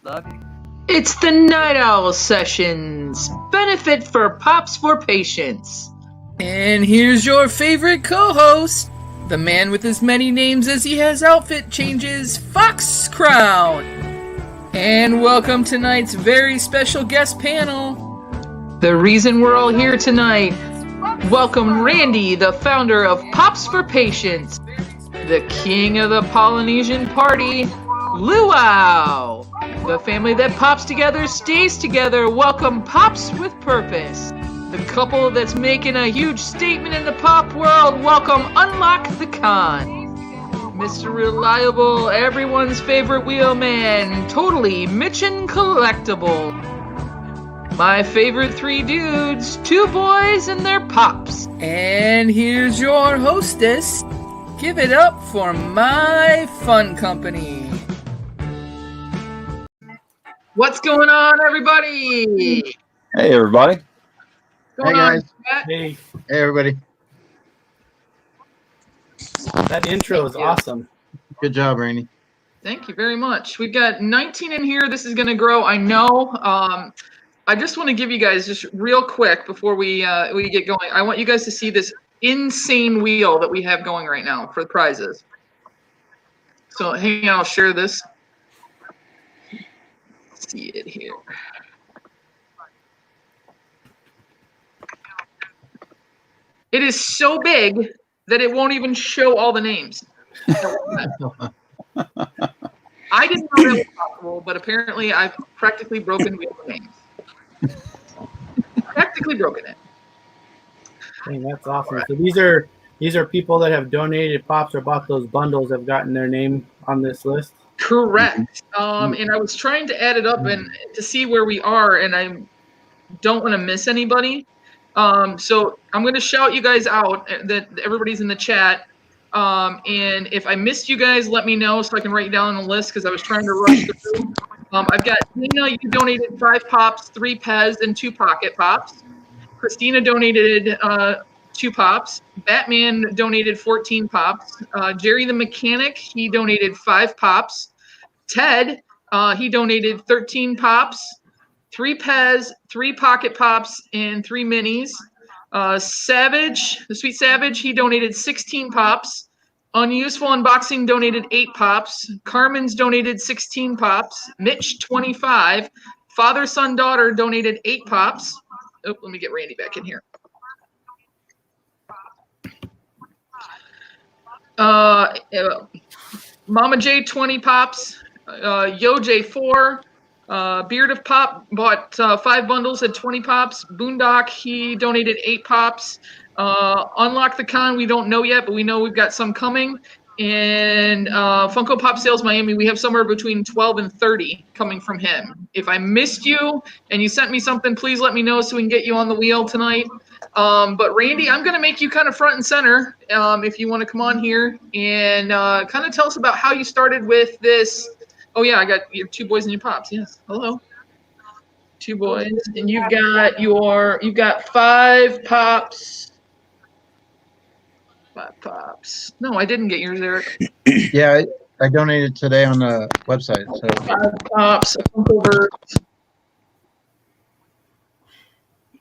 Love you. It's the Night Owl Sessions, benefit for Pops for Patients. And here's your favorite co-host, the man with as many names as he has outfit changes, Fox Crown. And welcome tonight's very special guest panel. The reason we're all here tonight, welcome Randy, the founder of Pops for Patients, the king of the Polynesian party, Luau. The family that pops together stays together. Welcome Pops with Purpose. The couple that's making a huge statement in the pop world. Welcome Unlock the Con. Mr. Reliable, everyone's favorite wheelman, totally Mitchin Collectibles. My favorite three dudes, two boys and their pops. And here's your hostess. Give it up for my fun company. What's going on, everybody? Hey, everybody. Hey, guys. Hey, Hey, everybody. that intro is awesome. Good job, Randy. Thank you very much. We've got 19 in here. This is going to grow, I know. I just want to give you guys just real quick before we get going. I want you guys to see this insane wheel that we have going right now for the prizes. So hang on, I'll share this. See it here. It is so big that it won't even show all the names. I didn't know that was possible, but apparently I've practically broken wheel names. Practically broken it. Dang, that's awesome. So these are people that have donated pops or bought those bundles have gotten their name on this list. Correct. And I was trying to add it up and to see where we are, and I don't want to miss anybody. So I'm going to shout you guys out that everybody's in the chat. And if I missed you guys, let me know so I can write you down on the list because I was trying to rush through. I've got Nina, you donated 5 pops, 3 Pez, and 2 Pocket Pops. Christina donated 2 pops. Batman donated 14 pops. Jerry the Mechanic, he donated 5 pops. Ted, he donated 13 pops, 3 Pez, 3 Pocket Pops, and 3 minis. Savage, the Sweet Savage, he donated 16 pops. Unuseful Unboxing donated 8 pops. Carmen's donated 16 pops. Mitch, 25. Father, Son, Daughter donated 8 pops. Oh, let me get Randy back in here. Mama J, 20 pops. Yo J, 4. Beard of Pop bought 5 bundles at 20 pops. Boondock, he donated 8 pops. Unlock the Con, we don't know yet, but we know we've got some coming. And Funko Pop Sales Miami, we have somewhere between 12 and 30 coming from him. If I missed you and you sent me something, please let me know so we can get you on the wheel tonight. But Randy, I'm going to make you kind of front and center if you want to come on here and kind of tell us about how you started with this. Oh yeah, I got your 2 boys and your pops. Yes, hello, 2 boys, and you've got 5 pops. 5 pops. No, I didn't get yours, Eric. Yeah, I donated today on the website. So 5 pops. Over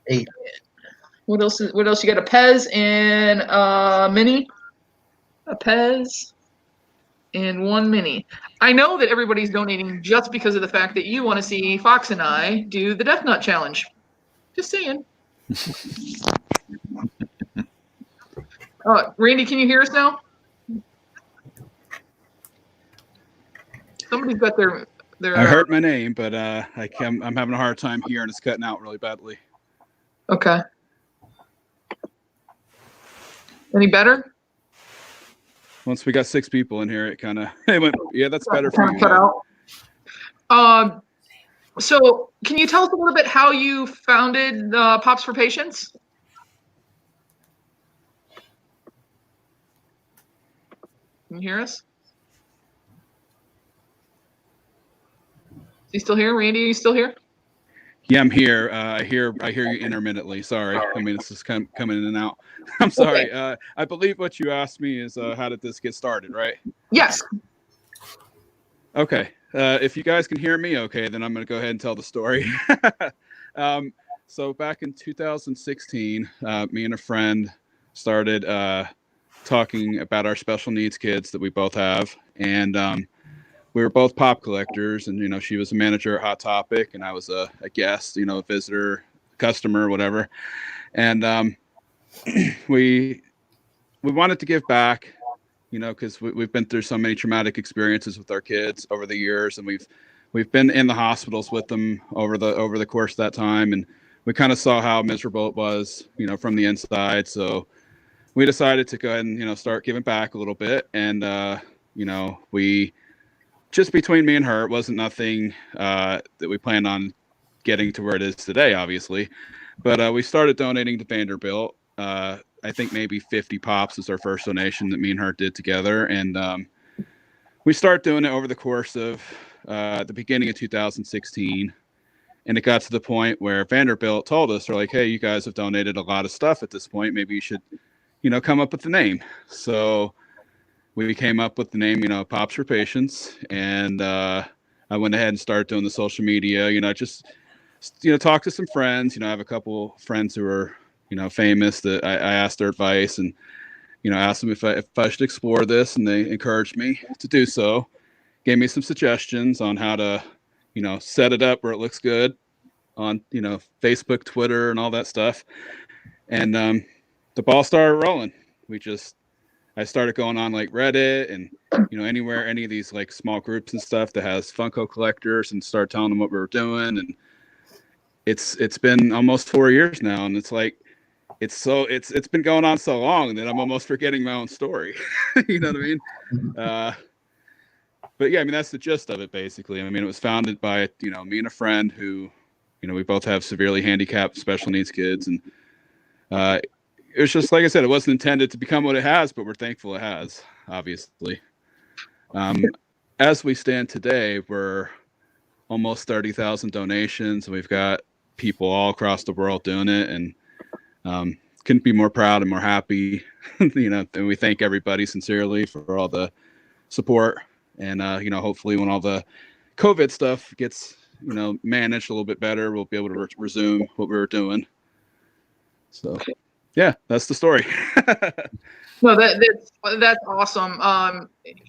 8. What else? What else? You got a Pez and a mini. A Pez and 1 mini. I know that everybody's donating just because of the fact that you want to see Fox and I do the Death Nut Challenge. Just saying. Randy, can you hear us now? Somebody's got their. I heard my name, but I'm having a hard time hearing. It's cutting out really badly. Okay. Any better? Once we got 6 people in here, it kind of went. Yeah, that's better for you. Cut out. So, can you tell us a little bit how you founded Pops for Patients? Can you hear us? Is he still here? Randy, are you still here? Yeah, I'm here. I hear you intermittently. Sorry. I mean, it's just coming in and out. I'm sorry. Okay. I believe what you asked me is how did this get started, right? Yes. Okay. If you guys can hear me okay, then I'm going to go ahead and tell the story. So back in 2016, me and a friend started talking about our special needs kids that we both have. And we were both pop collectors. And, you know, she was a manager at Hot Topic and I was a guest, you know, a visitor, customer, whatever. And we wanted to give back, you know, because we've been through so many traumatic experiences with our kids over the years, and we've been in the hospitals with them over the course of that time, and we kind of saw how miserable it was, you know, from the inside. So we decided to go ahead and, you know, start giving back a little bit, and you know, we just between me and her, it wasn't nothing that we planned on getting to where it is today, obviously, but we started donating to Vanderbilt. I think maybe 50 pops was our first donation that me and her did together. And we started doing it over the course of the beginning of 2016. And it got to the point where Vanderbilt told us, they're like, hey, you guys have donated a lot of stuff at this point. Maybe you should, you know, come up with the name. So we came up with the name, you know, Pops for Patients. And I went ahead and started doing the social media, you know, just, you know, talk to some friends. You know, I have a couple friends who are, you know, famous that I asked their advice and, you know, asked them if I should explore this, and they encouraged me to do so. Gave me some suggestions on how to, you know, set it up where it looks good on, you know, Facebook, Twitter, and all that stuff. And the ball started rolling. I started going on like Reddit and, you know, anywhere, any of these like small groups and stuff that has Funko collectors, and start telling them what we were doing. And it's been almost 4 years now, and it's like, it's been going on so long that I'm almost forgetting my own story. You know what I mean? But yeah, I mean, that's the gist of it, basically. I mean, it was founded by, you know, me and a friend who, you know, we both have severely handicapped special needs kids. And it was just, like I said, it wasn't intended to become what it has, but we're thankful it has, obviously. As we stand today, we're almost 30,000 donations. We've got people all across the world doing it, and couldn't be more proud and more happy. You know, and we thank everybody sincerely for all the support. And you know, hopefully when all the COVID stuff gets, you know, managed a little bit better, we'll be able to resume what we were doing. So yeah, that's the story. No, that's awesome.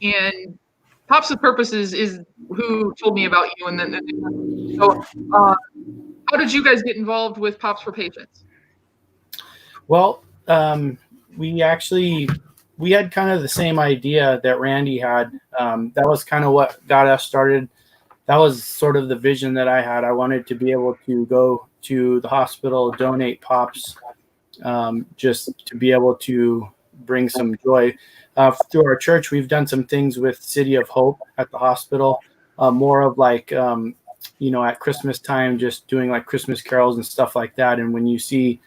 And Pops with Purpose is who told me about you, and then so how did you guys get involved with Pops for Patients? Well, we had kind of the same idea that Randy had. That was kind of what got us started. That was sort of the vision that I had. I wanted to be able to go to the hospital, donate pops, just to be able to bring some joy. Through our church, we've done some things with City of Hope at the hospital, more of like, you know, at Christmas time, just doing like Christmas carols and stuff like that. And when you see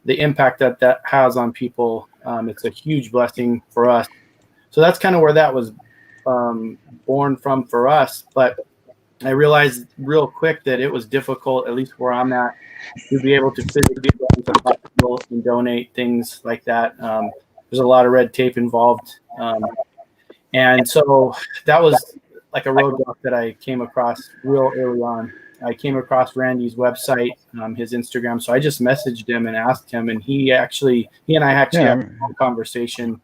the impact that has on people, it's a huge blessing for us. So that's kind of where that was born from for us. But I realized real quick that it was difficult, at least where I'm at, to be able to physically go into the hospital and donate things like that. There's a lot of red tape involved. And so that was like a roadblock that I came across real early on. I came across Randy's website, his Instagram. So I just messaged him and asked him, and he and I actually had a conversation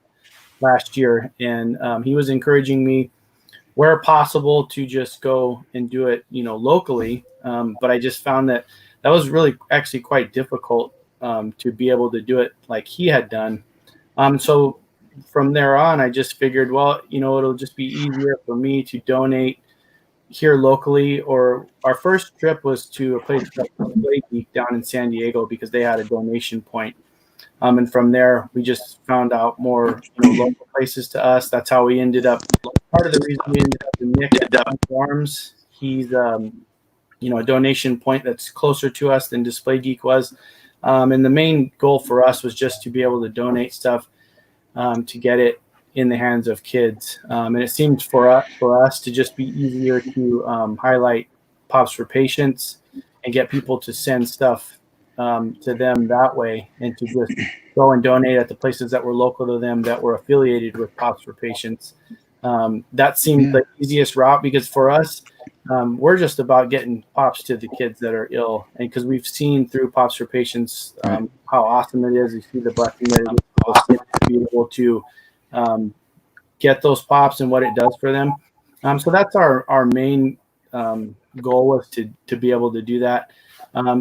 last year, and he was encouraging me where possible to just go and do it, you know, locally. But I just found that was really actually quite difficult to be able to do it like he had done. So from there on, I just figured, well, you know, it'll just be easier for me to donate here locally. Or our first trip was to a place called Display Geek down in San Diego because they had a donation point. And from there, we just found out more, you know, local places to us. That's how we ended up. Part of the reason we ended up in Nick at Farms, he's, you know, a donation point that's closer to us than Display Geek was. And the main goal for us was just to be able to donate stuff to get it in the hands of kids. And it seemed for us to just be easier to highlight Pops for Patients and get people to send stuff to them that way, and to just go and donate at the places that were local to them that were affiliated with Pops for Patients. That seemed the easiest route, because for us, We're just about getting pops to the kids that are ill, and because we've seen through Pops for Patients how awesome it is. You see the blessing that it is for those kids to be able to get those pops and what it does for them. So that's our main goal, was to be able to do that.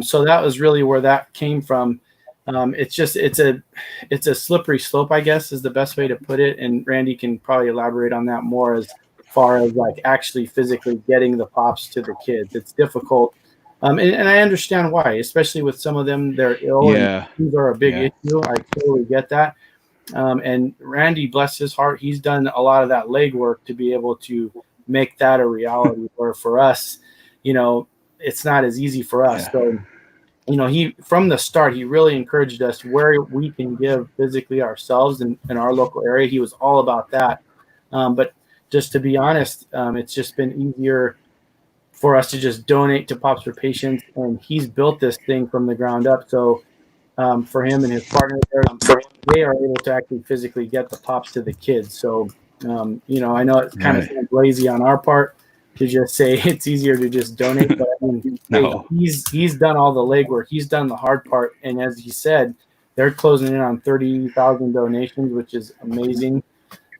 So that was really where that came from. It's a slippery slope, I guess, is the best way to put it. And Randy can probably elaborate on that more as far as like actually physically getting the pops to the kids. It's difficult. And I understand why, especially with some of them, they're ill and these are a big issue. I totally get that. And Randy, bless his heart, he's done a lot of that legwork to be able to make that a reality. Where for us, it's not as easy for us. So, he from the start, he really encouraged us where we can give physically ourselves in our local area. He was all about that. But just to be honest, it's just been easier for us to just donate to Pops for Patients, and he's built this thing from the ground up. So for him and his partner there, they are able to actually physically get the pops to the kids. So, I know it's kind of lazy on our part to just say it's easier to just donate, but I mean, he's done all the legwork. He's done the hard part. And as he said, they're closing in on 30,000 donations, which is amazing.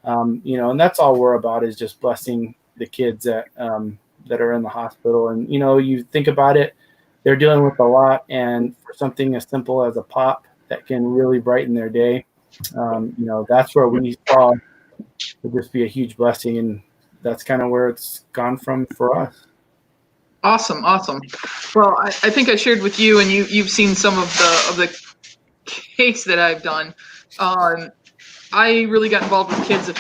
And that's all we're about, is just blessing the kids that are in the hospital. And, you think about it, they're dealing with a lot, and for something as simple as a pop that can really brighten their day, that's where we saw it would just be a huge blessing, and that's kind of where it's gone from for us. Awesome. Well, I think I shared with you, and you've seen some of the cakes that I've done. I really got involved with kids a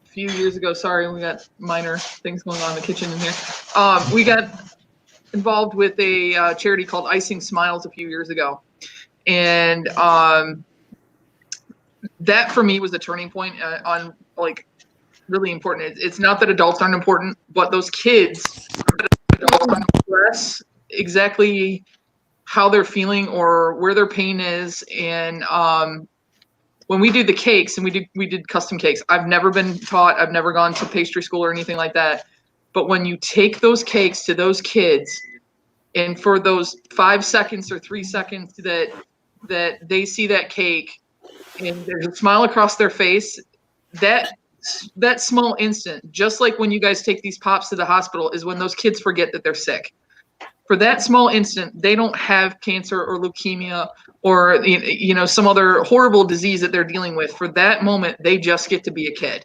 few years ago. Sorry, we got minor things going on in the kitchen in here. We got involved with a charity called Icing Smiles a few years ago, and that for me was a turning point on like really important. It's not that adults aren't important, but those kids don't express exactly how they're feeling or where their pain is. And when we do the cakes, and we did custom cakes, I've never been taught, I've never gone to pastry school or anything like that. But when you take those cakes to those kids, and for those 5 seconds or 3 seconds that they see that cake and there's a smile across their face, that small instant, just like when you guys take these pops to the hospital, is when those kids forget that they're sick. For that small instant, they don't have cancer or leukemia or some other horrible disease that they're dealing with. For that moment, they just get to be a kid.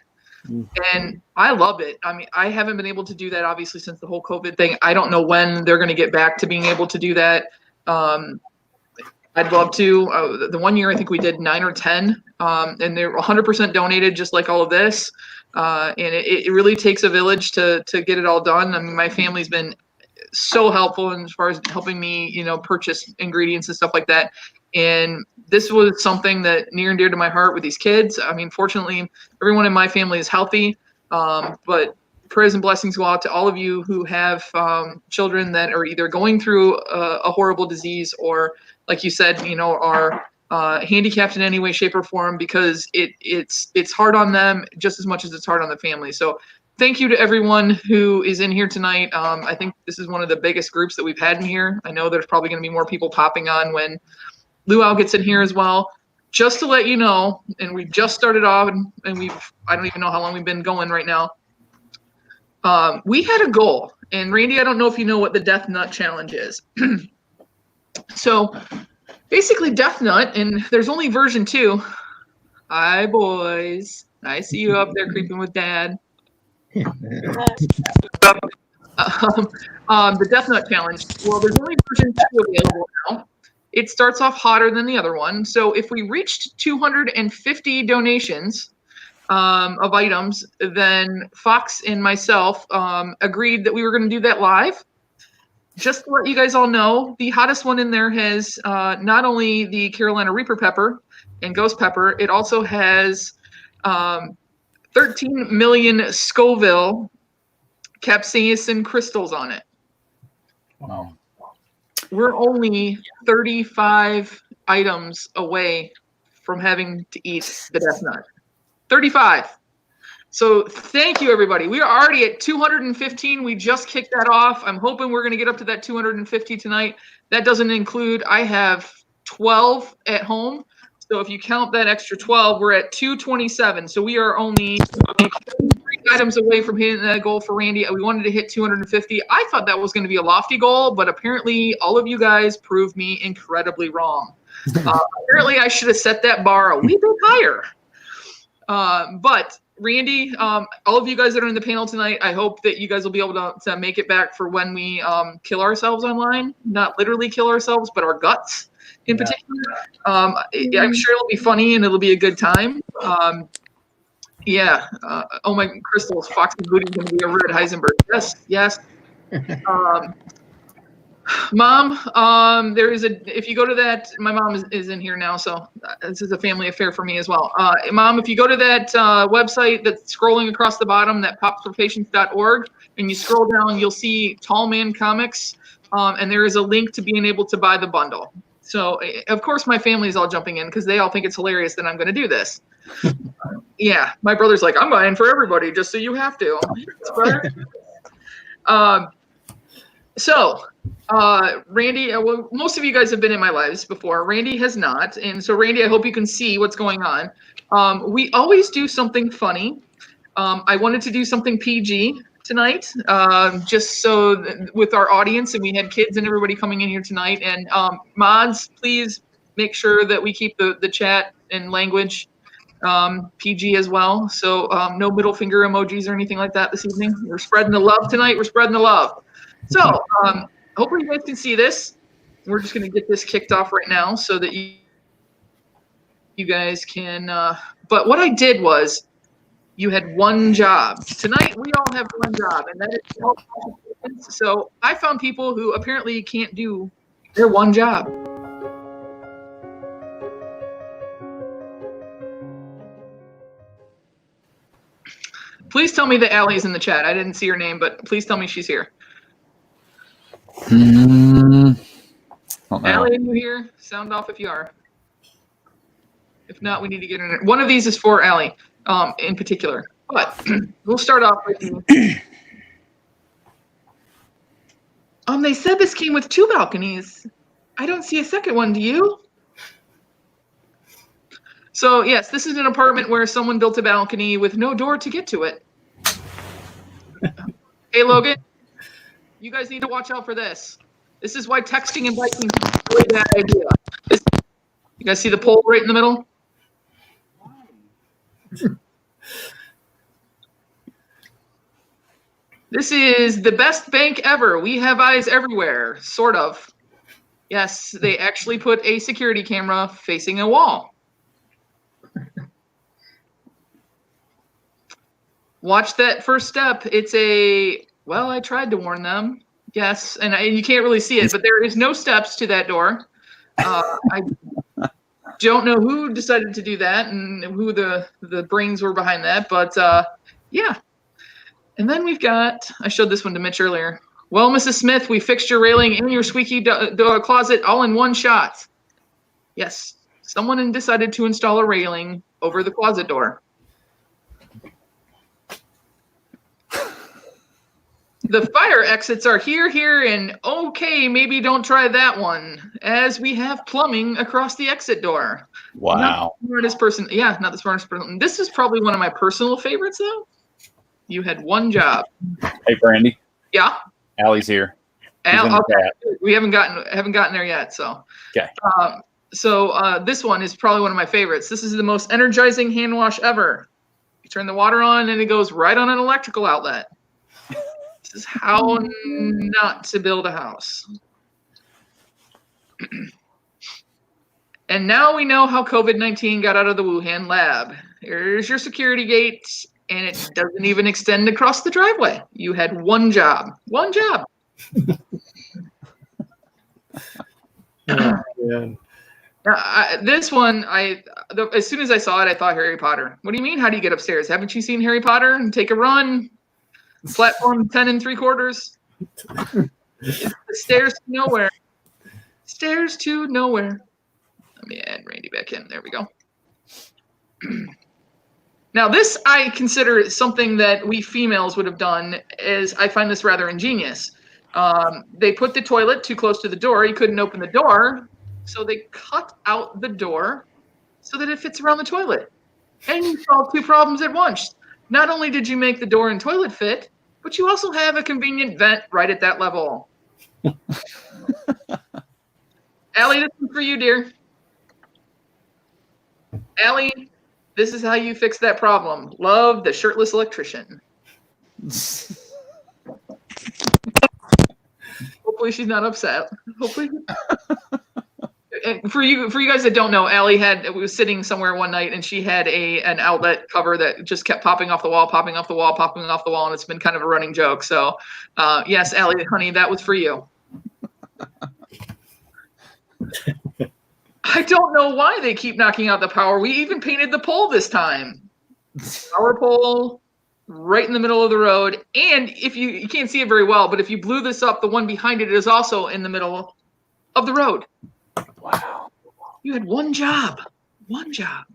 And I love it. I mean, I haven't been able to do that, obviously, since the whole COVID thing. I don't know when they're going to get back to being able to do that. I'd love to. The one year, I think we did 9 or 10, and they're 100% donated, just like all of this. And it really takes a village to get it all done. I mean, my family's been so helpful as far as helping me, purchase ingredients and stuff like that. And this was something that near and dear to my heart with these kids. I mean, fortunately, everyone in my family is healthy, but prayers and blessings go out to all of you who have children that are either going through a horrible disease or, like you said, are handicapped in any way, shape, or form, because it's hard on them just as much as it's hard on the family. So thank you to everyone who is in here tonight. I think this is one of the biggest groups that we've had in here. I know there's probably going to be more people popping on when Luau gets in here as well. Just to let you know, and we just started off, and I don't even know how long we've been going right now. We had a goal, and Randy, I don't know if you know what the Death Nut Challenge is. So basically Death Nut, and there's only version 2. Hi, boys. I see you up there creeping with Dad. The Death Nut Challenge. Well, there's only version 2 available now. It starts off hotter than the other one. So if we reached 250 donations of items, then Fox and myself agreed that we were going to do that live. Just to let you guys all know, the hottest one in there has not only the Carolina Reaper pepper and ghost pepper, it also has 13 million Scoville capsaicin crystals on it. Wow. We're only 35 items away from having to eat the Death Nut. 35. So thank you, everybody. We are already at 215. We just kicked that off. I'm hoping we're going to get up to that 250 tonight. That doesn't include, I have 12 at home. So if you count that extra 12, we're at 227. So we are only 3 items away from hitting that goal for Randy. We wanted to hit 250. I thought that was going to be a lofty goal, but apparently all of you guys proved me incredibly wrong. Apparently I should have set that bar a wee bit higher. But Randy, all of you guys that are in the panel tonight, I hope that you guys will be able to make it back for when we kill ourselves online. Not literally kill ourselves, but our guts in particular. I'm sure it'll be funny and it'll be a good time. Oh my crystals, Foxy Booty's going to be over at Heisenberg. Yes. Mom, there is if you go to that, my mom is in here now, so this is a family affair for me as well. Mom, if you go to that website that's scrolling across the bottom, that popsforpatients.org, and you scroll down, you'll see Tall Man Comics, and there is a link to being able to buy the bundle. So, of course, my family is all jumping in because they all think it's hilarious that I'm going to do this. Yeah, my brother's like, I'm buying for everybody just so you have to. Randy, well, most of you guys have been in my lives before. Randy has not. And so, Randy, I hope you can see what's going on. We always do something funny. I wanted to do something PG tonight, just so with our audience, and we had kids and everybody coming in here tonight. And mods, please make sure that we keep the chat and language PG as well. So no middle finger emojis or anything like that this evening. We're spreading the love tonight. We're spreading the love. So hopefully you guys can see this. We're just going to get this kicked off right now so that you guys can. But what I did was, you had one job. Tonight, we all have one job, and that is to help. So I found people who apparently can't do their one job. Please tell me that Allie's in the chat. I didn't see her name, but please tell me she's here. Allie, are you here? Sound off if you are. If not, we need to get in. One of these is for Allie, in particular. But we'll start off with you. They said this came with 2 balconies. I don't see a second one. Do you? So yes, this is an apartment where someone built a balcony with no door to get to it. Hey, Logan, you guys need to watch out for this. This is why texting and biking is a really bad idea. You guys see the pole right in the middle? This is the best bank ever. We have eyes everywhere, sort of. Yes, they actually put a security camera facing a wall. Watch that first step. It's well, I tried to warn them. Yes, and you can't really see it, but there is no steps to that door. I don't know who decided to do that and who the brains were behind that, but yeah. And then we've got, I showed this one to Mitch earlier. Well, Mrs. Smith, we fixed your railing and your squeaky door closet all in one shot. Yes, someone decided to install a railing over the closet door. The fire exits are here, and okay, maybe don't try that one, as we have plumbing across the exit door. Wow. Not the smartest person. Yeah, not the smartest person. This is probably one of my personal favorites, though. You had one job. Hey, Brandy. Yeah. Allie's here. Okay. We haven't gotten there yet. So. Okay. This one is probably one of my favorites. This is the most energizing hand wash ever. You turn the water on, and it goes right on an electrical outlet. This is how not to build a house. And now we know how COVID-19 got out of the Wuhan lab. Here's your security gate, and it doesn't even extend across the driveway. You had one job. One job. This one, as soon as I saw it, I thought Harry Potter. What do you mean? How do you get upstairs? Haven't you seen Harry Potter and take a run? Platform 10 3/4. Stairs to nowhere. Stairs to nowhere. Let me add Randy back in. There we go. Now, this I consider something that we females would have done, is I find this rather ingenious. They put the toilet too close to the door. He couldn't open the door, so they cut out the door so that it fits around the toilet. And you solve two problems at once. Not only did you make the door and toilet fit, but you also have a convenient vent right at that level. Allie, this is for you, dear. Allie, this is how you fix that problem. Love, the shirtless electrician. Hopefully she's not upset. Hopefully. And for you guys that don't know, Allie was sitting somewhere one night and she had an outlet cover that just kept popping off the wall, popping off the wall, popping off the wall, and it's been kind of a running joke. So, yes, Allie, honey, that was for you. I don't know why they keep knocking out the power. We even painted the pole this time. Power pole right in the middle of the road. And if you can't see it very well, but if you blew this up, the one behind it is also in the middle of the road. Wow. You had one job. One job.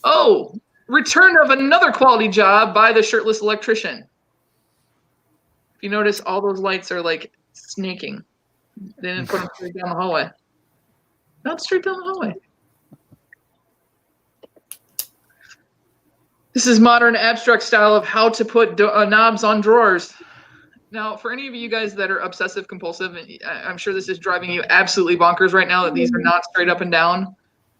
Oh, return of another quality job by the shirtless electrician. If you notice, all those lights are like snaking. They didn't put them straight down the hallway. Not straight down the hallway. This is modern abstract style of how to put knobs on drawers. Now, for any of you guys that are obsessive compulsive, I'm sure this is driving you absolutely bonkers right now that these are not straight up and down.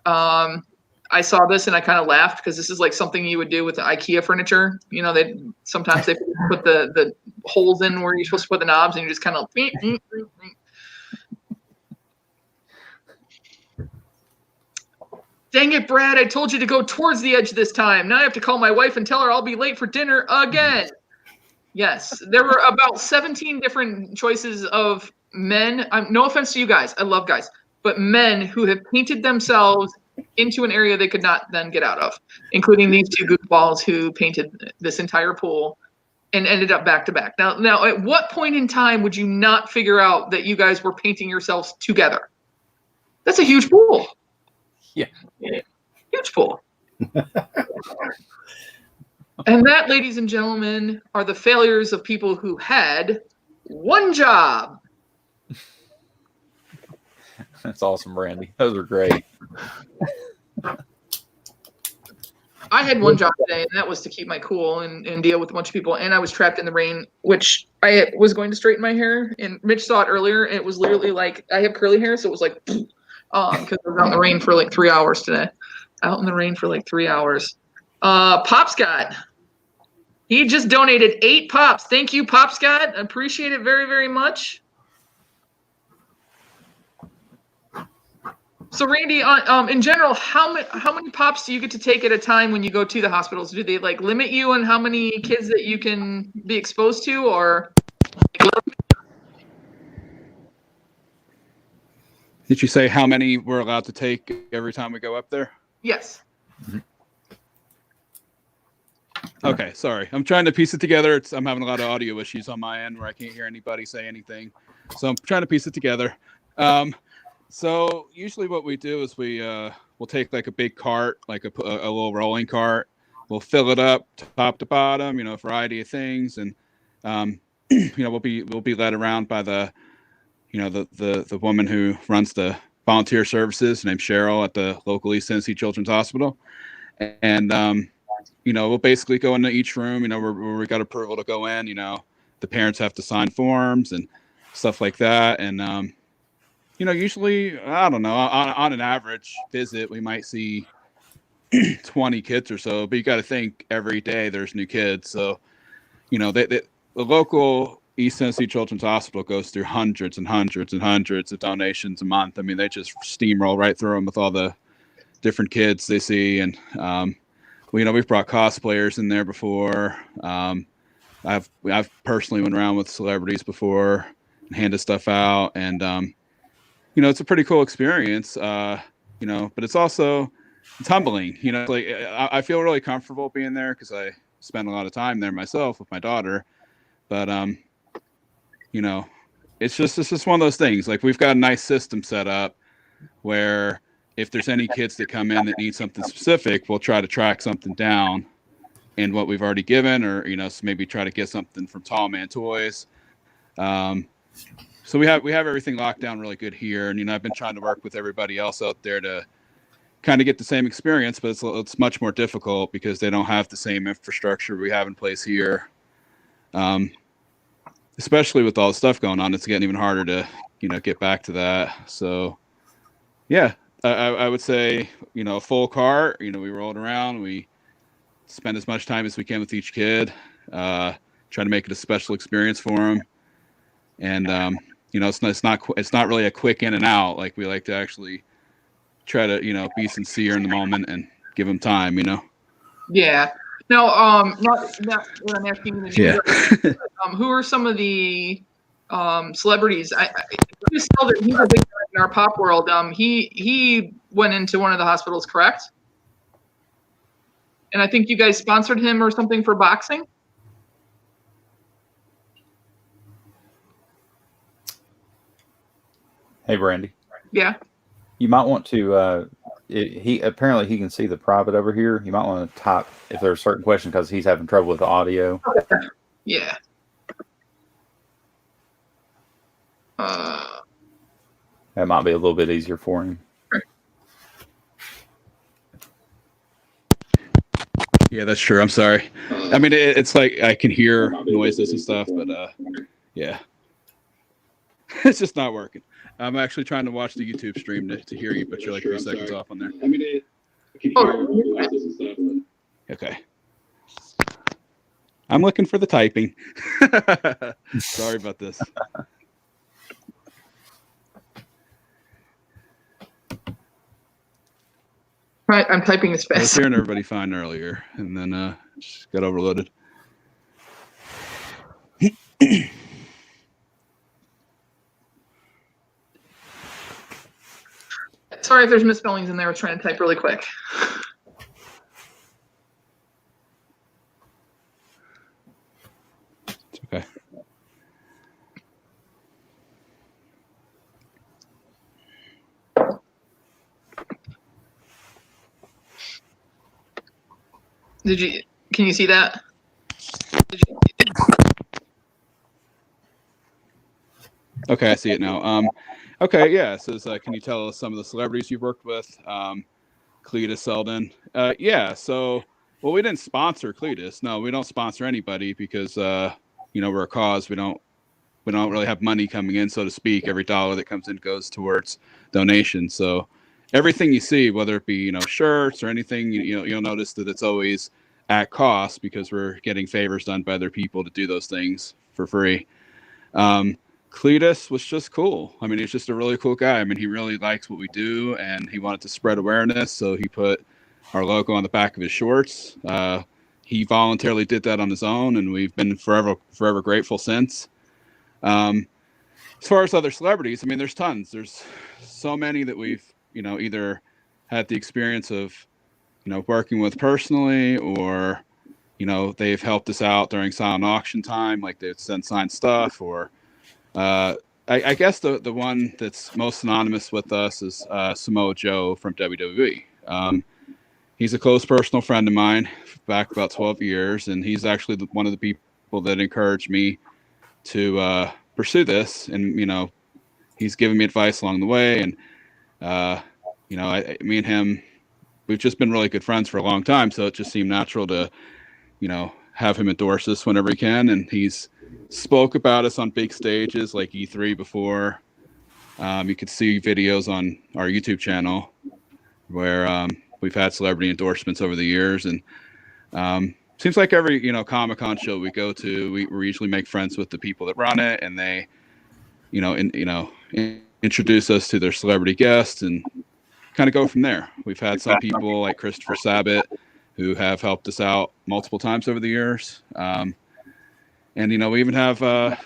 I saw this and I kind of laughed because this is like something you would do with the IKEA furniture. You know, sometimes they put the holes in where you're supposed to put the knobs and you just kind of. Dang it, Brad, I told you to go towards the edge this time. Now I have to call my wife and tell her I'll be late for dinner again. Yes, there were about 17 different choices of men. No offense to you guys. I love guys. But men who have painted themselves into an area they could not then get out of, including these two goofballs who painted this entire pool and ended up back to back. Now, at what point in time would you not figure out that you guys were painting yourselves together? That's a huge pool. Yeah. Huge pool. And that, ladies and gentlemen, are the failures of people who had one job. That's awesome, Randy. Those are great. I had one job today, and that was to keep my cool and deal with a bunch of people. And I was trapped in the rain, which I was going to straighten my hair. And Mitch saw it earlier. It was literally like, I have curly hair, so it was like, because I was out in the rain for like 3 hours today. Out in the rain for like 3 hours. Pop Scott. He just donated 8 pops. Thank you, Pop Scott. Appreciate it very, very much. So, Randy, in general, how many pops do you get to take at a time when you go to the hospitals? Do they like limit you on how many kids that you can be exposed to, or? Did you say how many we're allowed to take every time we go up there? Yes. Okay, sorry. I'm trying to piece it together. I'm having a lot of audio issues on my end where I can't hear anybody say anything. So I'm trying to piece it together. So usually what we do is we'll take like a big cart, like a little rolling cart. We'll fill it up top to bottom, a variety of things. And, we'll be led around by the woman who runs the volunteer services, named Cheryl, at the local East Tennessee Children's Hospital. And, we'll basically go into each room, where we got approval to go in, the parents have to sign forms and stuff like that. And, usually, I don't know, on an average visit, we might see 20 kids or so, but you got to think every day there's new kids. So, the local East Tennessee Children's Hospital goes through hundreds and hundreds and hundreds of donations a month. I mean, they just steamroll right through them with all the different kids they see. And, we've brought cosplayers in there before. I've personally went around with celebrities before and handed stuff out. And, it's a pretty cool experience, but it's humbling. Like I feel really comfortable being there because I spend a lot of time there myself with my daughter. But, it's just one of those things. Like, we've got a nice system set up where, if there's any kids that come in that need something specific, we'll try to track something down in what we've already given, or so maybe try to get something from Tall Man Toys. So we have everything locked down really good here, and I've been trying to work with everybody else out there to kind of get the same experience, but it's much more difficult because they don't have the same infrastructure we have in place here. Especially with all the stuff going on, it's getting even harder to get back to that. So yeah, I would say a full cart. We rolled around, we spend as much time as we can with each kid, try to make it a special experience for them. And it's not really a quick in and out. Like, we like to actually try to be sincere in the moment and give them time. Yeah. Now, not what I'm asking you to do. Yeah. Who are some of the celebrities? I just know that he's a big guy in our pop world. He went into one of the hospitals, correct? And I think you guys sponsored him or something for boxing. Hey, Brandy. Yeah. You might want to. He can see the private over here. You might want to type if there's a certain question because he's having trouble with the audio. Okay. Yeah. That might be a little bit easier for him. Yeah, that's true. I'm sorry. I mean, it's like I can hear noises and stuff, but yeah, it's just not working. I'm actually trying to watch the YouTube stream to hear you, but you're like 3 seconds off on there. I mean, I can hear noises and stuff. But... Okay. I'm looking for the typing. Sorry about this. Right, I'm typing as fast. I was hearing everybody fine earlier, and then just got overloaded. Sorry if there's misspellings in there. I was trying to type really quick. It's okay. Can you see that? Okay, I see it now. Okay, yeah. So, can you tell us some of the celebrities you've worked with? Cletus Selden. Yeah. So, well, we didn't sponsor Cletus. No, we don't sponsor anybody because we're a cause. We don't really have money coming in, so to speak. Every dollar that comes in goes towards donations. So, everything you see, whether it be shirts or anything, you'll notice that it's always at cost because we're getting favors done by other people to do those things for free. Cletus was just cool. I mean, he's just a really cool guy. I mean, he really likes what we do, and he wanted to spread awareness, so he put our logo on the back of his shorts. He voluntarily did that on his own, and we've been forever grateful since. As far as other celebrities, I mean, there's tons. There's so many that we've either had the experience of working with personally, or they've helped us out during silent auction time, like they've sent signed stuff, or I guess the one that's most synonymous with us is Samoa Joe from WWE. He's a close personal friend of mine back about 12 years, and he's actually one of the people that encouraged me to pursue this, and he's given me advice along the way, and me and him, we've just been really good friends for a long time, so it just seemed natural to have him endorse us whenever he can. And he's spoke about us on big stages like E3 before. You could see videos on our YouTube channel where we've had celebrity endorsements over the years, and seems like every Comic-Con show we go to, we usually make friends with the people that run it, and they introduce us to their celebrity guests and kind of go from there. We've had some people like Christopher Sabat who have helped us out multiple times over the years. And, we even have, one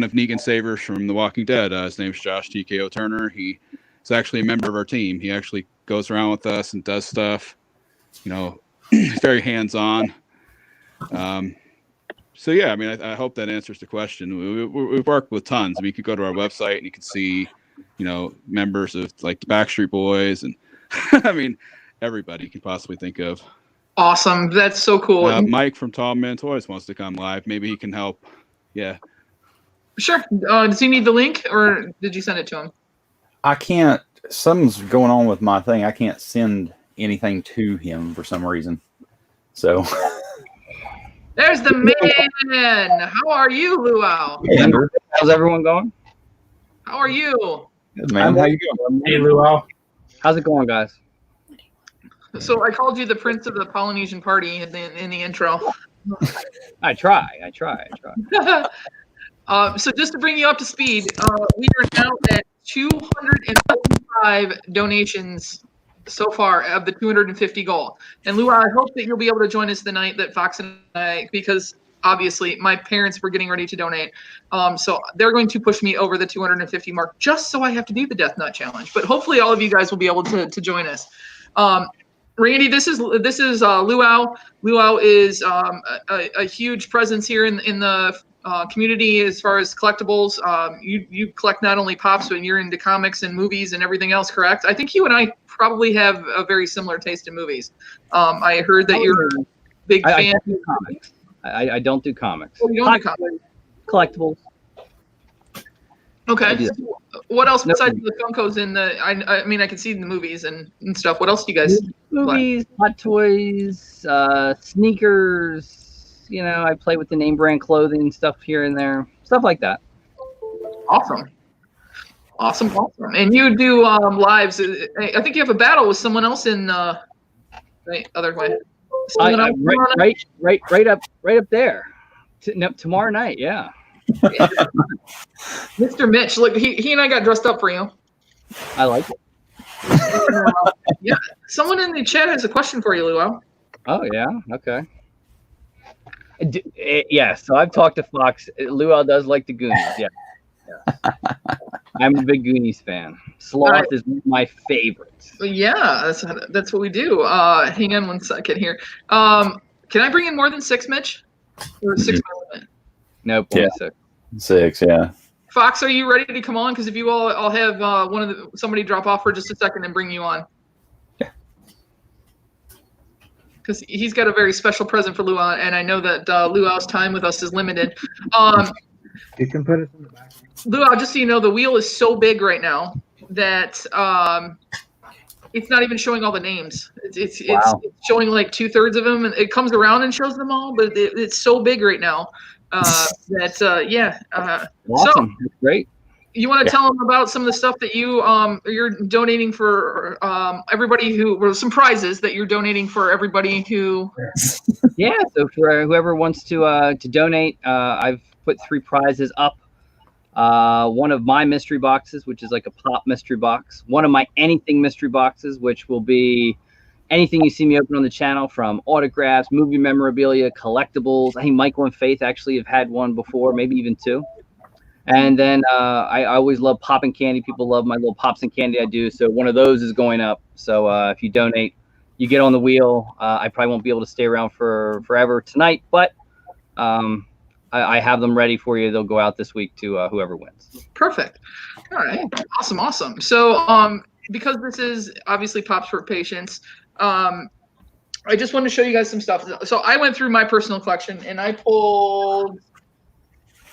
of Negan Savers from The Walking Dead. His name's Josh TKO Turner. He is actually a member of our team. He actually goes around with us and does stuff, very hands-on. So, yeah, I mean, I hope that answers the question. We've worked with tons. I mean, you could go to our website and you can see, members of like the Backstreet Boys and I mean everybody you can possibly think of. Awesome. That's so cool. Mike from Tall Man Toys wants to come live. Maybe he can help. Yeah. Sure. Does he need the link or did you send it to him? I can't. Something's going on with my thing. I can't send anything to him for some reason. So there's the man. How are you, Luau? Hey, how's everyone going? How are you? good, man. How you doing? Hey, Luau. How's it going, guys? So I called you the Prince of the Polynesian Party in the intro. I try. So just to bring you up to speed, we are now at 245 donations so far of the 250 goal. And Luau, I hope that you'll be able to join us the night that Fox and I, because obviously my parents were getting ready to donate. So they're going to push me over the 250 mark just so I have to do the Death Nut Challenge. But hopefully all of you guys will be able to join us. Randy, this is Luau. Luau is a huge presence here in the community as far as collectibles. You collect not only Pops, but you're into comics and movies and everything else, correct? I think you and I probably have a very similar taste in movies. I heard that you're a big fan. I don't do comics. I don't do comics. Oh, you don't do comics. Collectibles. Okay. So what else besides the Funkos and I mean, I can see the movies and stuff. What else do you guys movies, hot toys, sneakers. I play with the name brand clothing stuff here and there, stuff like that. Awesome. And you do lives. I think you have a battle with someone else in other way. Right up there. Tomorrow night, yeah. Mr. Mitch, look, he and I got dressed up for you. I like it. Yeah. Someone in the chat has a question for you, Luau. Oh yeah. Okay. Yeah. So I've talked to Fox. Luau does like the Goonies. Yeah. I'm a big Goonies fan. Sloth is my favorite. Yeah, that's what we do. Hang on one second here. Can I bring in more than 6, Mitch? Or 6 limit? Nope. Yeah. 6. 6, yeah. Fox, are you ready to come on? Because if you all, I'll have somebody drop off for just a second and bring you on. Yeah. Because he's got a very special present for Luau, and I know that Luau's time with us is limited. You can put it in the back. Luau, just so you know, the wheel is so big right now that it's not even showing all the names. It's showing like 2/3 of them, and it comes around and shows them all, but it's so big right now. Awesome. So That's great. You want to tell them about some of the stuff that you're donating for everybody or some prizes that you're donating for everybody who. Yeah. So for whoever wants to donate, I've put 3 prizes up. One of my mystery boxes, which is like a Pop mystery box. One of my anything mystery boxes, which will be anything you see me open on the channel, from autographs, movie memorabilia, collectibles. I think Michael and Faith actually have had one before, maybe even 2. And then I always love popping candy. People love my little pops and candy I do. So one of those is going up. So if you donate, you get on the wheel. I probably won't be able to stay around for forever tonight, but I have them ready for you. They'll go out this week to whoever wins. Perfect. All right. Awesome. So because this is obviously Pops for Patients, I just wanted to show you guys some stuff. So I went through my personal collection and I pulled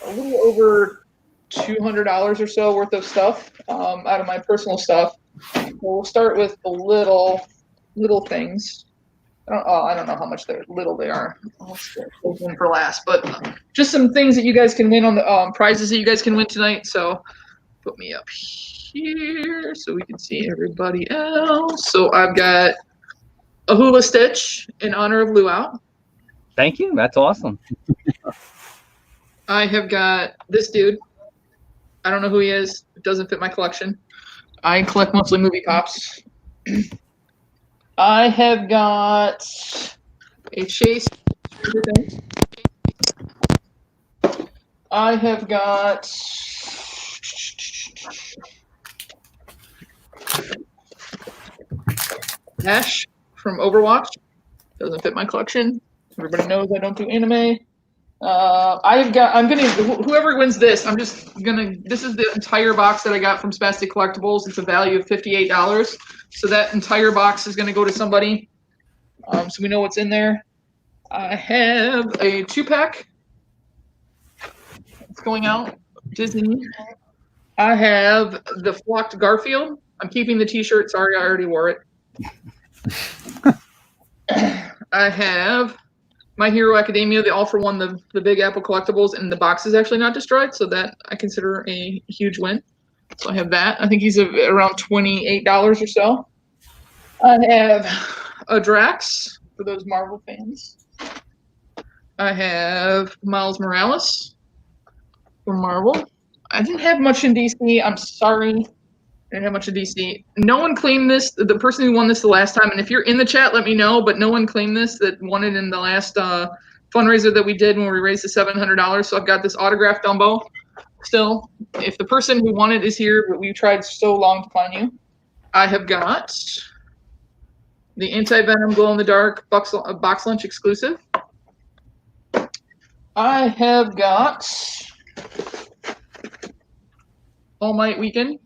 a little over $200 or so worth of stuff out of my personal stuff. So we'll start with the little things. I don't know how much little they are. I'll start them for last, but just some things that you guys can win on the prizes that you guys can win tonight. So put me up here so we can see everybody else. So I've got a hula stitch in honor of Luau. Thank you. That's awesome. I have got this dude. I don't know who he is. It doesn't fit my collection. I collect mostly movie Pops. I have got a Chase. I have got Ash from Overwatch. Doesn't fit my collection. Everybody knows I don't do anime. Whoever wins this, this is the entire box that I got from Spastic Collectibles. It's a value of $58. So that entire box is gonna go to somebody. So we know what's in there. I have a 2-pack. It's going out. Disney. I have the flocked Garfield. I'm keeping the t-shirt. Sorry, I already wore it. I have My Hero Academia, the All for One, the Big Apple Collectibles, and the box is actually not destroyed, so that I consider a huge win. So I have that. I think he's around $28 or so. I have a Drax for those Marvel fans. I have Miles Morales from Marvel. I didn't have much in DC. I'm sorry. I didn't have much in DC. No one claimed this. The person who won this the last time, and if you're in the chat, let me know, but no one claimed this that won it in the last fundraiser that we did when we raised the $700. So I've got this autographed Dumbo still. If the person who won it is here, but we tried so long to find you. I have got the Anti-Venom Glow-in-the-Dark box lunch exclusive. I have got All Might Weekend.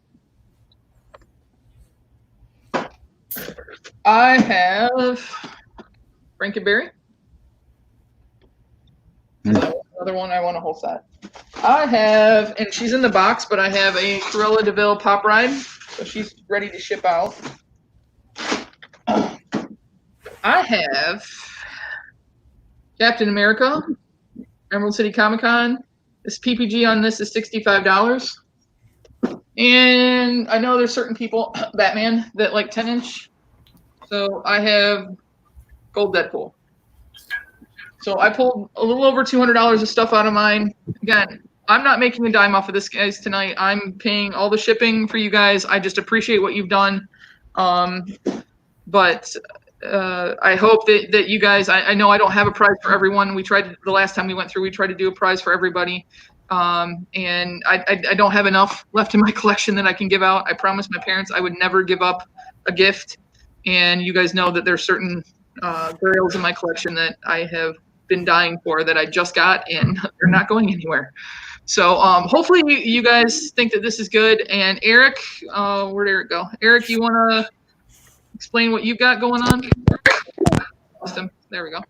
I have Frankenberry. Another one I want a whole set. I have, and she's in the box, but I have a Cruella de Vil Pop Ride, so she's ready to ship out. I have Captain America, Emerald City Comic Con. This PPG on this is $65. And I know there's certain people, Batman, that like 10-inch. So I have Gold Deadpool. So I pulled a little over $200 of stuff out of mine. Again, I'm not making a dime off of this, guys, tonight. I'm paying all the shipping for you guys. I just appreciate what you've done. But I hope that you guys, I know I don't have a prize for everyone. The last time we went through, we tried to do a prize for everybody. And I don't have enough left in my collection that I can give out. I promised my parents I would never give up a gift. And you guys know that there's certain grails in my collection that I have been dying for that I just got, and they're not going anywhere. So hopefully you guys think that this is good. And Eric, where'd Eric go? Eric, you want to explain what you've got going on? There we go.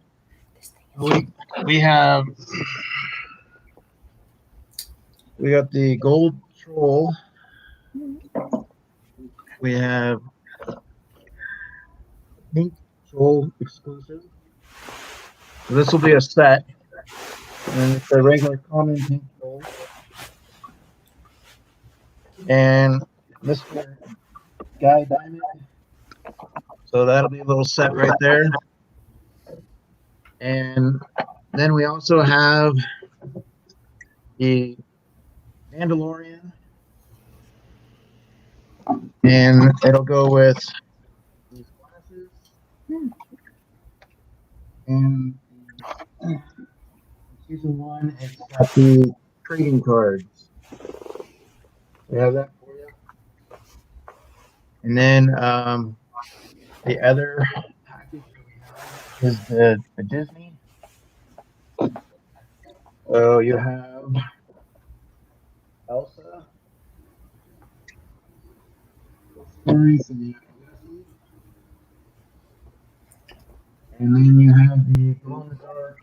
We got the Gold Troll. We have Pink Troll exclusive. So this will be a set. And it's a regular common Pink Troll. And Mr. Guy Diamond. So that'll be a little set right there. And then we also have the Mandalorian. And it'll go with these glasses. And season 1, it's got the trading cards. We have that for you. And then the other package is the Disney. So you have Elsa. And then you have the glow-in-the-dark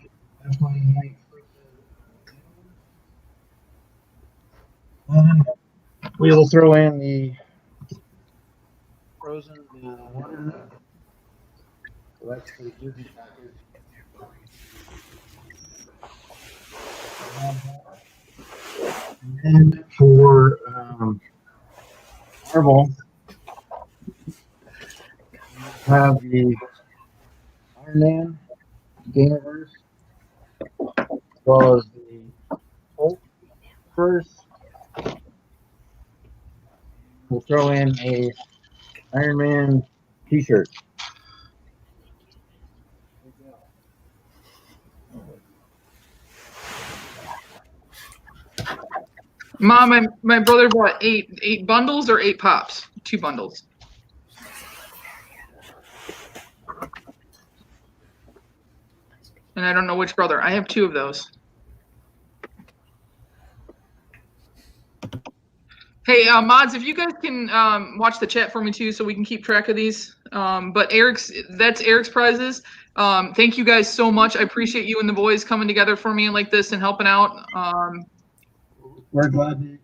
F-28 we will throw in the Frozen water nut. So that's the Disney package. And then for Marvel, we have the Iron Man Gamerverse, as well as the Hulk first. We'll throw in a Iron Man t-shirt. Mom, my brother bought eight bundles or 8 pops? 2 bundles. And I don't know which brother. I have 2 of those. Hey, mods, if you guys can watch the chat for me too, so we can keep track of these. But that's Eric's prizes. Thank you guys so much. I appreciate you and the boys coming together for me like this and helping out. We're glad that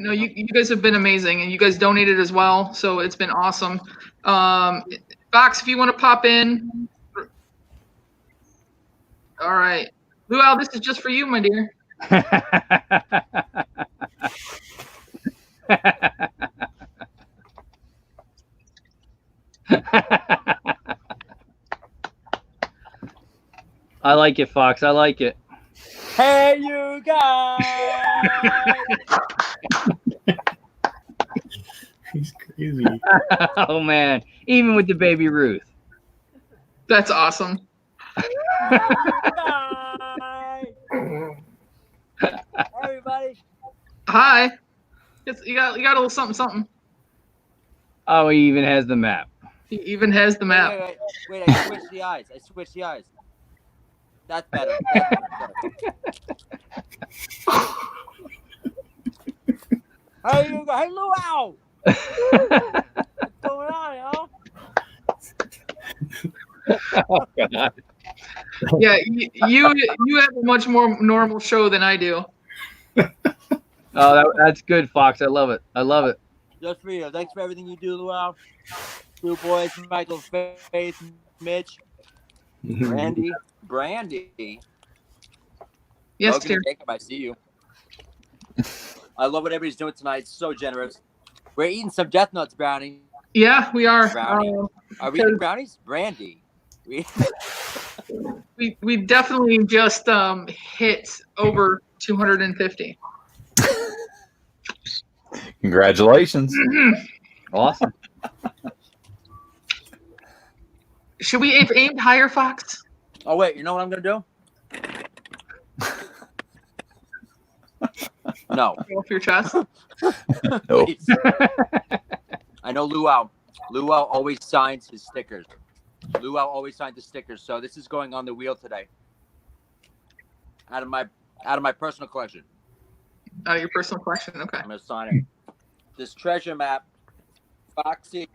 No, you guys have been amazing, and you guys donated as well, so it's been awesome. Fox, if you want to pop in. All right. Luau, this is just for you, my dear. I like it, Fox. I like it. Hey, you guys! He's crazy. Oh man, even with the baby Ruth. That's awesome. Hi. Everybody. Hi. You got a little something. Oh, he even has the map. He even has the map. Wait, I switched the eyes. That's better. Hey, you guys. Hey, Luau. What's going on, yo? Oh God. Yeah, you have a much more normal show than I do. Oh, that's good, Fox. I love it. I love it. Just for you. Thanks for everything you do, Luau. Two boys, Michael, Faith, Mitch, Brandy. Yes, Logan dear. and Jacob, I see you. I love what everybody's doing tonight. It's so generous. We're eating some Death Nuts brownie. Yeah, we are. Brownie. Are we eating brownies? Brandy. We definitely just hit over 250. Congratulations. Awesome. Should we have aimed higher, Fox? Oh, wait. You know what I'm going to do? No. Go off your chest. No. Please. I know Luau. Luau always signs his stickers. So this is going on the wheel today. Out of my personal collection. Your personal collection. Okay. I'm gonna sign it. This treasure map, Foxy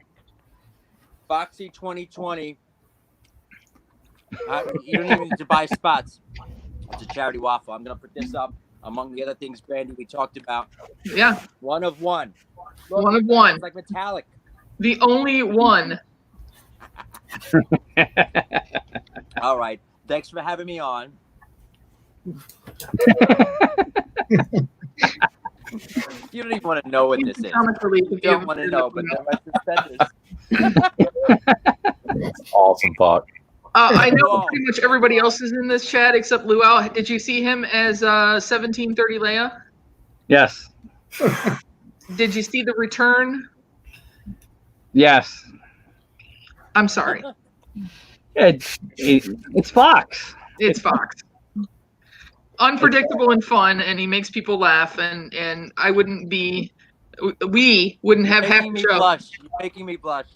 2020. You don't even need to buy spots. It's a charity waffle. I'm gonna put this up among the other things, Brandy, we talked about. Yeah. One of one. Look, One of one. it's like metallic. The only one. All right. Thanks for having me on. You don't even want to know what this is. Comic relief. You don't want to know, but let's suspend Awesome, Fox. I know pretty much everybody else is in this chat except Luau. Did you see him as 1730 Leia? Yes. Did you see the return? Yes. I'm sorry. It's Fox. It's Fox. Unpredictable and fun, and he makes people laugh, and we wouldn't have half the show. You're making me blush.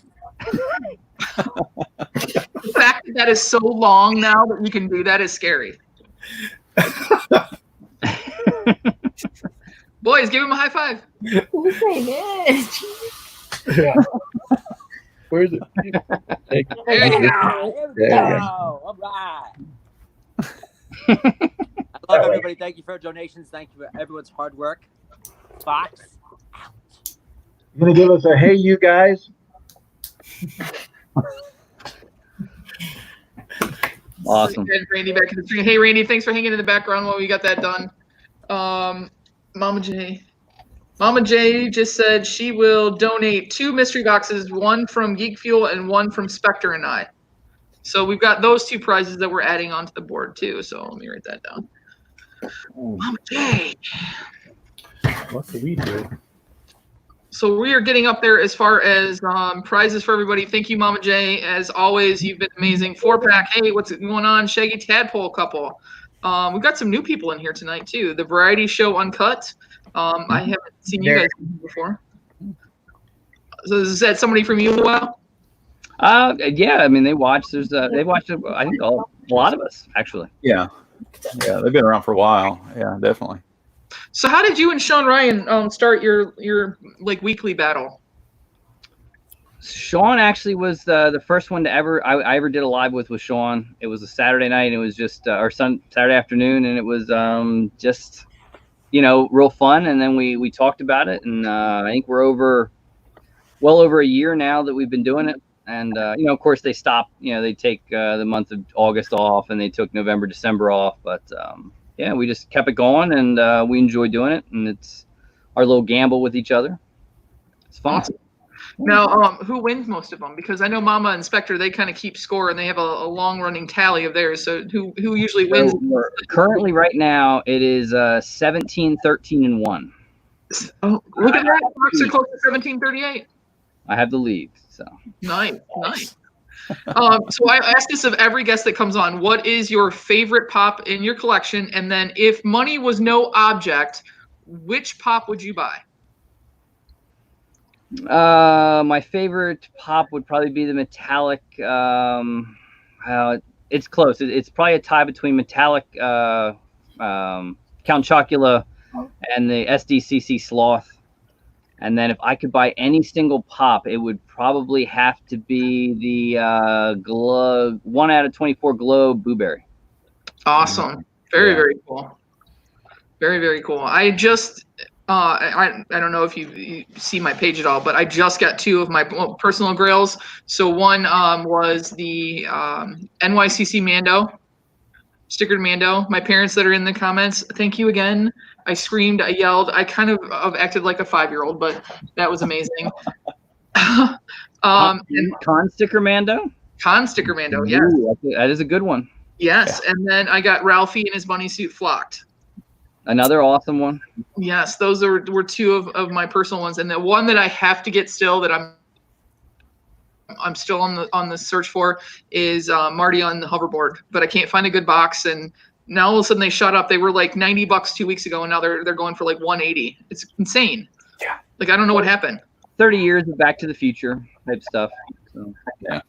The fact that is so long now that you can do that is scary. Boys, give him a high five. Yeah. Where's it? There you go. There we go. All right. I love everybody. Thank you for your donations. Thank you for everyone's hard work. Fox out. You gonna give us a hey, you guys? Awesome. Randy back in the stream. Hey, Randy, thanks for hanging in the background while we got that done. Mama J just said she will donate 2 mystery boxes, one from Geek Fuel and one from Spectre and I. So we've got those 2 prizes that we're adding onto the board too. So let me write that down. Mama J. What do we do? So we are getting up there as far as prizes for everybody. Thank you, Mama J. As always, you've been amazing. 4-pack. Hey, what's going on? Shaggy Tadpole couple. We've got some new people in here tonight too. The Variety Show Uncut. I haven't seen you guys before. So is that somebody from you, Luau? Yeah. I mean, they watched. They watched. I think a lot of us actually. Yeah, they've been around for a while. Yeah, definitely. So how did you and Sean Ryan start your like weekly battle? Sean actually was the first one to I ever did a live with Sean. It was a Saturday night, and it was just Saturday afternoon, and it was just real fun. And then we talked about it, and I think we're well over a year now that we've been doing it. And of course they stopped. They take the month of August off, and they took November, December off. But yeah, we just kept it going, and we enjoy doing it, and it's our little gamble with each other. It's fun. Awesome. Now, who wins most of them? Because I know Mama and Spectre, they kind of keep score, and they have a long-running tally of theirs. So who usually wins? So currently, right now, it is 17, 13, and 1. Oh, look at that! Fox are close to 1738. I have the lead. So nice. So I ask this of every guest that comes on: what is your favorite pop in your collection? And then, if money was no object, which pop would you buy? My favorite pop would probably be the metallic. It's close. It's probably a tie between metallic Count Chocula and the SDCC Sloth. And then if I could buy any single pop, it would probably have to be the 1 out of 24 Glow Blueberry. Awesome. Very cool. Very cool. I just I don't know if you see my page at all, but I just got 2 of my personal grails. So one was the NYCC Mando, stickered Mando. My parents that are in the comments, thank you again. I screamed, I yelled, I kind of acted like a 5-year-old, but that was amazing. Con Sticker Mando? Con Sticker Mando, yes. Ooh, that is a good one. Yes, yeah. And then I got Ralphie in his bunny suit flocked. Another awesome one. Yes, those were 2 of my personal ones. And the one that I have to get still that I'm still on the search for is Marty on the hoverboard, but I can't find a good box. And now all of a sudden they shot up. They were like $90 2 weeks ago, and now they're going for like $180. It's insane. Yeah. Like I don't know what happened. 30 years of Back to the Future type stuff. So, yeah.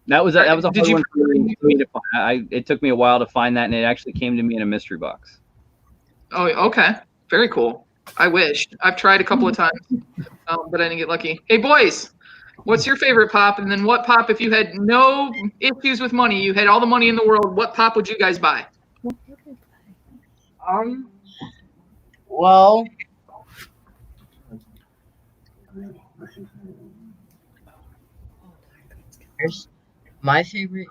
That was a hard one for me to find. It took me a while to find that, and it actually came to me in a mystery box. Oh, okay. Very cool. I wish. I've tried a couple of times, but I didn't get lucky. Hey, boys. What's your favorite pop? And then what pop, if you had no issues with money, you had all the money in the world, what pop would you guys buy? Well, my favorite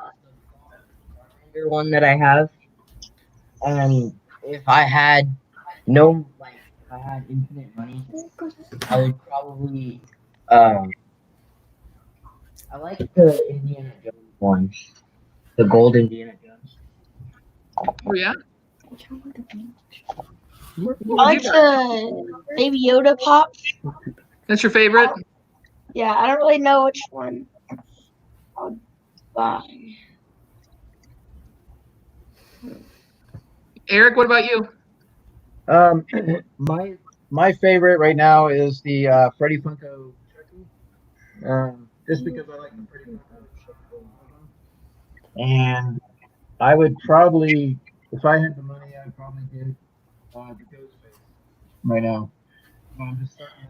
one that I have, and if I had infinite money, I would probably I like the Indiana Jones one, the gold Indiana Jones. Oh yeah. I like the Baby Yoda pop. That's your favorite? Yeah, I don't really know which one I would buy. Eric, what about you? My favorite right now is the Freddy Funko Chucky. Just because I like the Freddy Funko. And I would probably, if I had the money, I'd probably get the Ghostface right now. I'm just starting out.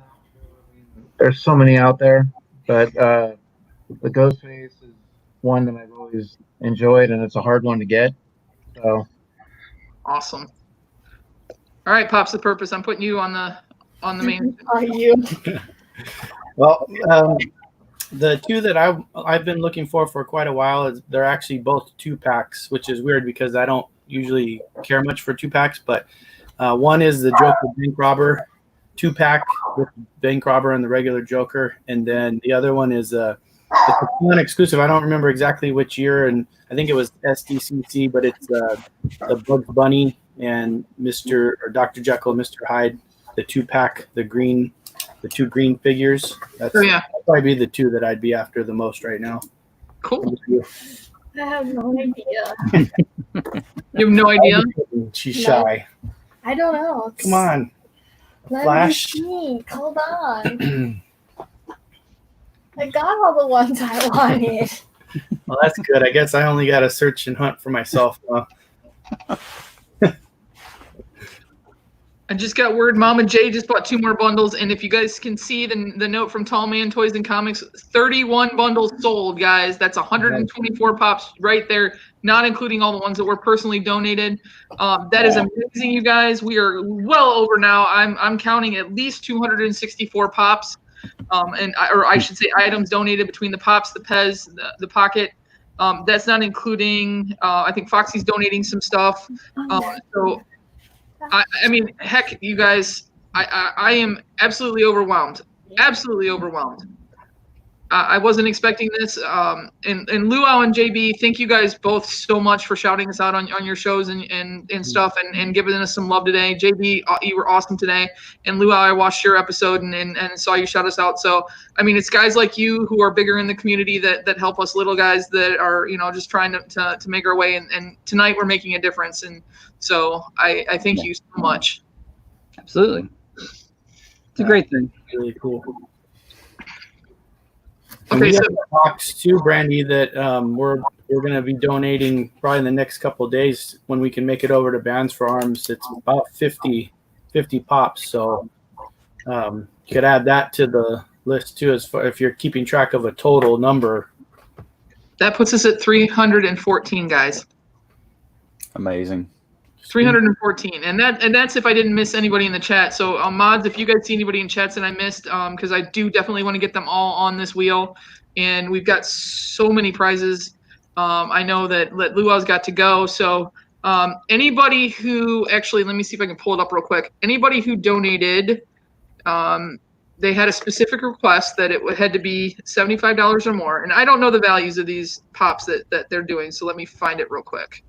There's so many out there, but the Ghostface is one that I've always enjoyed, and it's a hard one to get. So awesome. All right, Pops the Purpose. I'm putting you on the main. Are you? Well, the 2 that I've been looking for quite a while is they're actually both 2-packs, which is weird because I don't usually care much for 2-packs. But one is the Joker Bank Robber 2-pack with Bank Robber and the regular Joker, and then the other one is it's a Con exclusive. I don't remember exactly which year, and I think it was SDCC, but it's the Bugs Bunny and Dr. Jekyll, Mr. Hyde, the 2-pack, the 2 green figures. That'd probably be the 2 that I'd be after the most right now. Cool. I have no idea. You have no idea? She's shy. I don't know. Come on. Let Flash. me think. Hold on. I got all the ones I wanted. Well, that's good. I guess I only got to search and hunt for myself. I just got word Mama J just bought 2 more bundles, and if you guys can see the note from Tall Man Toys and Comics, 31 bundles sold, guys. That's 124 pops right there, not including all the ones that were personally donated. That is amazing, you guys. We are well over now. I'm counting at least 264 pops, or I should say items donated between the pops, the Pez, the pocket. That's not including. I think Foxy's donating some stuff. So. I mean, heck, you guys, I am absolutely overwhelmed. Absolutely overwhelmed. I wasn't expecting this. And Luau and JB, thank you guys both so much for shouting us out on your shows and stuff and giving us some love today. JB, you were awesome today. And Luau, I watched your episode and saw you shout us out. So, I mean, it's guys like you who are bigger in the community that help us little guys that are, just trying to make our way. And tonight we're making a difference. And so I thank you so much. Absolutely. It's a great thing. Really cool. Okay, we have a box too, Brandy, that we're going to be donating probably in the next couple of days when we can make it over to Bands for Arms. It's about 50 pops, so you could add that to the list too, as far if you're keeping track of a total number. That puts us at 314, guys. Amazing. 314, and that's if I didn't miss anybody in the chat. So mods, if you guys see anybody in chats that I missed, because I do definitely want to get them all on this wheel, and we've got so many prizes. I know that Luau's got to go. So anybody who actually, let me see if I can pull it up real quick. Anybody who donated, they had a specific request that it had to be $75 or more, and I don't know the values of these pops that they're doing. So let me find it real quick.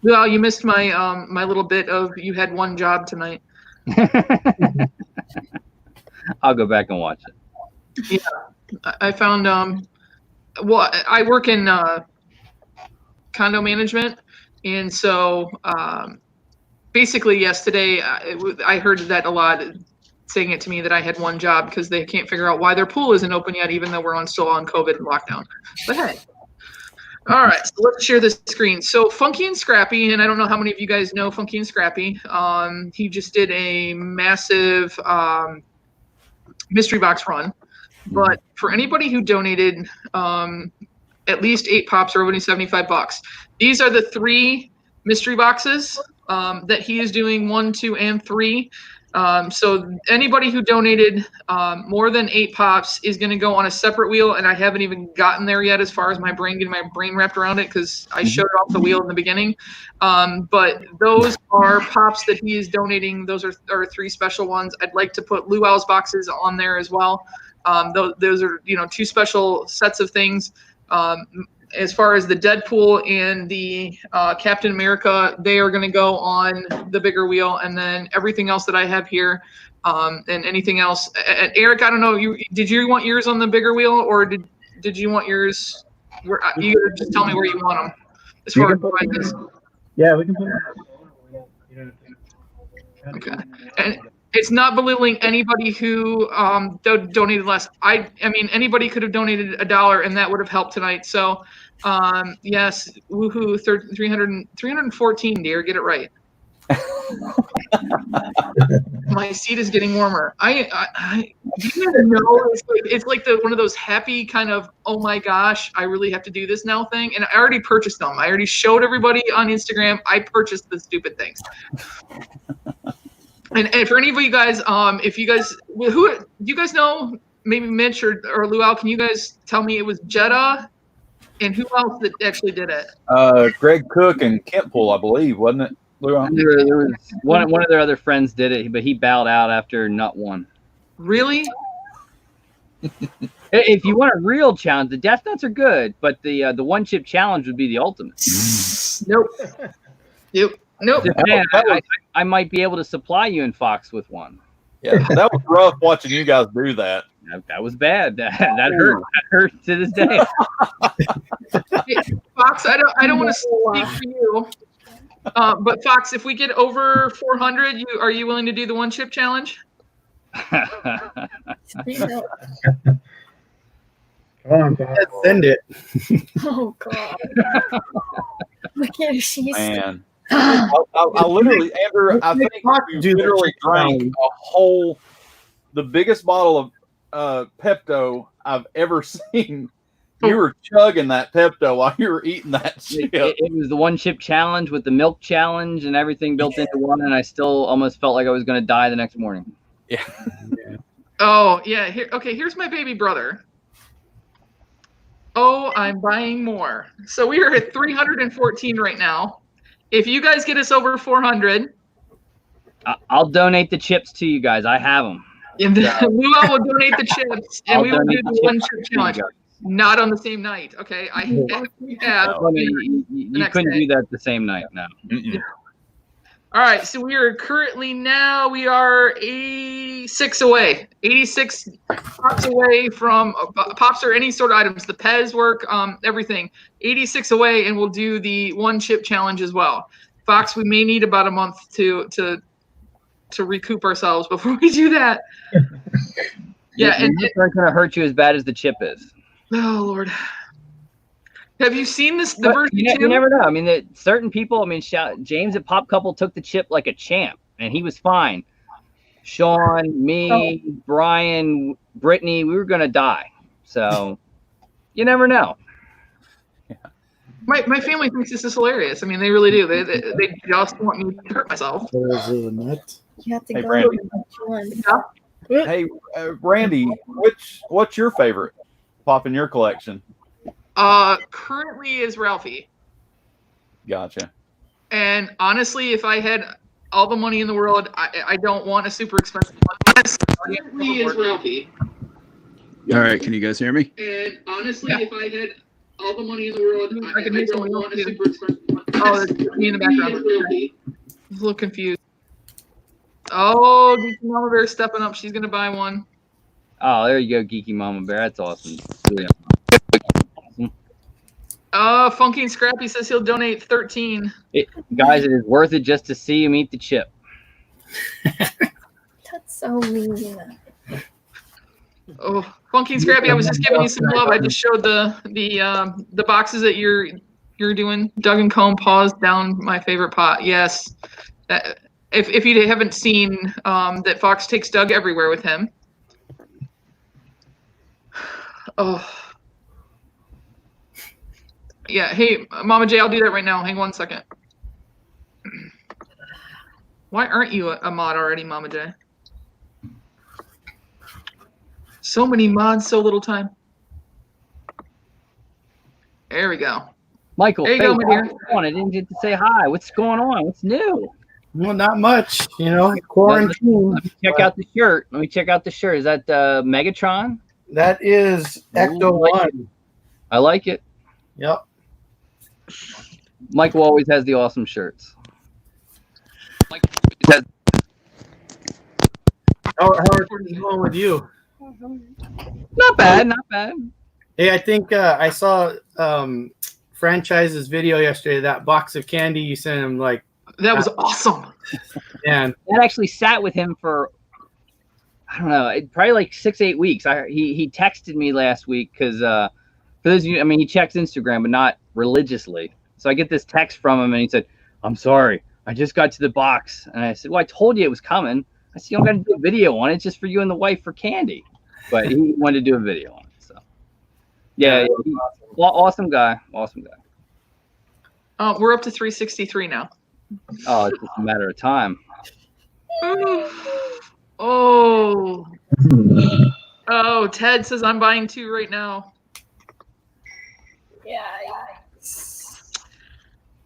Well, you missed my my little bit of you had one job tonight. I'll go back and watch it. Yeah, I found well, I work in condo management, and so basically, yes, today I heard that a lot, saying it to me that I had one job because they can't figure out why their pool isn't open yet, even though we're still on COVID and lockdown. But hey. All right, so let's share this screen. So Funky and Scrappy, and I don't know how many of you guys know Funky and Scrappy. He just did a massive mystery box run. But for anybody who donated at least 8 pops or only $75, these are the 3 mystery boxes that he is doing 1, 2, and 3. So anybody who donated more than 8 pops is going to go on a separate wheel, and I haven't even gotten there yet as far as getting my brain wrapped around it because I showed off the wheel in the beginning. But those are pops that he is donating. Those are 3 special ones. I'd like to put Luau's boxes on there as well. Those are 2 special sets of things. As far as the Deadpool and the Captain America, they are going to go on the bigger wheel, and then everything else that I have here, and anything else. And Eric, I don't know, did you want yours on the bigger wheel, or did you want yours? You gotta just tell me where you want them. As far as prizes. Yeah, we can put it. Okay, and it's not belittling anybody who donated less. I mean, anybody could have donated $1, and that would have helped tonight. So, yes, woohoo, 314, dear, get it right. My seat is getting warmer. Do you know, it's like one of those happy kind of, oh my gosh, I really have to do this now thing. And I already purchased them. I already showed everybody on Instagram. I purchased the stupid things. And for any of you guys, if you guys, do you guys know, maybe Mitch or Luau, can you guys tell me it was Jetta and who else that actually did it? Greg Cook and Kentpool, I believe, wasn't it, Luau? There was one of their other friends did it, but he bowed out after not one. Really? If you want a real challenge, the Death Nuts are good, but the one chip challenge would be the ultimate. Nope. Nope. I might be able to supply you and Fox with one. Yeah, that was rough watching you guys do that. That was bad. That hurt. That hurt to this day. Hey, Fox, I don't want to speak for you, but Fox, if we get over 400, are you willing to do the one chip challenge? Come on, Send it. Oh God. can't. She's Man, I literally, Andrew, I think you literally drank the biggest bottle of Pepto I've ever seen. You were chugging that Pepto while you were eating that chip. It was the one chip challenge with the milk challenge and everything built into one, and I still almost felt like I was going to die the next morning. Yeah. Oh, yeah. Here's my baby brother. Oh, I'm buying more. So we are at 314 right now. If you guys get us over 400, I'll donate the chips to you guys. I have them. And Luau will donate the chips, and we will do the one chip challenge. Not on the same night, okay? You couldn't do that the same night, no. All right, so we are currently now, we are 86 away. 86 pops away from, pops or any sort of items, the Pez work, everything. 86 away, and we'll do the one chip challenge as well. Fox, we may need about a month to recoup ourselves before we do that. Yeah, and it's not going to hurt you as bad as the chip is. Oh Lord, have you seen this? The version you never know. I mean, certain people. I mean, James at Pop Couple took the chip like a champ, and he was fine. Sean, me, Brian, Brittany, we were going to die. So you never know. My family thinks this is hilarious. I mean, they really do. They just want me to hurt myself. You have to Hey, go Brandy. with one. Hey, Randy, what's your favorite pop in your collection? Currently is Ralphie. Gotcha. And honestly, if I had all the money in the world, I don't want a super expensive one. Currently is Ralphie. All right, can you guys hear me? And honestly, if I had all the money in the world, I don't want a super expensive one. Oh, there's me in the background. I'm a little confused. Oh, Geeky Mama Bear stepping up. She's gonna buy one. Oh, there you go, Geeky Mama Bear. That's awesome. Really awesome. Funky and Scrappy says he'll donate 13. Guys, it is worth it just to see him eat the chip. That's so mean. Oh, Funky and Scrappy, I was just giving you some love. I just showed the boxes that you're doing. Doug and Comb paws down my favorite pot. Yes. If you haven't seen that Fox takes Doug everywhere with him. Oh. Yeah, hey, Mama J, I'll do that right now. Hang 1 second. Why aren't you a mod already, Mama J? So many mods, so little time. There we go. Michael, there you go, my dear. I didn't get to say hi. What's going on? What's new? Well, not much, quarantine. Let me check out the shirt. Is that Megatron? That is Ecto One. I like it. Yep. Michael always has the awesome shirts. How are things going with you? Not bad, not bad. Hey, I think I saw Franchise's video yesterday. That box of candy you sent him, that was awesome. Man, that actually sat with him for I don't know, probably like 6-8 weeks. He texted me last week because for those of you, I mean, he checks Instagram, but not religiously. So I get this text from him, and he said, "I'm sorry, I just got to the box." And I said, "Well, I told you it was coming." I said, "You don't got to do a video on it. It's just for you and the wife for candy." But he wanted to do a video on it. So yeah, awesome guy. Awesome guy. We're up to 363 now. Oh, it's just a matter of time. Oh, Ted says I'm buying 2 right now. Yeah.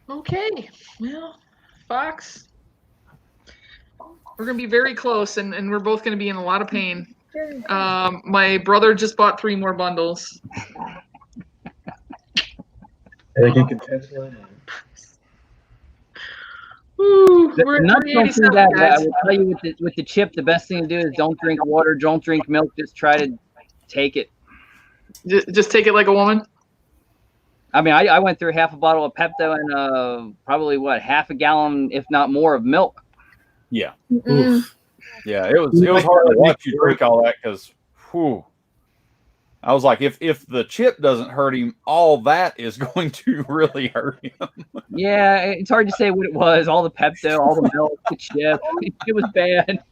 Okay, well, Fox, we're gonna be very close, and we're both gonna be in a lot of pain. My brother just bought 3 more bundles. They can contest one. Ooh, we're at Not don't do 387, that. I guys. will tell you with the chip, the best thing to do is don't drink water, don't drink milk. Just try to take it. Just take it like a woman. I mean, I went through half a bottle of Pepto and probably half a gallon, if not more, of milk. Yeah. Mm-mm. Yeah, it was hard to watch you drink all that because, whew. I was like, if the chip doesn't hurt him, all that is going to really hurt him. Yeah, it's hard to say what it was. All the Pepto, all the milk, the chip. It was bad.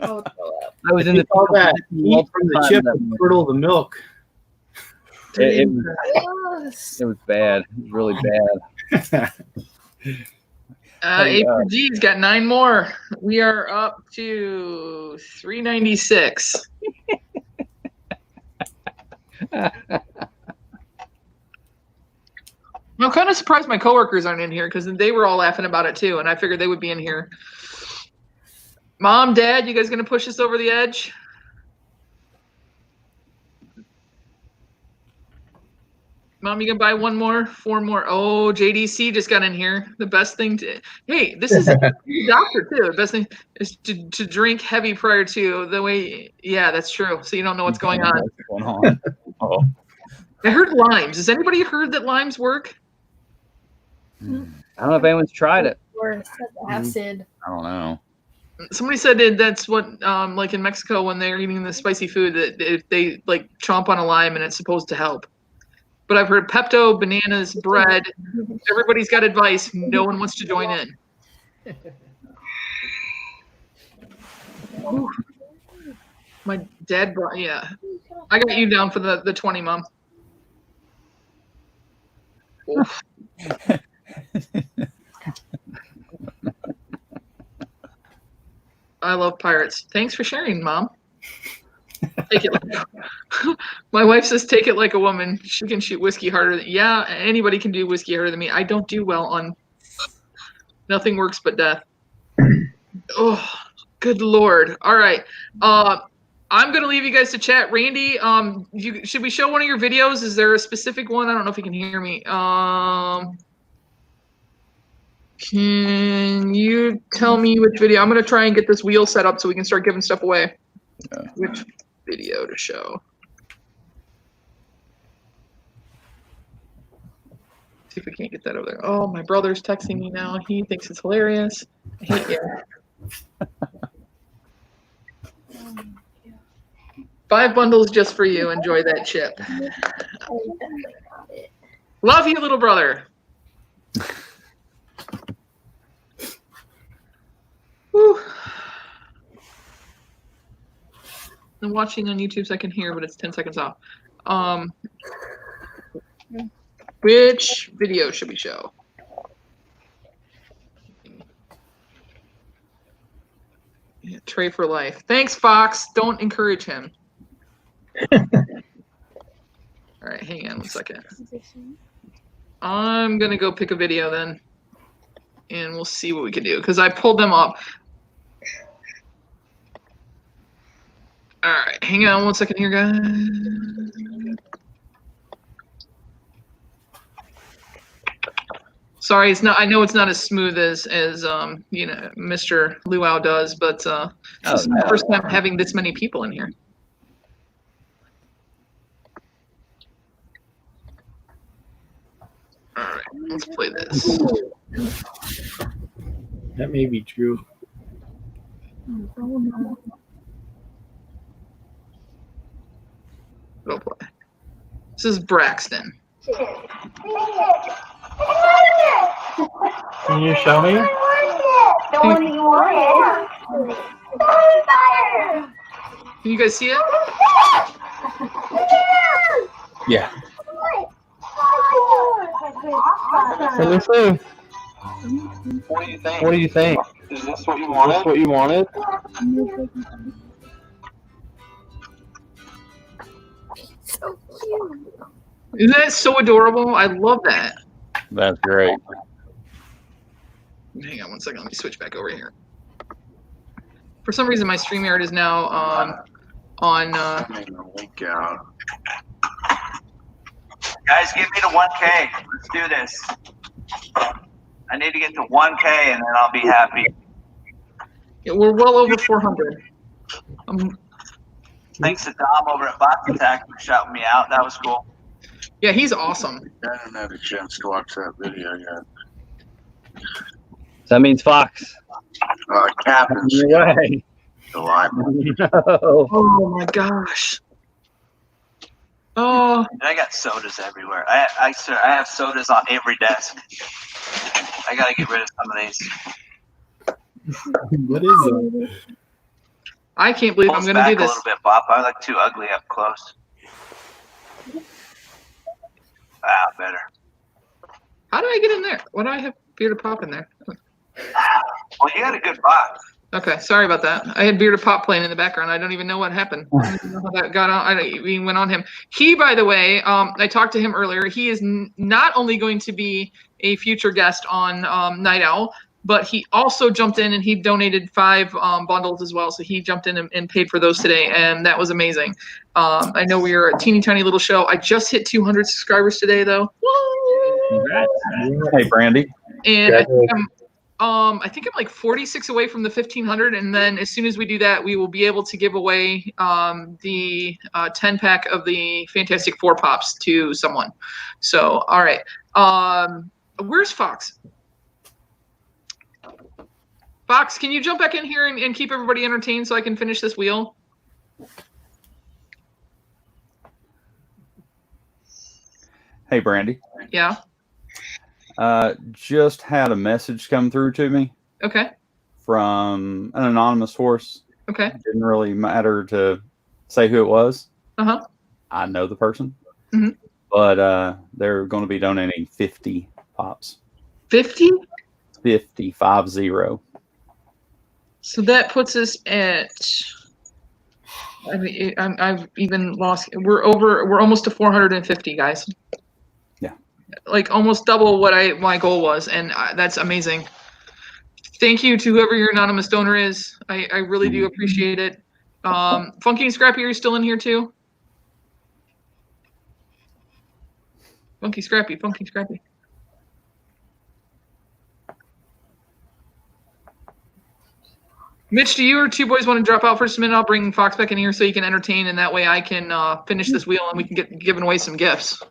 Oh, I was in the all that heat multiple from the times chip that and morning. curdle the milk. It yes. was bad. It was really bad. A4G's got 9 more. We are up to 396. I'm kind of surprised my coworkers aren't in here because they were all laughing about it too, and I figured they would be in here. Mom, Dad, you guys gonna push us over the edge? Mom, you gonna buy 1 more, 4 more? Oh, JDC just got in here. The best thing to hey, this is a doctor too. The best thing is to drink heavy prior to the way. Yeah, that's true. So you don't know what's going on. What's going on? Oh. I heard limes. Has anybody heard that limes work? I don't know if anyone's tried it. Worse, acid. I don't know. Somebody said that's what, like in Mexico when they're eating the spicy food, that if they like chomp on a lime and it's supposed to help. But I've heard Pepto, bananas, bread. Everybody's got advice. No one wants to join in. Ooh. My dad brought, yeah. I got you down for the 20, Mom. Oof. I love pirates. Thanks for sharing, Mom. Take it like my wife says, take it like a woman. She can shoot whiskey harder than yeah, anybody can do whiskey harder than me. I don't do well on nothing works but death. Oh, good Lord. All right. I'm gonna leave you guys to chat. Randy, should we show one of your videos? Is there a specific one? I don't know if you can hear me. Can you tell me which video? I'm gonna try and get this wheel set up so we can start giving stuff away. Yeah. Which video to show? See if we can't get that over there. Oh, my brother's texting me now. He thinks it's hilarious. I hate you. 5 bundles just for you. Enjoy that chip. Love you, little brother. Whew. I'm watching on YouTube so I can hear, but it's 10 seconds off. Which video should we show? Yeah, Trey for life. Thanks, Fox. Don't encourage him. All right, hang on 1 second. I'm going to go pick a video then, and we'll see what we can do, because I pulled them up. All right, hang on 1 second here, guys. Sorry, it's not. I know it's not as smooth as you know, Mr. Luau does, but this is my first time having this many people in here. All right, let's play this. That may be true. Go play. This is Braxton. Can you show me? Can you guys see it? Yeah. Let me see. What do you think? What do you think? Is this what you wanted? Is this what you wanted? So cute. Isn't that so adorable? I love that. That's great. Hang on 1 second. Let me switch back over here. For some reason, my StreamYard is now on. Link out. Guys, give me the 1K. Let's do this. I need to get to 1K and then I'll be happy. Yeah, we're well over 400. Thanks to Dom over at Box Attack for shouting me out. That was cool. Yeah, he's awesome. I haven't had a chance to watch that video yet. So that means Fox. Captain's Your way. the live. No. Oh my gosh. Oh, And I got sodas everywhere. I have sodas on every desk. I got to get rid of some of these. What is that? I can't believe I'm Pulls going to do back a this. little bit, Bob. I look too ugly up close. Ah, better. How do I get in there? Why do I have Bearded Pop in there? Well, you had a good box. Okay, sorry about that. I had Bearded Pop playing in the background. I don't even know what happened. I don't even know how that got on. I even went on him. He, by the way, I talked to him earlier. He is not only going to be a future guest on Night Owl, but he also jumped in and he donated 5 bundles as well. So he jumped in and paid for those today, and that was amazing. I know we are a teeny tiny little show. I just hit 200 subscribers today, though. Congrats. Hey, Brandy. And I think I'm like 46 away from the 1500, and then as soon as we do that, we will be able to give away the 10-pack of the Fantastic Four Pops to someone. So, all right. Where's Fox? Fox, can you jump back in here and keep everybody entertained so I can finish this wheel? Hey, Brandy. Yeah. Just had a message come through to me. Okay. From an anonymous source. Okay. Didn't really matter to say who it was. Uh-huh. I know the person. Mm-hmm. But they're going to be donating 50 pops. 50? 50. So that puts us at. I mean, I've even lost. We're almost to 450, guys. Yeah. Like almost double what my goal was, and that's amazing. Thank you to whoever your anonymous donor is. I really do appreciate it. Funky and Scrappy, are you still in here too? Funky Scrappy. Mitch, do you or two boys want to drop out for just a minute? I'll bring Fox back in here so you can entertain, and that way I can finish this wheel and we can get giving away some gifts.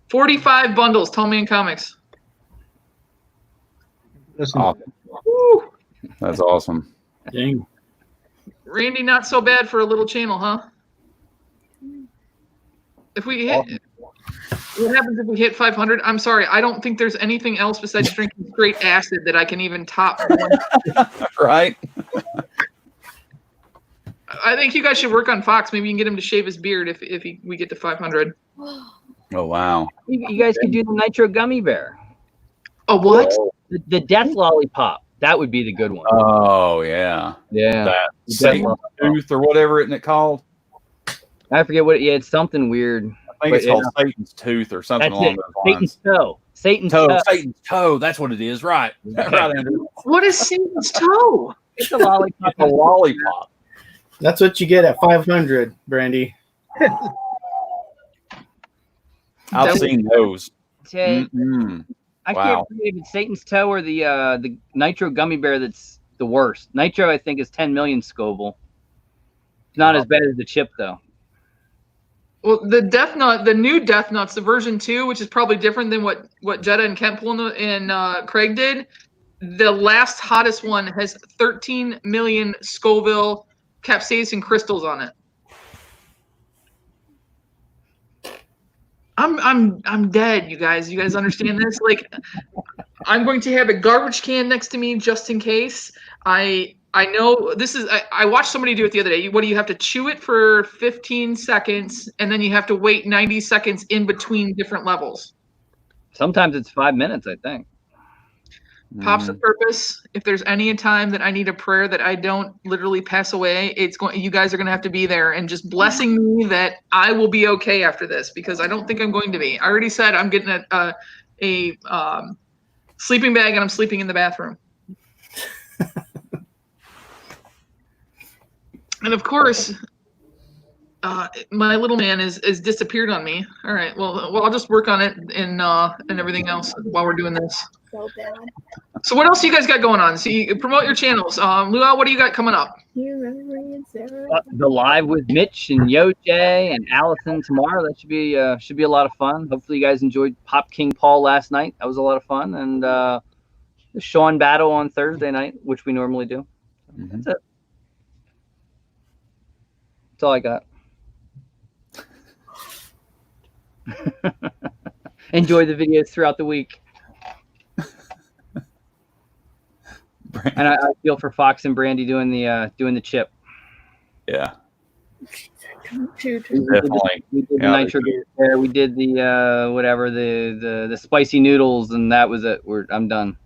45 bundles, Tall Man Comics. Awesome. Woo. That's awesome. Dang. Randy, not so bad for a little channel, huh? If we hit, what happens if we hit 500? I'm sorry, I don't think there's anything else besides drinking straight acid that I can even top. Right? I think you guys should work on Fox. Maybe you can get him to shave his beard if we get to 500. Oh, wow. You guys could do the Nitro Gummy Bear. Oh, what? The Death Lollipop. That would be the good one. Oh, yeah. Yeah. That Satan's Tooth or whatever, isn't it called? I forget what. Yeah, it's something weird. I think it's called Satan's Tooth or something along those lines. Satan's Toe. Satan's Toe. That's what it is. Right. Right, Andrew. What is Satan's Toe? It's a lollipop. It's a lollipop. That's what you get at 500, Brandy. I've seen those. I can't believe it's Satan's Toe or the Nitro Gummy Bear that's the worst. Nitro, I think, is 10 million Scoville. It's not as bad as the chip, though. Well, the new Death Nuts, the version 2, which is probably different than what Jetta and Kentpool and Craig did. The last hottest one has 13 million Scoville capsaicin crystals on it. I'm dead, you guys. You guys understand this? Like, I'm going to have a garbage can next to me just in case. I know this is. I watched somebody do it the other day. What do you have to chew it for 15 seconds, and then you have to wait 90 seconds in between different levels. Sometimes it's 5 minutes, I think. Pops of purpose. If there's any time that I need a prayer that I don't literally pass away, it's going. You guys are going to have to be there and just blessing me that I will be okay after this, because I don't think I'm going to be. I already said I'm getting a sleeping bag and I'm sleeping in the bathroom. And of course, my little man is disappeared on me. All right. Well, I'll just work on it and everything else while we're doing this. So bad. So what else you guys got going on? So you promote your channels. Luau, what do you got coming up? You remember me and Sarah? The live with Mitch and Yoj and Allison tomorrow. That should be a lot of fun. Hopefully you guys enjoyed Pop King Paul last night. That was a lot of fun. And the Sean battle on Thursday night, which we normally do. That's it. That's all I got. Enjoy the videos throughout the week. And I feel for Fox and Brandy doing the chip. Yeah. Definitely. We did the nitro there. We did the whatever the spicy noodles, and that was it. I'm done.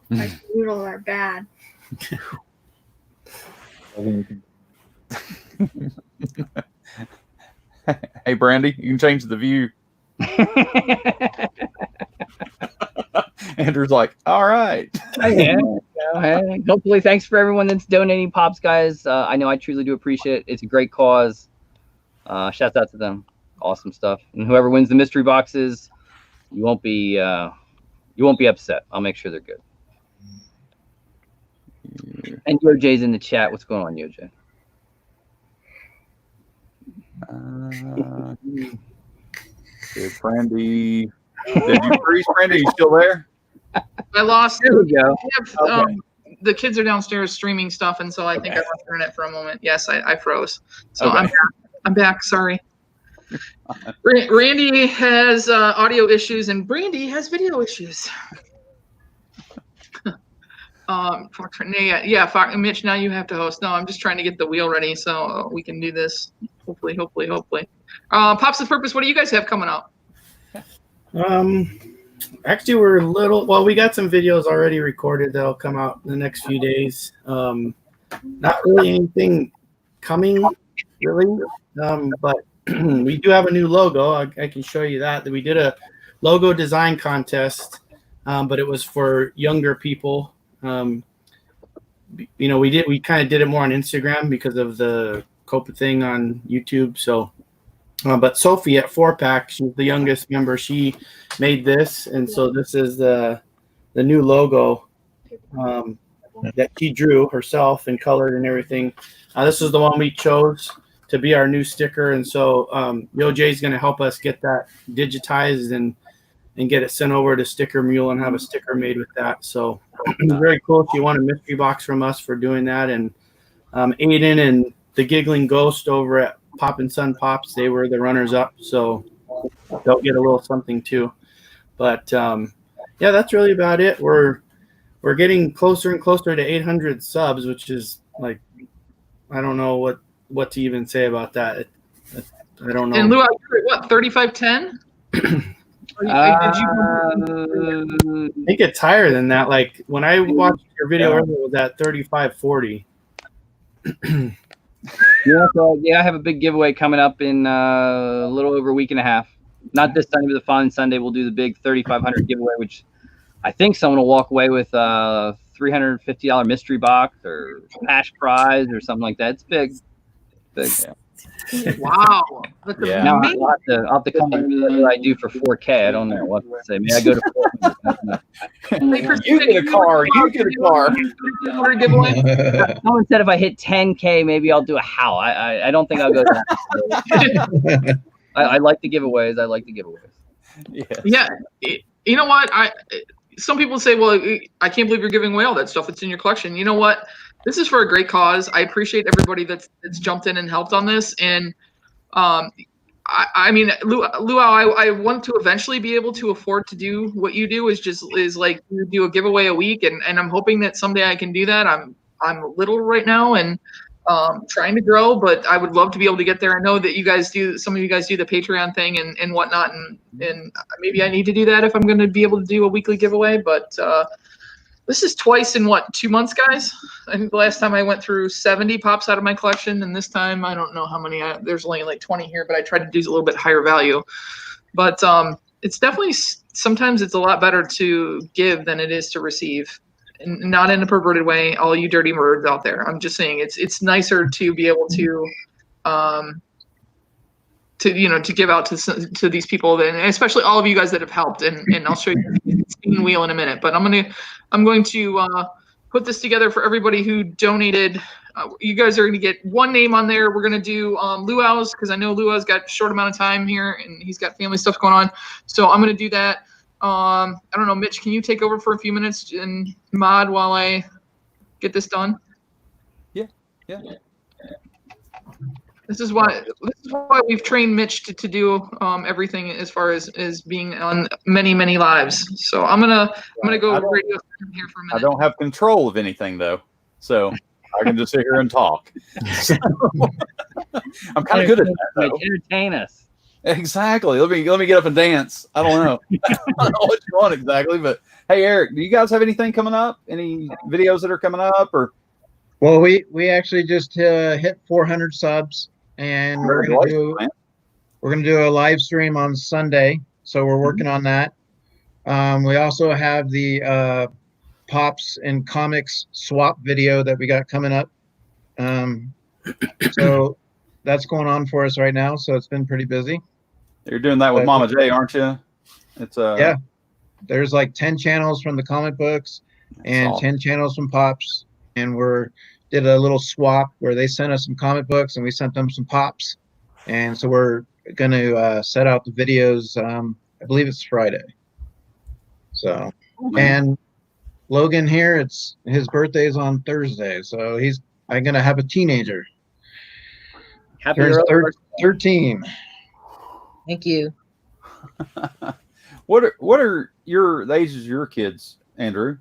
My noodles are bad. Hey, Brandy, you can change the view. Andrew's like, all right. Hey, hopefully, thanks for everyone that's donating pops, guys. I know I truly do appreciate it. It's a great cause. Shouts out to them. Awesome stuff. And whoever wins the mystery boxes, you won't be upset. I'll make sure they're good. And YoJ's in the chat. What's going on, YoJ? Brandy, did you freeze, Brandy? You still there? I lost. There we go. Okay. The kids are downstairs streaming stuff, and so I think I lost internet for a moment. Yes, I froze. So Okay. I'm back. Sorry. Randy has audio issues, and Brandy has video issues. Mitch, now you have to host. No, I'm just trying to get the wheel ready so we can do this. Hopefully. Pops of Purpose, what do you guys have coming up? Actually, we got some videos already recorded that'll come out in the next few days. Not really anything coming, really, but we do have a new logo. I can show you that we did a logo design contest, but it was for younger people. We kind of did it more on Instagram because of the Copa thing on YouTube. So, but Sophie at 4-Pack, she's the youngest member. She made this, and so this is the new logo that she drew herself and colored and everything. This is the one we chose to be our new sticker, and so YoJ is going to help us get that digitized and get it sent over to Sticker Mule and have a sticker made with that. So very cool. She won a mystery box from us for doing that. And Aiden and the Giggling Ghost over at Pop and Son Pops, they were the runners up. So they'll get a little something too. But yeah, that's really about it. We're getting closer and closer to 800 subs, which is like, I don't know what to even say about that. I don't know. And Luau, you're at what, 3510? I think it's higher than that. Like when I watched your video earlier, it was at 3540. I have a big giveaway coming up in a little over a week and a half. Not this Sunday, but the following Sunday, we'll do the big 3,500 giveaway, which I think someone will walk away with a $350 mystery box or cash prize or something like that. It's big. Yeah. Wow. Yeah. Now I'll have to come and do what I do for 4K. I don't know what to say. Maybe I go to 400. You get a car. You get a car. Someone said if I hit 10K, maybe I'll do a how. I don't think I'll go that. I like the giveaways. Yes. Yeah. You know what? Some people say, well, I can't believe you're giving away all that stuff that's in your collection. You know what? This is for a great cause. I appreciate everybody that's jumped in and helped on this. And I mean, Luau, I want to eventually be able to afford to do what you do is like you do a giveaway a week. And I'm hoping that someday I can do that. I'm little right now and trying to grow, but I would love to be able to get there. I know that some of you guys do the Patreon thing and whatnot. And maybe I need to do that if I'm going to be able to do a weekly giveaway, but this is twice in 2 months, guys? I think the last time I went through 70 pops out of my collection, and this time I don't know how many. There's only like 20 here, but I tried to do a little bit higher value. But it's definitely sometimes it's a lot better to give than it is to receive, and not in a perverted way. All you dirty birds out there, I'm just saying it's nicer to be able to give out to these people, and especially all of you guys that have helped. And I'll show you the spin wheel in a minute. But I'm going to put this together for everybody who donated. You guys are going to get one name on there. We're going to do Luau's because I know Luau's got a short amount of time here and he's got family stuff going on. So I'm going to do that. I don't know, Mitch, can you take over for a few minutes and mod while I get this done? Yeah. This is why we've trained Mitch to do everything as far as being on many lives. So I'm gonna go radio here for a minute. I don't have control of anything though, so I can just sit here and talk. So, I'm kind of good at that though. Entertain us. Exactly. Let me get up and dance. I don't know. I don't know what you want exactly, but hey, Eric, do you guys have anything coming up? Any videos that are coming up or? Well, we actually just hit 400 subs, and we're gonna do a live stream on Sunday. So we're working on that. We also have the Pops and Comics swap video that we got coming up. So that's going on for us right now. So it's been pretty busy. You're doing that with Mama J, aren't you? It's yeah. There's like 10 channels from the comic books and 10 channels from Pops, and did a little swap where they sent us some comic books and we sent them some Pops, and so we're going to set out the videos. I believe it's Friday. So and Logan here, it's his birthday is on Thursday, so I'm going to have a teenager. Happy Turns 13. Thank you. What are the ages of your kids, Andrew?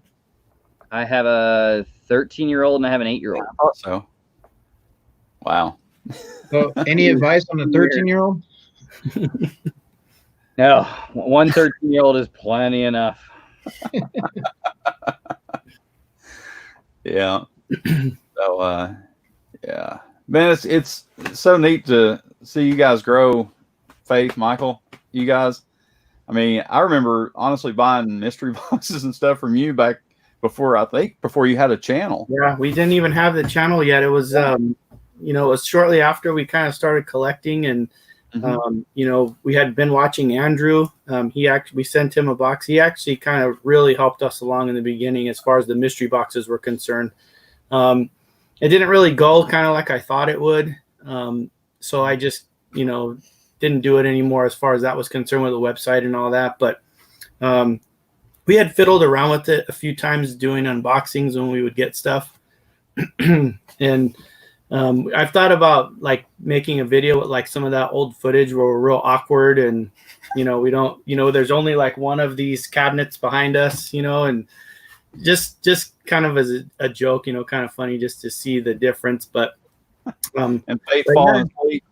I have a 13-year-old and I have an 8-year-old. I thought so. Wow. So, any advice on the 13-year-old? No, one 13-year-old is plenty enough. Yeah. So, yeah, man, it's so neat to see you guys grow. Faith, Michael, you guys. I mean, I remember honestly buying mystery boxes and stuff from you back before you had a channel. Yeah, we didn't even have the channel yet. It was, it was shortly after we kind of started collecting, and we had been watching Andrew. We sent him a box. He actually kind of really helped us along in the beginning as far as the mystery boxes were concerned. It didn't really go kind of like I thought it would. So I just, didn't do it anymore as far as that was concerned with the website and all that. But we had fiddled around with it a few times doing unboxings when we would get stuff. And I've thought about like making a video with like some of that old footage where we're real awkward and, we don't, there's only like one of these cabinets behind us, and just kind of as a joke, kind of funny just to see the difference. But and Faith falling asleep.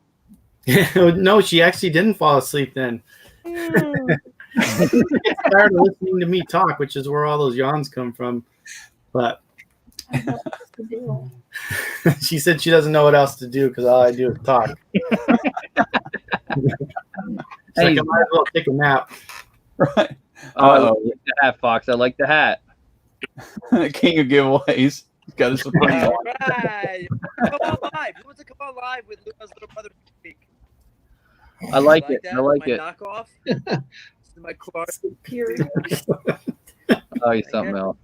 No, she actually didn't fall asleep then. She gets tired of listening to me talk, which is where all those yawns come from. But she said she doesn't know what else to do because all I do is talk. Like I might as well take a nap. Right. I like the hat, Fox. I like the hat. King of giveaways. He's got a supreme. All right. Come on live. Who wants to come on live with Luau's little brother speak? I like it. I like my it. Knockoff. This is my car. Oh, you something else.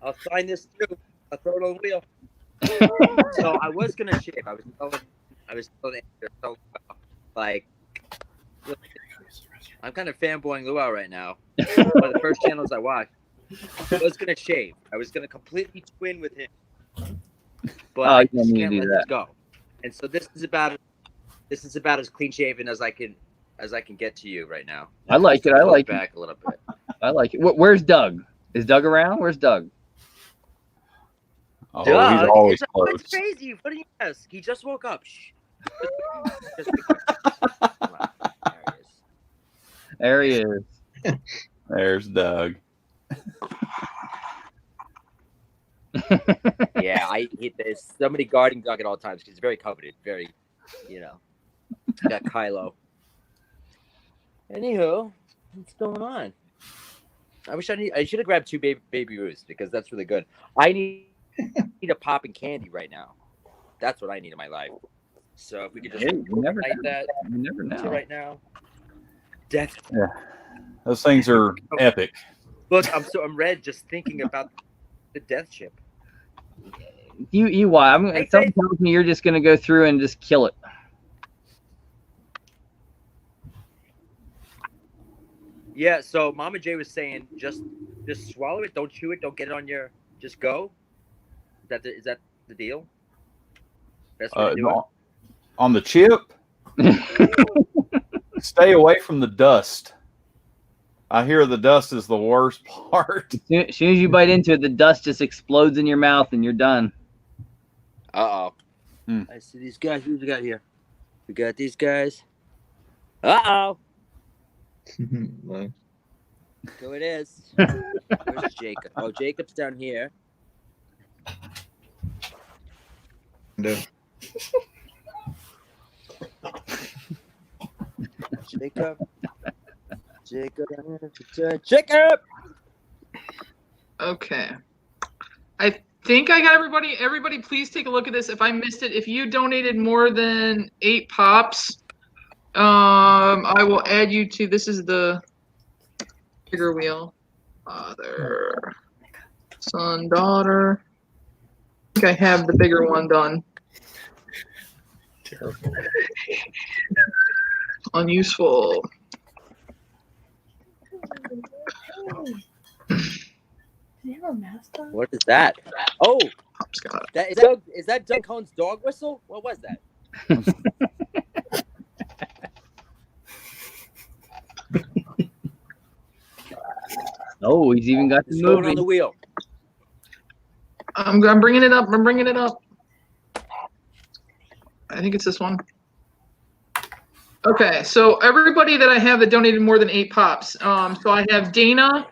I'll sign this too. I'll throw it on the wheel. So I was gonna shave. I was telling Andrew, like, I'm kind of fanboying Luau right now. One of the first channels I watched. I was gonna shave. I was gonna completely twin with him, but I just can't let this go. And so this is about as clean shaven as I can get to you right now. I like it. I like back a little bit. I like it. Where's Doug? Is Doug around? Where's Doug? Oh, Doug, he's always close. It's crazy. What do you ask? He just woke up. Shh. There he is. There's Doug. Yeah, there's somebody guarding Doug at all times because he's very coveted, very, got Kylo. Anywho, what's going on? I should have grabbed two baby Ruths because that's really good. I need a pop and candy right now. That's what I need in my life. So if we could just that, you never know. Right now, death. Yeah, those things are epic. Look, I'm red just thinking about the death chip. You why? Something tells me you're just gonna go through and just kill it. Yeah. So Mama J was saying, just swallow it. Don't chew it. Don't get it on your. Just go. Is that the deal? That's what On the chip, stay away from the dust. I hear the dust is the worst part. As soon as you bite into it, the dust just explodes in your mouth and you're done. Uh-oh. I see these guys. Who we got here? We got these guys. Uh-oh. So it is. Where's Jacob? Oh, Jacob's down here. No. Jacob. Okay. I think I got everybody. Everybody, please take a look at this. If I missed it, if you donated more than 8 pops, I will add you to. This is the bigger wheel. Father, son, daughter. I think I have the bigger one done. Terrible. Unuseful. What is that? Oh, is that Doug Cohn's dog whistle? What was that? Oh, he's even got the going on the wheel. I'm bringing it up. I'm bringing it up. I think it's this one. Okay, so everybody that I have that donated more than 8 pops. So I have Dana,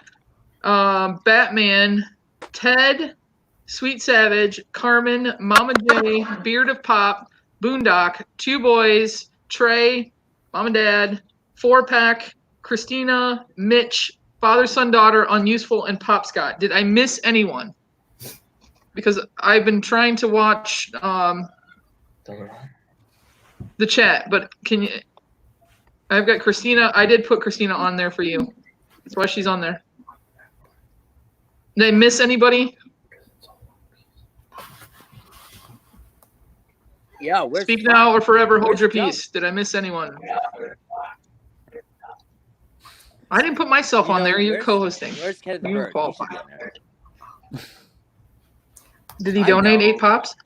Batman, Ted, Sweet Savage, Carmen, Mama J, Beard of Pop, Boondock, 2 Boys, Trey, Mom and Dad, 4-Pack, Christina, Mitch, Father, Son, Daughter, Unuseful, and Pop Scott. Did I miss anyone? Because I've been trying to watch the chat, but can you? I've got Christina. I did put Christina on there for you. That's why she's on there. Did I miss anybody? Yeah. Speak now or forever hold your peace. Did I miss anyone? I didn't put myself on there. You're co-hosting. Where's Kenneth You Bird? qualify. Did he donate 8 pops?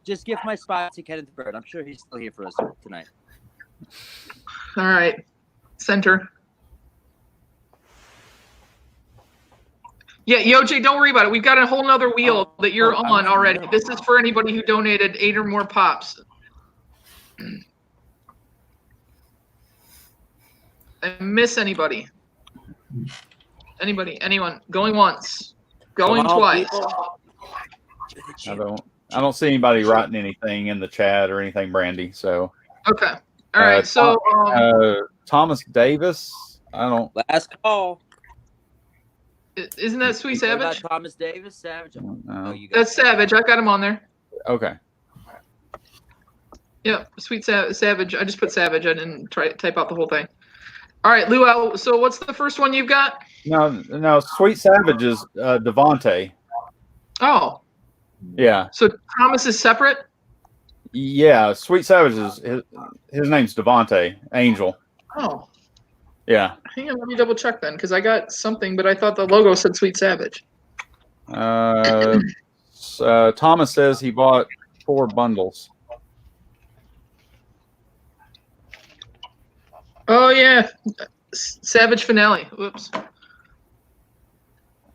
Just give my spot to Kenneth Bird. I'm sure he's still here for us tonight. All right. Center. Yeah, Yoj, don't worry about it. We've got a whole nother wheel that you're on already. This is for anybody who donated 8 or more pops. I miss anybody? Anybody? Anyone? Going once. Going twice. I don't see anybody writing anything in the chat or anything, Brandy. So okay. All right. So Thomas Davis. I don't. Last call. Isn't that Sweet Savage? What about Thomas Davis? Savage. No. That's Savage. I've got him on there. Okay. Yeah, Sweet Savage. I just put Savage. I didn't type out the whole thing. All right, Luau. So what's the first one you've got? No. Sweet Savage is Devontae. Oh. Yeah. So Thomas is separate? Yeah, Sweet Savage is his name's Devontae Angel. Oh. Yeah. Hang on, let me double check then, because I got something, but I thought the logo said Sweet Savage. Thomas says he bought 4 bundles. Oh yeah, Savage Finale. Whoops.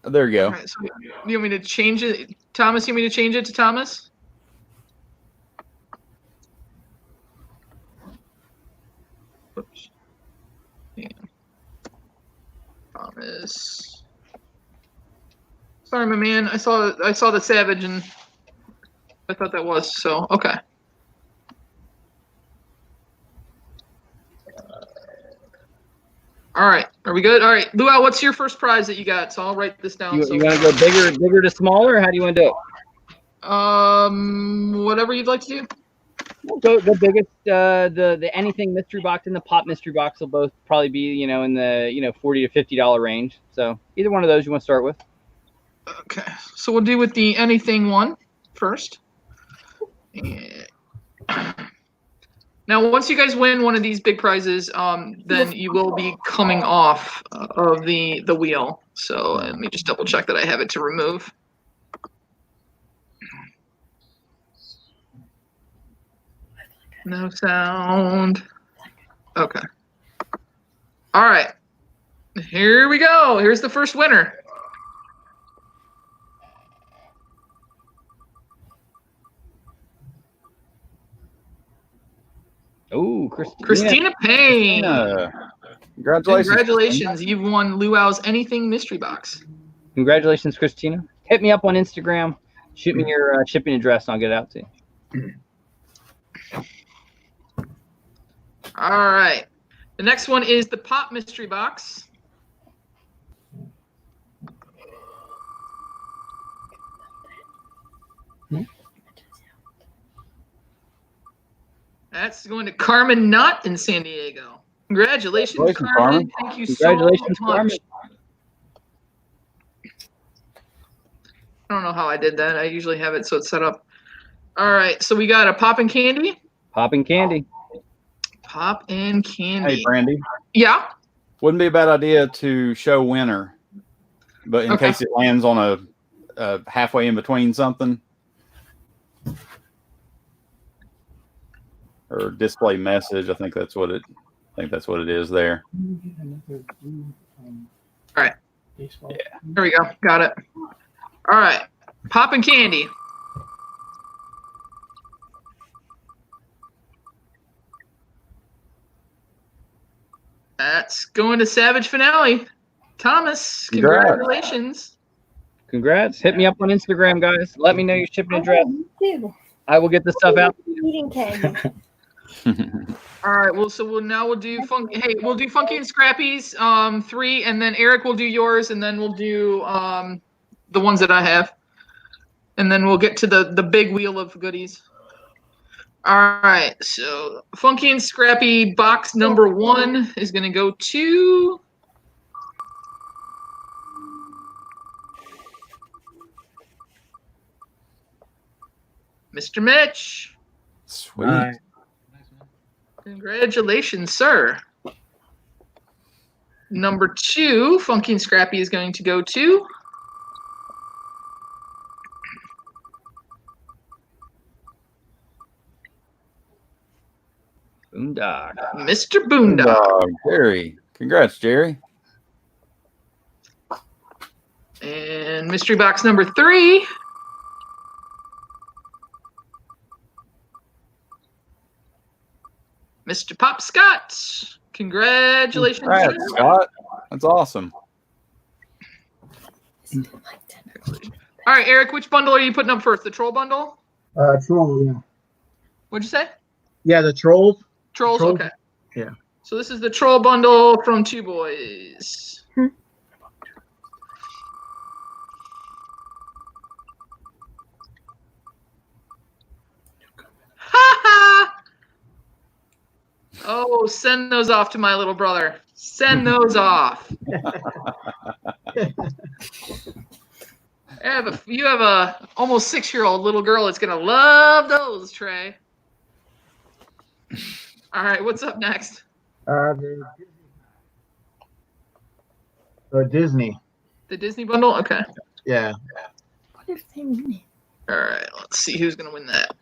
There you go. All right, so you want me to change it, Thomas? You want me to change it to Thomas? Whoops. Yeah. Thomas. Sorry, my man. I saw the Savage and I thought that was so okay. All right, are we good? All right, Luau, what's your first prize that you got? So I'll write this down. You want to go bigger to smaller, or how do you want to do it? Whatever you'd like to do. We'll go the biggest, the anything mystery box and the pop mystery box will both probably be in the $40 to $50 range. So either one of those you want to start with. Okay, so we'll do with the anything one first. Now, once you guys win one of these big prizes, then you will be coming off of the wheel. So let me just double check that I have it to remove. No sound. Okay. All right. Here we go. Here's the first winner. Oh, Christina Payne. Congratulations. Congratulations. You've won Luau's Anything Mystery Box. Congratulations, Christina. Hit me up on Instagram. Shoot me your shipping address and I'll get it out to you. All right. The next one is the Pop Mystery Box. That's going to Carmen Nutt in San Diego. Congratulations, Carmen. Thank you so much. Carmen. I don't know how I did that. I usually have it so it's set up. All right. So we got a Pop and Candy. Pop and Candy. Pop and Candy. Hey, Brandy. Yeah? Wouldn't be a bad idea to show winner, but in case it lands on a halfway in between something. Or display message. I think that's what it is there. All right. Yeah. There we go. Got it. All right. Pop and Candy. That's going to Savage Finale. Thomas, congratulations. Congrats. Hit me up on Instagram, guys. Let me know your shipping address. I will get the stuff out. Eating candy. All right. Well, so we'll do Funky. Hey, we'll do Funky and Scrappy's 3, and then Eric will do yours, and then we'll do the ones that I have, and then we'll get to the big wheel of goodies. All right. So Funky and Scrappy box number 1 is going to go to Mr. Mitch. Sweet. Congratulations, sir. Number 2, Funky and Scrappy is going to go to Boondock. Mr. Boondock. Jerry. Congrats, Jerry. And mystery box number 3. Mr. Pop Scott. Congratulations. Congrats, Scott. That's awesome. All right, Eric, which bundle are you putting up first? The troll bundle? Troll, yeah. What'd you say? Yeah, the trolls. Trolls, Troll? okay. Yeah. So this is the troll bundle from Two Boys. Ha ha! Oh, send those off to my little brother. Send those off. You have a almost 6-year-old little girl that's gonna love those, Trey. All right, what's up next? Disney. The Disney bundle? Okay. Yeah. What if they win it? All right, let's see who's gonna win that.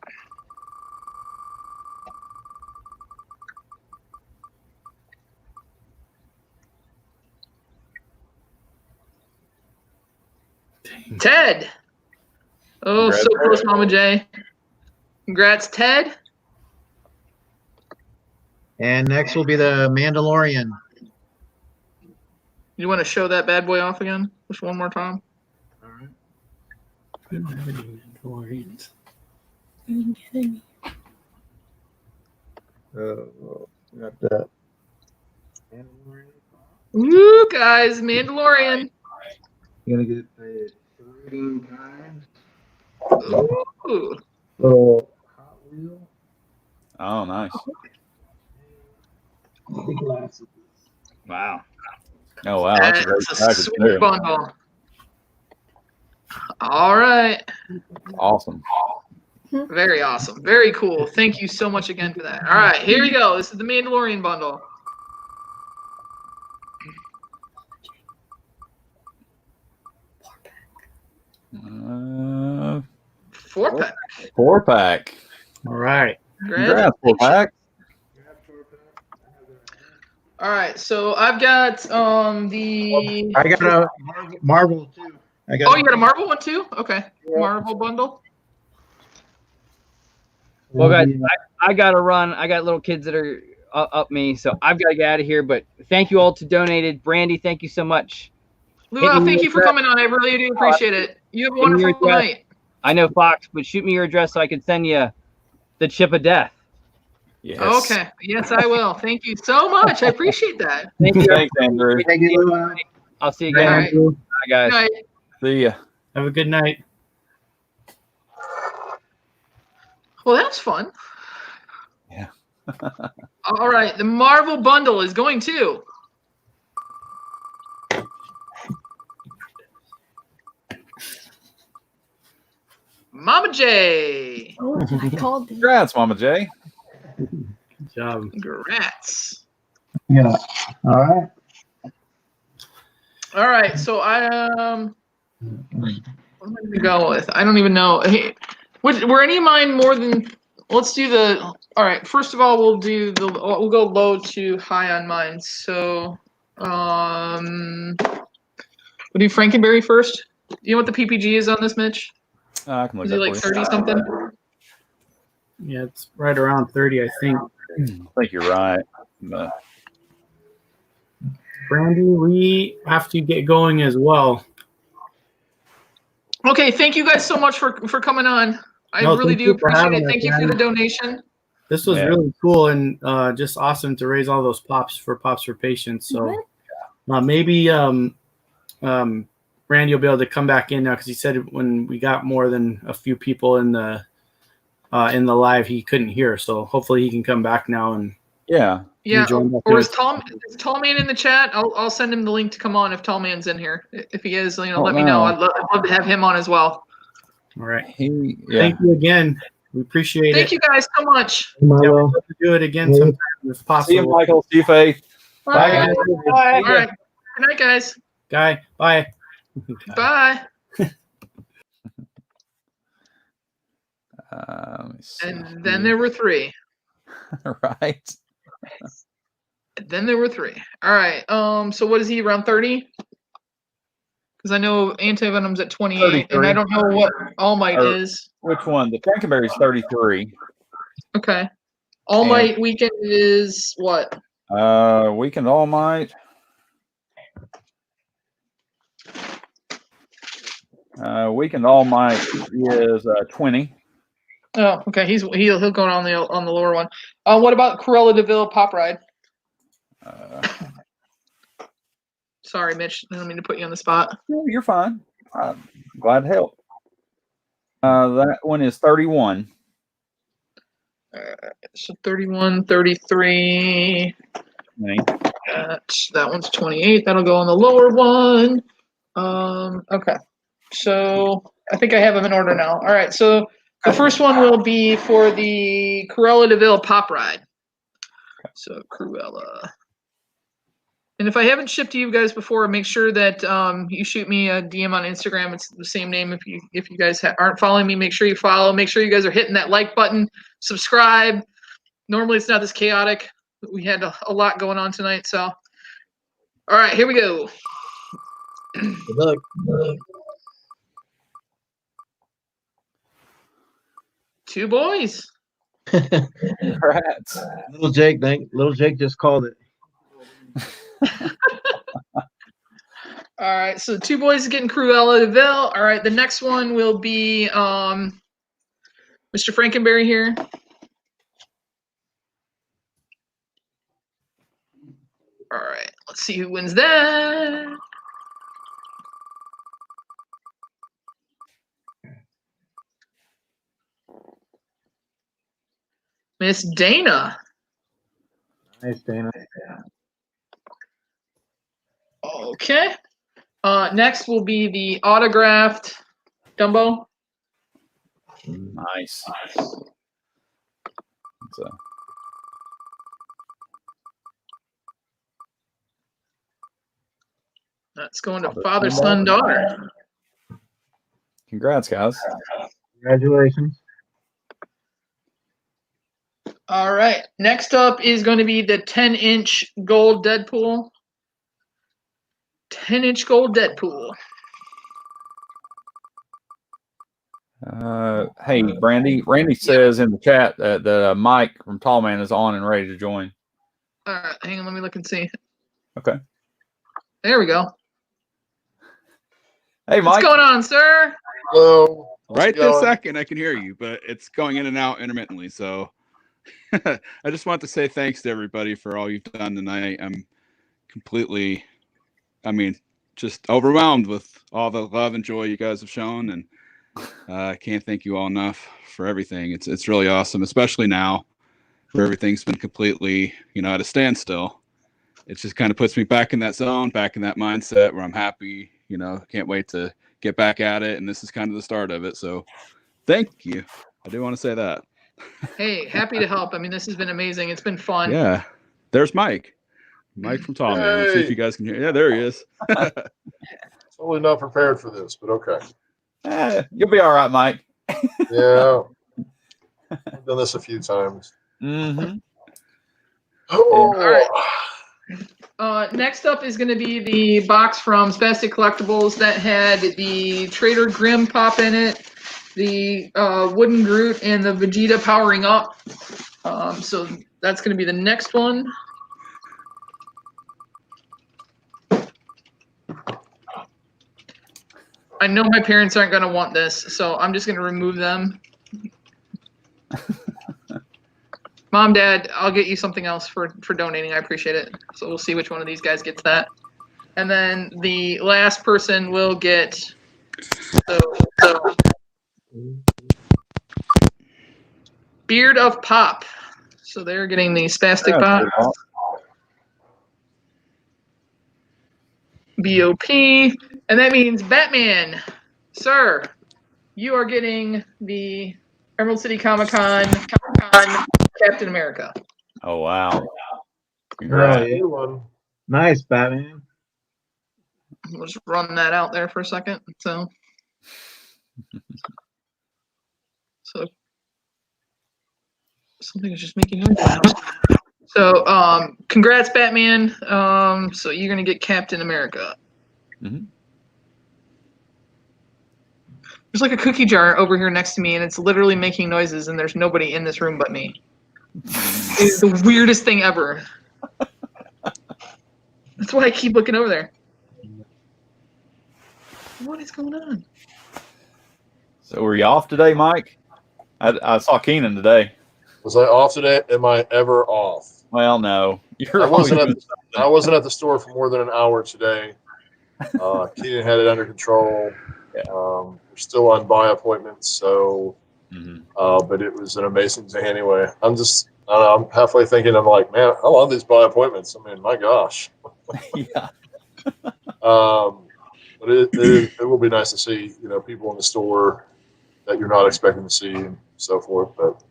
Ted. Oh, so close, Mama J. Congrats, Ted. And next will be the Mandalorian. You want to show that bad boy off again? Just one more time. All right. We don't have any Mandalorians. I didn't get any. Got that. Woo, guys, Mandalorian. You're gonna get the trading cards. Ooh. Little Hot Wheel. Oh, nice. Big glasses. Wow. Oh, wow. That's a great That's a package, sweet too. bundle. All right. Awesome. Very awesome. Very cool. Thank you so much again for that. All right, here we go. This is the Mandalorian bundle. Uh, 4-pack. 4-pack. All right. Congrats, Pack. All right, so I've got the. I got a Marvel too. You got a Marvel one too? Okay, yeah. Marvel bundle. Well, guys, I got to run. I got little kids that are up me, so I've got to get out of here. But thank you all to donated. Brandy, thank you so much. Luau, thank you for coming on. I really do appreciate it. You have a wonderful night. I know Fox, but shoot me your address so I can send you the chip of death. Yes. Okay. Yes, I will. Thank you so much. I appreciate that. Thank you. Thanks, Andrew. Thank you. I'll see you again. Right. Bye, guys. Good night. See ya. Have a good night. Well, that was fun. Yeah. All right. The Marvel bundle is going to. Mama J. Oh, I called him. Congrats, Mama J. Good job. Congrats. Yeah. All right. All right. So what am I going to go with? I don't even know. Hey, were any of mine more than? Let's do the. All right. First of all, we'll go low to high on mine. So, we'll do Frankenberry first. Do you know what the PPG is on this, Mitch? I can look Is he like 30 something? Yeah, it's right around 30, I think. I think you're right. But... Brandy, we have to get going as well. Okay, thank you guys so much for coming on. I really do appreciate it. Thank you for the donation. This was really cool and just awesome to raise all those Pops for Patients. So maybe Randy will be able to come back in now because he said when we got more than a few people in the live, he couldn't hear. So hopefully he can come back now and Or is Tall Man in the chat? I'll send him the link to come on if Tall Man's in here. If he is, let me know. I'd love to have him on as well. All right. Thank you again. We appreciate it. Thank you guys so much. Yeah, we'll have to do it again sometime if possible. See you, Michael. See you, Faith. Bye, guys. Bye. All right. Good night, guys. Guy. Bye. Bye. And then there were 3. Right. And then there were 3. All right. So what is he, around 30? Because I know Anti-Venom's at 28, 33. And I don't know what All Might is. Which one? The Frankenberry's 33. Okay. All Might Weekend is what? Weekend All Might. Weekend All Might is 20. Oh, okay. He'll go on the lower one. What about Cruella DeVille Pop Ride? Sorry, Mitch. I don't mean to put you on the spot. No, you're fine. Glad to help. That one is 31. So 31, 33. 20. That one's 28. That'll go on the lower one. Okay. So I think I have them in order now. All right. So the first one will be for the Cruella DeVille Pop Ride. So Cruella. And if I haven't shipped to you guys before, make sure that you shoot me a DM on Instagram. It's the same name. If you guys aren't following me, make sure you follow. Make sure you guys are hitting that like button, subscribe. Normally it's not this chaotic. We had a lot going on tonight. So, all right, here we go. Good luck. Two boys. Congrats. Little Jake just called it. All right, so two boys is getting Cruella DeVille. All right, the next one will be Mr. Frankenberry here. All right, let's see who wins that. Miss Dana. Nice, Dana. Okay. Next will be the autographed Dumbo. Nice. That's going to father, son, daughter. Congrats, guys. Congratulations. All right. Next up is going to be the 10-inch gold Deadpool. 10-inch gold Deadpool. Hey, Brandy. Randy says in the chat that the Mike from Tall Man is on and ready to join. All right, hang on. Let me look and see. Okay. There we go. Hey, Mike. What's going on, sir? Hello. Right this second, I can hear you, but it's going in and out intermittently. So I just want to say thanks to everybody for all you've done tonight. I'm completely, just overwhelmed with all the love and joy you guys have shown, and I can't thank you all enough for everything. It's really awesome, especially now where everything's been completely, at a standstill. It just kind of puts me back in that zone, back in that mindset where I'm happy, can't wait to get back at it. And this is kind of the start of it. So thank you. I do want to say that. Hey, happy to help. I mean, this has been amazing. It's been fun. Yeah. There's Mike. Mike from Tall Man. Let's see if you guys can hear. Yeah, there he is. Totally not prepared for this, but okay. You'll be all right, Mike. Yeah. I've done this a few times. Mm-hmm. Oh. All right. Next up is going to be the box from Spastic Collectibles that had the Trader Grimm pop in it, the Wooden Groot, and the Vegeta powering up. So that's going to be the next one. I know my parents aren't going to want this, so I'm just going to remove them. Mom, Dad, I'll get you something else for donating. I appreciate it. So we'll see which one of these guys gets that. And then the last person will get Beard of Pop. So they're getting the Spastic Pop. BOP. And that means Batman. Sir, you are getting the Emerald City Comic-Con Captain America. Oh, wow. Congrats. Yeah. Nice, Batman. We'll just run that out there for a second. So something is just making noise. So congrats, Batman. So you're gonna get Captain America. Mm-hmm. There's like a cookie jar over here next to me, and it's literally making noises, and there's nobody in this room but me. It's the weirdest thing ever. That's why I keep looking over there. What is going on? So were you off today, Mike? I saw Keenan today. Was I off today? Am I ever off? Well, no. I wasn't at the store for more than an hour today. Keenan had it under control. Yeah. We're still on buy appointments, so but it was an amazing day anyway. I'm halfway thinking, I'm like, man, I love these buy appointments. I mean, my gosh. Yeah. But it will be nice to see, people in the store that you're not expecting to see and so forth. But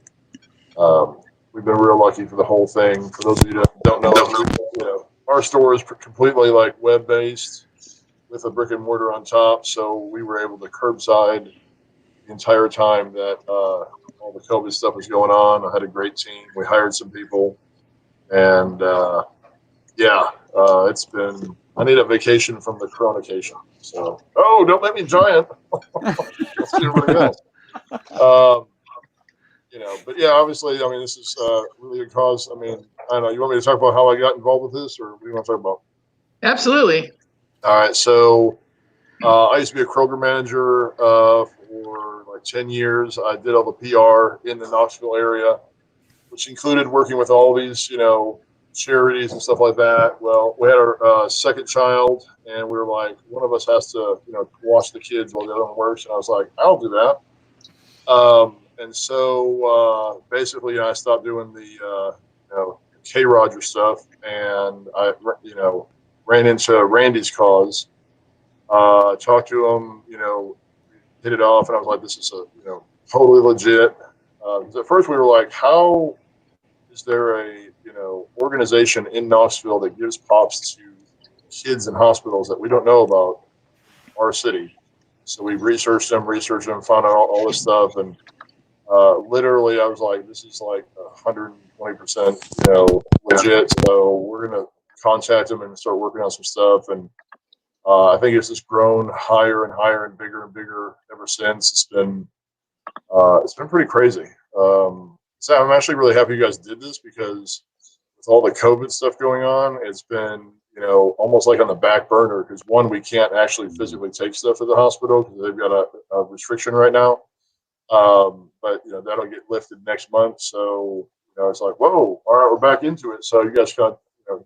we've been real lucky for the whole thing. For those of you that don't know, our store is completely like web-based with a brick and mortar on top. So we were able to curbside the entire time that all the COVID stuff was going on. I had a great team. We hired some people. And, it's been – I need a vacation from the coronacation. So, don't make me giant. Let's do everything else. But yeah, obviously, I mean, this is really a cause. I mean, I don't know. You want me to talk about how I got involved with this, or what do you want to talk about? Absolutely. All right. So I used to be a Kroger manager for like 10 years. I did all the PR in the Knoxville area, which included working with all these, charities and stuff like that. Well, we had our second child, and we were like, one of us has to, watch the kids while the other one works. And I was like, I'll do that. And so basically, I stopped doing the, K. Roger stuff, and I, ran into Randy's cause. Talked to him, hit it off, and I was like, this is totally legit. Because at first we were like, how is there a organization in Knoxville that gives pops to kids in hospitals that we don't know about our city? So we researched them, found out all this stuff, and literally, I was like, this is like 120%, legit. So we're gonna contact them and start working on some stuff. And I think it's just grown higher and higher and bigger ever since. It's been pretty crazy. So I'm actually really happy you guys did this because with all the COVID stuff going on, it's been, almost like on the back burner because one, we can't actually physically take stuff to the hospital because they've got a restriction right now. But that'll get lifted next month. So, it's like, whoa, all right, we're back into it. So you guys got,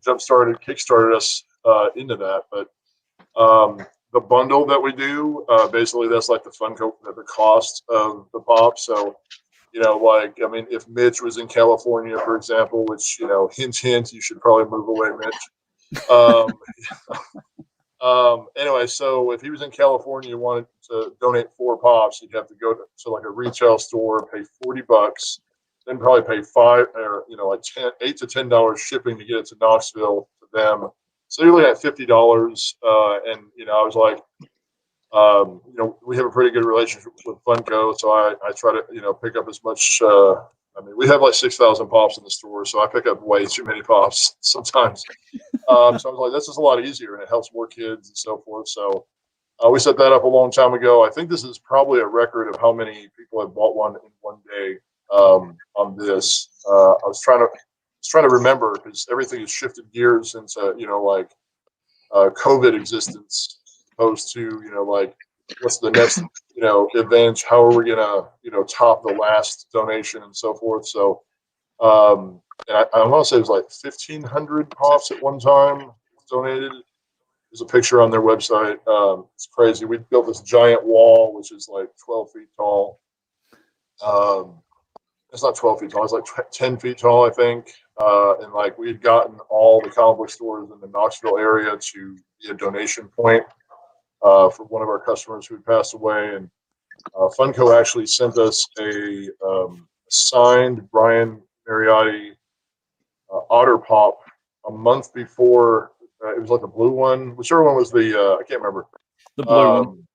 kickstarted us into that. But the bundle that we do, basically that's like the the cost of the pop. So, if Mitch was in California, for example, which, hint, hint, you should probably move away, Mitch. Anyway, so if he was in California and wanted to donate 4 pops, he'd have to go to like a retail store, pay $40, then probably pay $8 to $10 shipping to get it to Knoxville to them. So you're looking at $50. And I was like, we have a pretty good relationship with Funko, so I try to pick up as much. We have like 6,000 pops in the store, so I pick up way too many pops sometimes. So I was like, this is a lot easier, and it helps more kids and so forth. So we set that up a long time ago. I think this is probably a record of how many people have bought one in one day on this. I was trying to remember because everything has shifted gears into COVID existence. Opposed to what's the next event? How are we gonna top the last donation and so forth? So and I want to say it was like 1,500 pops at one time donated. There's a picture on their website. It's crazy. We built this giant wall which is like 12 feet tall. It's not 12 feet tall. It's like 10 feet tall, I think. And we had gotten all the comic book stores in the Knoxville area to be a donation point. For one of our customers who passed away, and Funko actually sent us a signed Brian Mariotti Otter Pop a month before. It was like the blue one, whichever one was I can't remember. The blue one.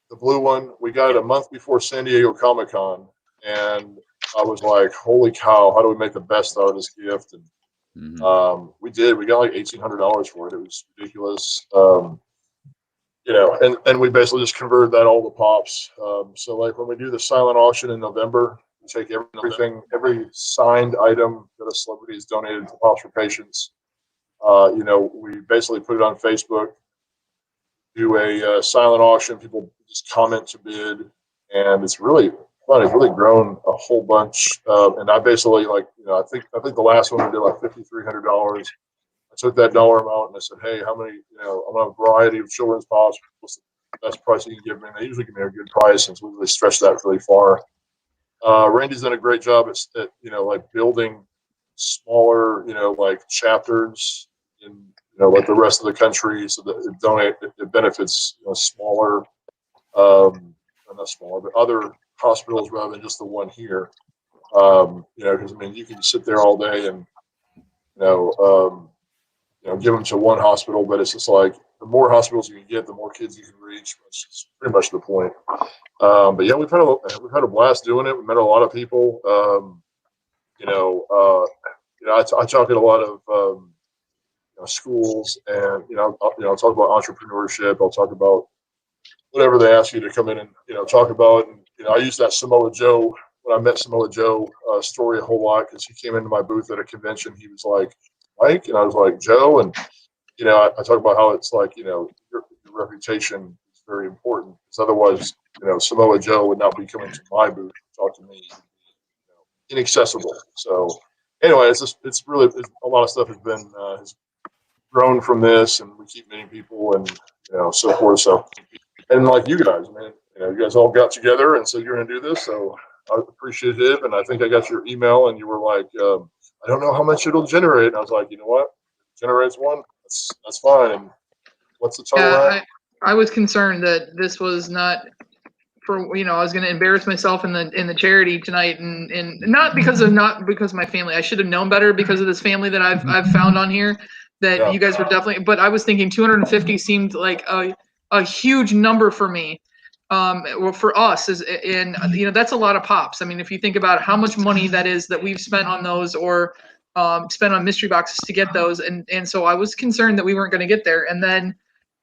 The blue one. We got it a month before San Diego Comic Con, and I was like, "Holy cow! How do we make the best out of this gift?" And we did. We got like $1,800 for it. It was ridiculous. And we basically just converted that all to pops. So when we do the silent auction in November, we take every signed item that a celebrity has donated to Pops for Patients. We basically put it on Facebook, do a silent auction. People just comment to bid, and it's really fun. It's really grown a whole bunch. And I basically I think the last one we did like $5,300. I took that dollar amount and I said, hey, how many, I'm on a variety of children's pops. What's the best price you can give me? And they usually give me a good price, and so we really stretch that really far. Randy's done a great job at building smaller, chapters in, the rest of the country so that it benefits, smaller, not smaller, but other hospitals rather than just the one here. Because you can sit there all day and, give them to one hospital, but it's just like the more hospitals you can get, the more kids you can reach, which is pretty much the point. But yeah, we've had a blast doing it. We met a lot of people. I talk at a lot of schools, and I'll talk about entrepreneurship. I'll talk about whatever they ask you to come in and talk about. And I use that Samoa Joe when I met Samoa Joe story a whole lot because he came into my booth at a convention. He was like, Mike, and I was like, Joe, and I talk about how it's like your reputation is very important because otherwise Samoa Joe would not be coming to my booth to talk to me. Inaccessible. So anyway, it's really a lot of stuff has grown from this, and we keep meeting people and so forth. So and like you guys, man, you guys all got together and said you're going to do this, so I'm appreciative. And I think I got your email, and you were like, I don't know how much it'll generate. And I was like, you know what? It generates one. That's fine. And what's the total? I was concerned that this was not for I was going to embarrass myself in the charity tonight, and not because of my family. I should have known better because of this family that I've found on here that you guys were definitely. But I was thinking 250 seemed like a huge number for me. well, for us is, and that's a lot of pops. I mean, if you think about how much money that is that we've spent on those, or spent on mystery boxes to get those, and so I was concerned that we weren't going to get there. And then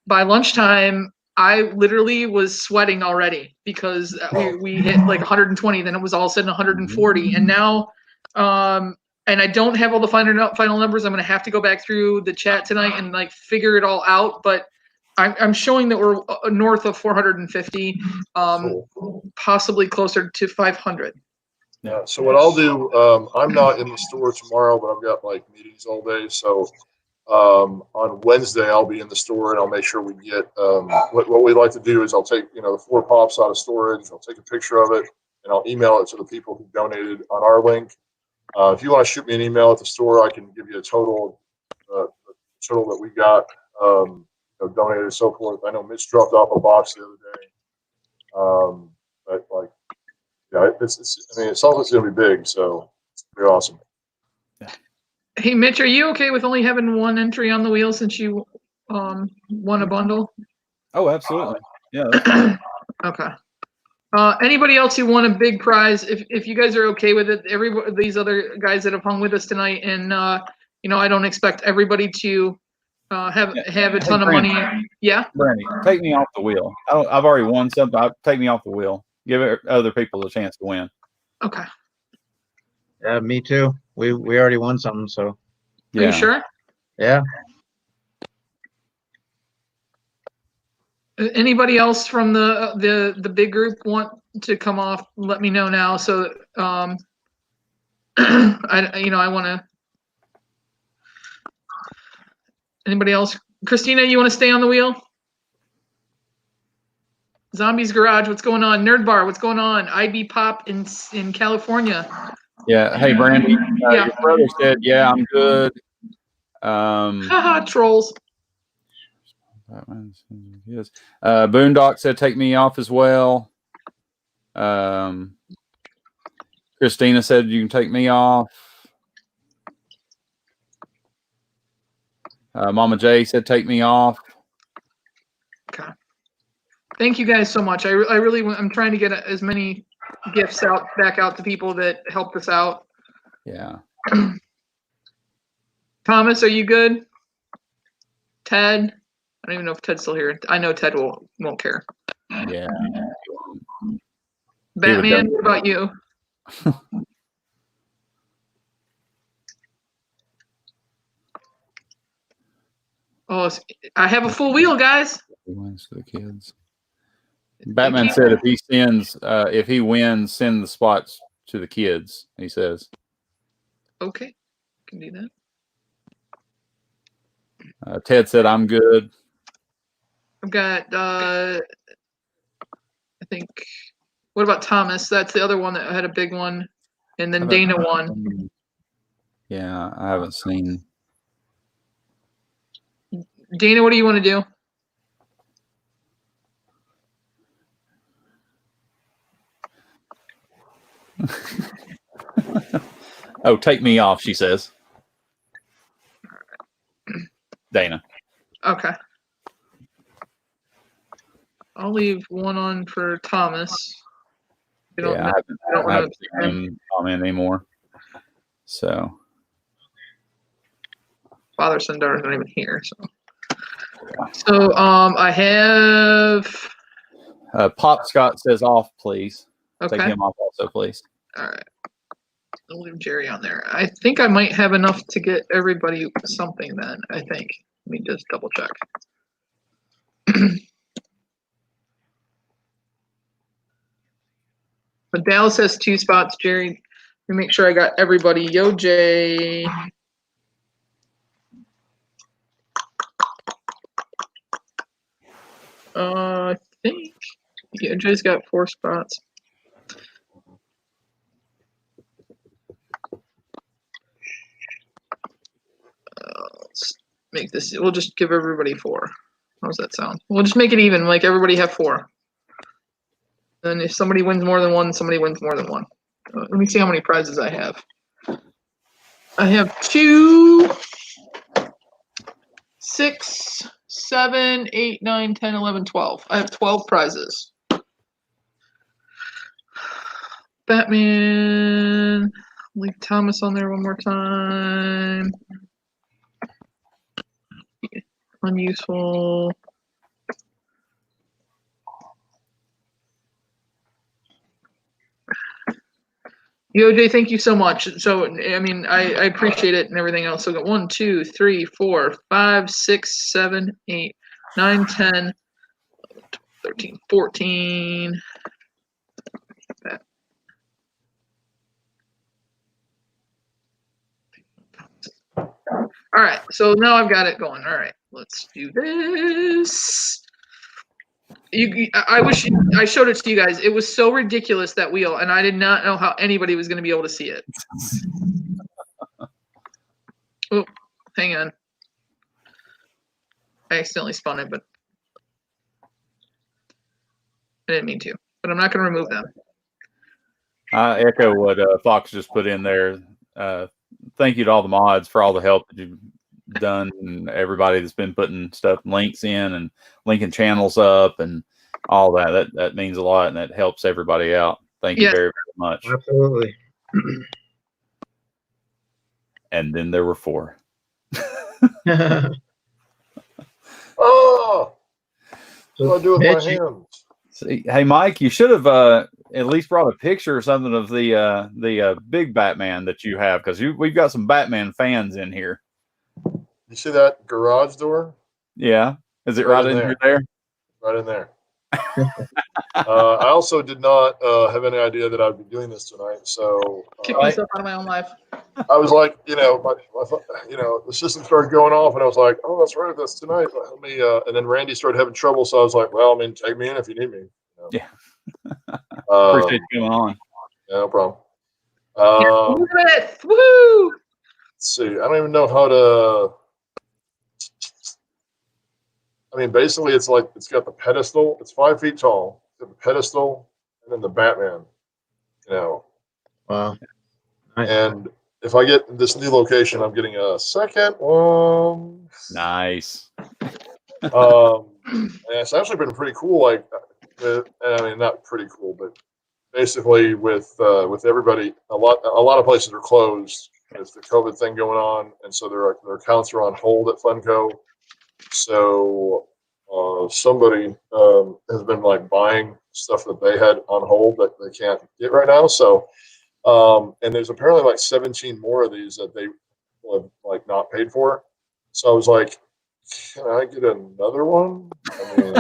by lunchtime, I literally was sweating already because we hit like 120, then it was all of a sudden 140, and now, and I don't have all the final numbers. I'm going to have to go back through the chat tonight and like figure it all out, but I'm showing that we're north of 450, possibly closer to 500. Yeah. So what I'll do, I'm not in the store tomorrow, but I've got like meetings all day. So on Wednesday, I'll be in the store and I'll make sure we get what we like to do is I'll take the 4 pops out of storage. I'll take a picture of it and I'll email it to the people who donated on our link. If you want to shoot me an email at the store, I can give you a total that we got donated and so forth. I know Mitch dropped off a box the other day. But like, yeah, it's always going to be big, so it's pretty awesome. Hey, Mitch, are you okay with only having 1 entry on the wheel since you won a bundle? Oh, absolutely. Yeah. Okay. Anybody else who won a big prize? If you guys are okay with it, these other guys that have hung with us tonight, and I don't expect everybody to have a ton of money. Yeah. Brandy, take me off the wheel. I've already won something. Take me off the wheel. Give other people a chance to win. Okay. Yeah, me too. We already won something, so. Yeah. Are you sure? Yeah. Anybody else from the big group want to come off? Let me know now. So I want to. Anybody else? Christina, you want to stay on the wheel? Zombies Garage, what's going on? Nerd Bar, what's going on? IB Pop in California. Yeah. Hey, Brandy. Your brother said, "Yeah, I'm good." Haha, trolls. Yes. Boondock said, "Take me off as well." Christina said, "You can take me off." Mama J said, "Take me off." Okay. Thank you guys so much. I'm trying to get as many gifts back out to people that helped us out. Yeah. Thomas, are you good? Ted? I don't even know if Ted's still here. I know Ted won't care. Yeah. Batman, what about you? Oh, I have a full wheel, guys. Wins for the kids. Batman said if he wins, send the spots to the kids. He says. Okay, can do that. Ted said, "I'm good." I've got. I think. What about Thomas? That's the other one that had a big one, and then Dana won. Yeah, I haven't seen. Dana, what do you want to do? Oh, take me off, she says. Dana. Okay. I'll leave one on for Thomas. I haven't seen him comment anymore. So. Father son daughter's not even here. So I have. Pop Scott says off, please. Okay. Take him off also, please. All right. I'll leave Jerry on there. I think I might have enough to get everybody something then, I think. Let me just double check. But Dallas has 2 spots, Jerry. Let me make sure I got everybody. Yo, Jay. I think Yo Jay's got 4 spots. Let's make this. We'll just give everybody 4. How's that sound? We'll just make it even. Like everybody have 4. And if somebody wins more than 1, somebody wins more than 1. Let me see how many prizes I have. I have 2, 6, 7, 8, 9, 10, 11, 12. I have 12 prizes. Batman. Leave Thomas on there one more time. Unuseful. EOJ, thank you so much. So, I mean, I appreciate it and everything else. So, we got 1, 2, 3, 4, 5, 6, 7, 8, 9, 10, 13, 14. All right, so now I've got it going. All right, let's do this. I wish I showed it to you guys. It was so ridiculous, that wheel, and I did not know how anybody was going to be able to see it. Oh, hang on. I accidentally spun it, but I didn't mean to. But I'm not going to remove them. I echo what Fox just put in there. Thank you to all the mods for all the help that you've done, and everybody that's been putting stuff, links in, and linking channels up, and all that. That means a lot, and that helps everybody out. Thank you very, very much. Absolutely. And then there were 4. Oh, what do I do with my hands? See, hey, Mike, you should have at least brought a picture or something of the big Batman that you have, because we've got some Batman fans in here. You see that garage door? Yeah. Is it right in there? Right in there. I also did not have any idea that I'd be doing this tonight, so kick myself out of my own life. I was like, the system started going off, and I was like, oh, that's right, that's tonight. Let me, and then Randy started having trouble, so I was like, well, I mean, take me in if you need me. Yeah. Appreciate you coming on. Yeah, no problem. Woo! Let's see. I don't even know how to. I mean, basically, it's like it's got the pedestal. It's 5 feet tall. It's got the pedestal, and then the Batman. Wow. Nice. And if I get this new location, I'm getting a second one. Nice. And it's actually been pretty cool. Like, I mean, not pretty cool, but basically with everybody, a lot of places are closed. There's the COVID thing going on, and so their accounts are on hold at Funko. So somebody has been like buying stuff that they had on hold that they can't get right now. So and there's apparently like 17 more of these that they have like not paid for. So I was like, can I get another one? I mean,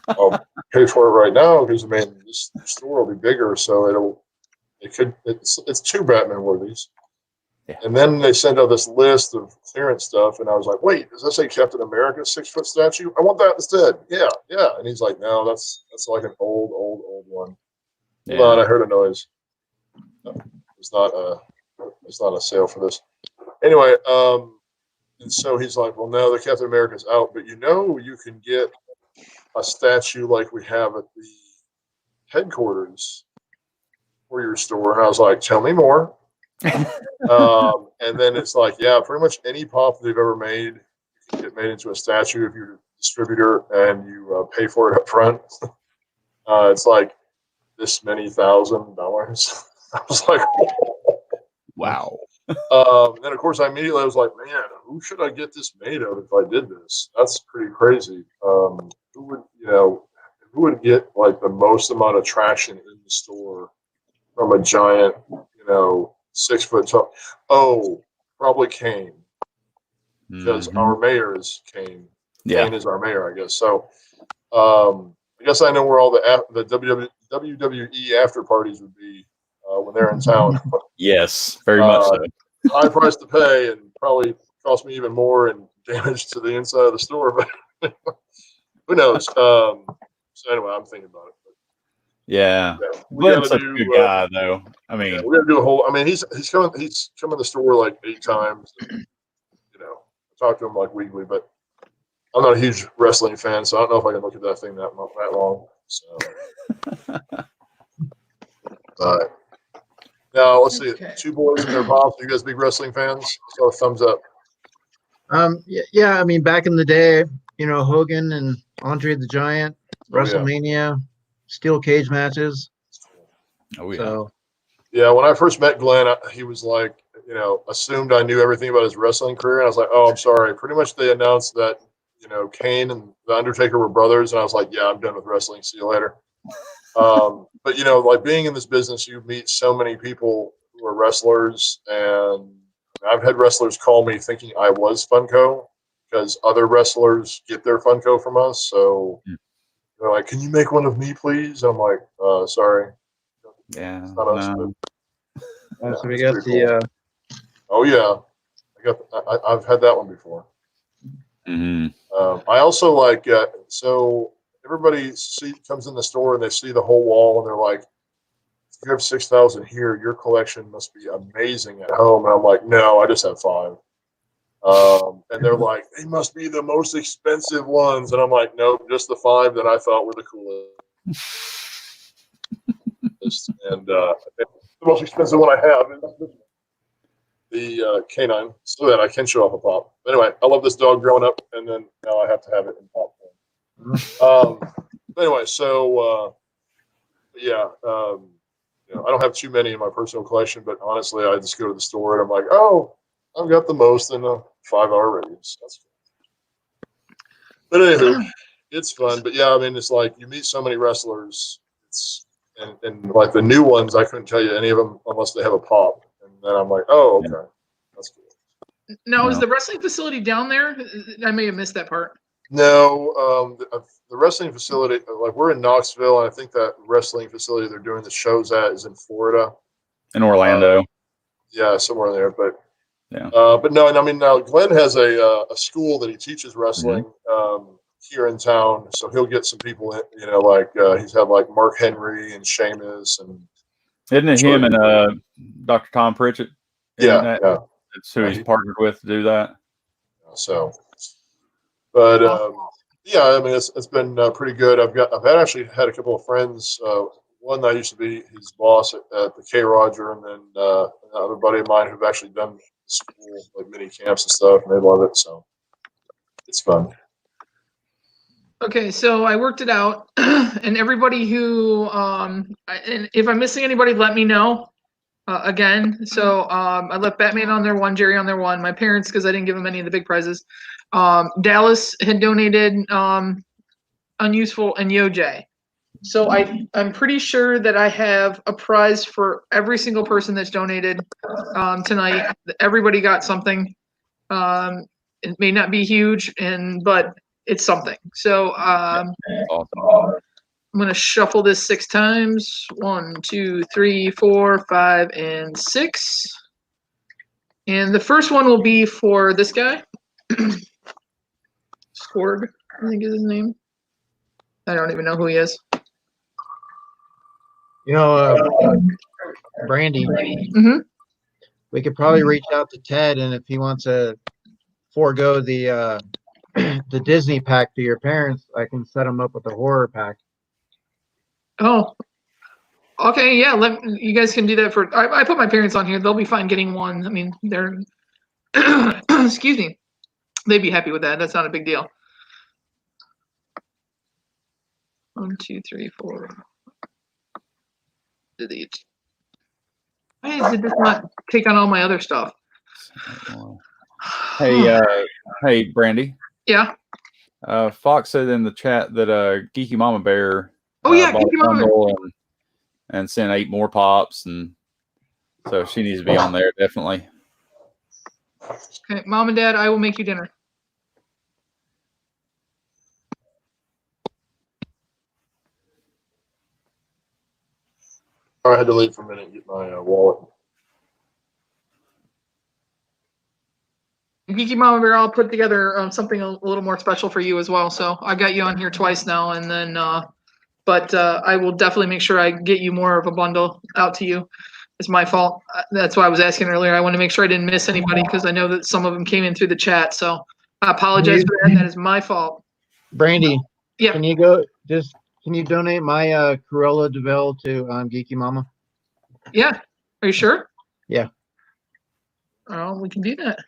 I'll pay for it right now because I mean this store will be bigger, so it's 2 Batman worthies. Yeah. And then they sent out this list of clearance stuff, and I was like, wait, does that say Captain America's 6-foot statue? I want that instead. Yeah. And he's like, no, that's like an old one. Yeah. Hold on, I heard a noise. No, it's not a sale for this. Anyway, and so he's like, well, no, the Captain America's out, but you can get a statue like we have at the headquarters for your store. And I was like, tell me more. And then it's like, yeah, pretty much any pop they've ever made, you can get made into a statue if you're a distributor and you pay for it up front. It's like this many $1,000. I was like, wow. Then of course I immediately was like, man, who should I get this made of if I did this? That's pretty crazy. Who would get like the most amount of traction in the store from a giant, 6-foot tall? Oh, probably Kane, because our mayor is Kane. Yeah. Kane is our mayor, I guess. So I guess I know where all the WWE after parties would be when they're in town. Yes, very much so. High price to pay, and probably cost me even more in damage to the inside of the store. But who knows? So anyway, I'm thinking about it. Yeah, we Glenn's such a good guy, though. I mean, we're gonna do a whole. I mean, he's come to the store like 8 times. And, I talk to him like weekly, but I'm not a huge wrestling fan, so I don't know if I can look at that thing that long. So, but now let's see. 2 boys and their pops. Are you guys big wrestling fans? So thumbs up. Yeah. I mean, back in the day, Hogan and Andre the Giant, WrestleMania, steel cage matches. Oh yeah. So Yeah, when I first met Glenn, he was like, assumed I knew everything about his wrestling career. And I was like, oh, I'm sorry. Pretty much they announced that, Kane and The Undertaker were brothers. And I was like, yeah, I'm done with wrestling. See you later. But, like being in this business, you meet so many people who are wrestlers. And I've had wrestlers call me thinking I was Funko because other wrestlers get their Funko from us. So they're like, can you make one of me, please? I'm like, sorry. Yeah. It's not us, No. So we got the. Oh yeah, I've had that one before. Mm-hmm. I also like so everybody comes in the store and they see the whole wall and they're like, if you have 6,000 here, your collection must be amazing at home. And I'm like, no, I just have 5. And they're like, they must be the most expensive ones. And I'm like, nope, just the 5 that I thought were the coolest. And the most expensive one I have is the canine, so that I can show off a pop. Anyway, I love this dog growing up, and then now I have to have it in pop form. Anyway, so yeah, I don't have too many in my personal collection, but honestly, I just go to the store and I'm like, oh, I've got the most in a 5-hour radius. That's cool. But anywho, it's fun. But yeah, I mean, it's like you meet so many wrestlers. And like the new ones, I couldn't tell you any of them unless they have a pop. And then I'm like, oh, okay. That's cool. Now, is the wrestling facility down there? I may have missed that part. No, the wrestling facility, like we're in Knoxville, and I think that wrestling facility they're doing the shows at is in Florida. In Orlando. Yeah, somewhere there. But yeah. But no, and I mean, now Glenn has a school that he teaches wrestling here in town, so he'll get some people in, like he's had like Mark Henry and Sheamus and. Isn't it him and Dr. Tom Pritchett? Yeah. That's who he's partnered with to do that. So, but yeah, I mean, it's been pretty good. I've actually had a couple of friends. One that used to be his boss at the K Roger, and then another buddy of mine who've actually done school like mini camps and stuff, and they love it. So it's fun. Okay, so I worked it out, and everybody who, and if I'm missing anybody, let me know. Again, so I left Batman on there 1, Jerry on there 1. My parents, because I didn't give them any of the big prizes. Dallas had donated Unuseful and Yoj. So I'm pretty sure that I have a prize for every single person that's donated tonight. Everybody got something. It may not be huge, but it's something. So awesome. I'm going to shuffle this 6 times. 1, 2, 3, 4, 5, and 6. And the first one will be for this guy. Skorg, I think is his name. I don't even know who he is. Brandy. Mm-hmm. We could probably reach out to Ted, and if he wants to forego the the Disney pack to your parents, I can set him up with a horror pack. Oh, okay, yeah. You guys can do that for. I put my parents on here. They'll be fine getting one. I mean, they're. Excuse me. They'd be happy with that. That's not a big deal. 1, 2, 3, 4. Delete. Why did this not take on all my other stuff? Hey, Brandy. Yeah. Fox said in the chat that Geeky Mama Bear. Geeky Mama Bear. And sent 8 more pops, and so she needs to be on there definitely. Okay, Mom and Dad, I will make you dinner. I had to leave for a minute and get my wallet. Geeky Mama Bear, I'll put together something a little more special for you as well. So I got you on here twice now, and then, but I will definitely make sure I get you more of a bundle out to you. It's my fault. That's why I was asking earlier. I want to make sure I didn't miss anybody because I know that some of them came in through the chat. So I apologize for that. That is my fault. Brandy, yeah. Can you donate my Cruella de Vil to Geeky Mama? Yeah. Are you sure? Yeah. Oh, we can do that.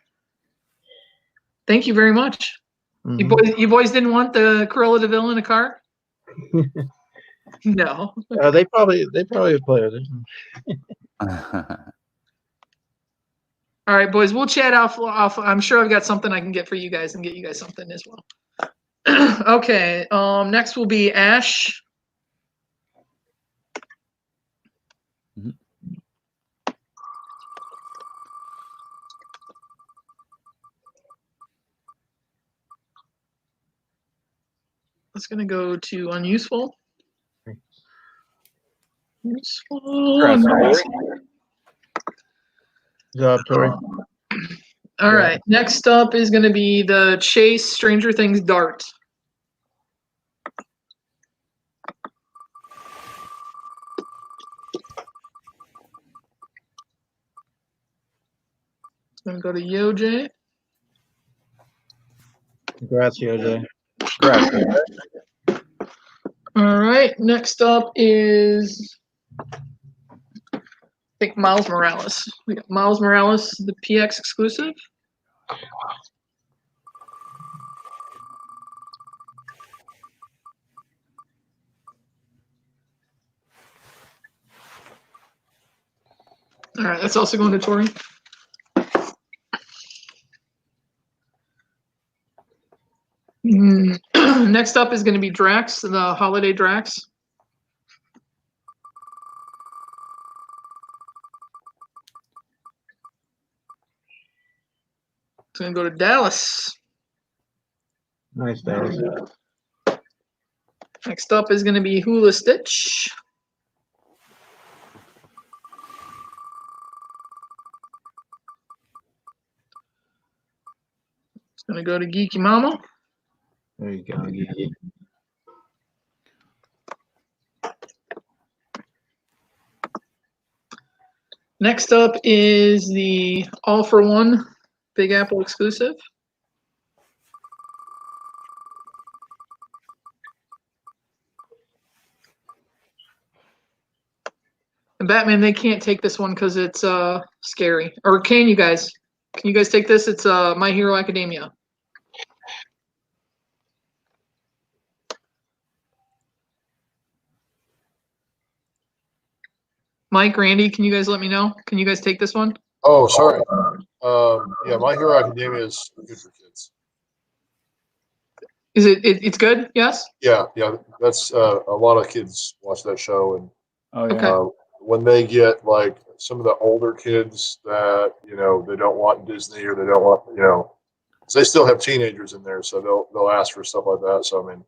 Thank you very much. Mm-hmm. You boys didn't want the Cruella de Vil in a car? No. They probably would play with it. All right, boys, we'll chat off. I'm sure I've got something I can get for you guys and get you guys something as well. Okay, next will be Ash. It's going to go to unuseful. Useful. Nice. Good job, Tori. All right, next up is going to be the Chase Stranger Things Dart. It's going to go to Yoj. Congrats, Yoj. Congrats. All right, next up is I think Miles Morales. We got Miles Morales, the PX exclusive. All right, that's also going to Tori. Next up is going to be Drax, the Holiday Drax. It's going to go to Dallas. Nice, Dallas. Next up is going to be Hula Stitch. It's going to go to Geeky Mama. There you go, Geeky. Next up is the All for One Big Apple exclusive. And Batman, they can't take this one because it's scary. Or can you guys? Can you guys take this? It's My Hero Academia. Mike, Randy, can you guys let me know? Can you guys take this one? Oh, sorry. Yeah, My Hero Academia is good for kids. Is it's good? Yes? Yeah. That's a lot of kids watch that show, and Okay. when they get like some of the older kids that they don't want Disney or they don't want 'cause they still have teenagers in there, so they'll ask for stuff like that. So I mean,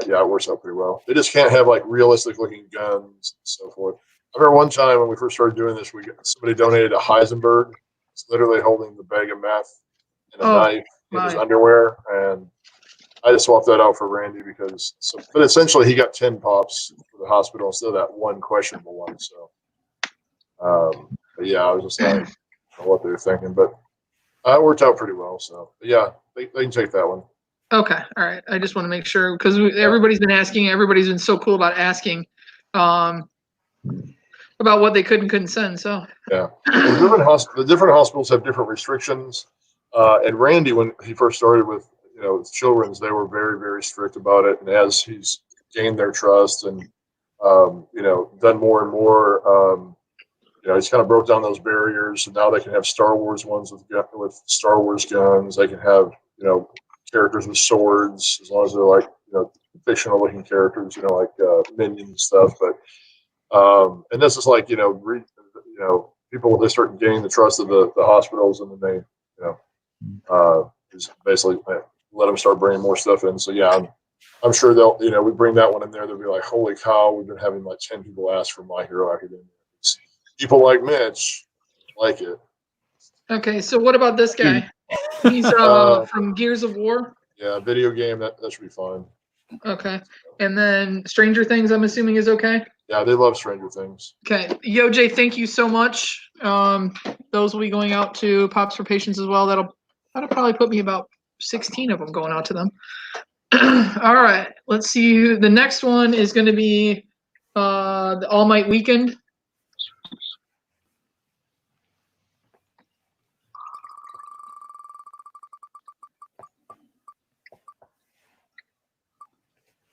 yeah, it works out pretty well. They just can't have like realistic looking guns and so forth. I remember one time when we first started doing this, somebody donated a Heisenberg. It's literally holding the bag of meth and a knife in his underwear, and I just swapped that out for Randy but essentially he got 10 pops for the hospital instead of that one questionable one. So, but yeah, I was just like, I don't know what they were thinking, but it worked out pretty well. So, but yeah, they can take that one. Okay. All right. I just want to make sure because everybody's been asking. Everybody's been so cool about asking about what they could and couldn't send. So yeah, well, the different hospitals have different restrictions. And Randy, when he first started with children's, they were very, very strict about it. And as he's gained their trust and done more and more, he's kind of broke down those barriers. And now they can have Star Wars ones with Star Wars guns. They can have characters with swords as long as they're like fictional looking characters, like minions and stuff. But and this is like people, they start gaining the trust of the hospitals, and then they just basically let them start bringing more stuff in. So yeah, I'm sure they'll we bring that one in there, they'll be like, holy cow, we've been having like 10 people ask for My Hero Academia. People like Mitch like it. okay, so what about this guy? He's from Gears of War. Yeah, video game, that should be fine. Okay, and then Stranger Things, I'm assuming is okay. Yeah, they love Stranger Things. Okay, Yoj, thank you so much. Those will be going out to Pops for Patients as well. That'll probably put me about 16 of them going out to them. All right, let's see. The next one is going to be the All Might Weekend.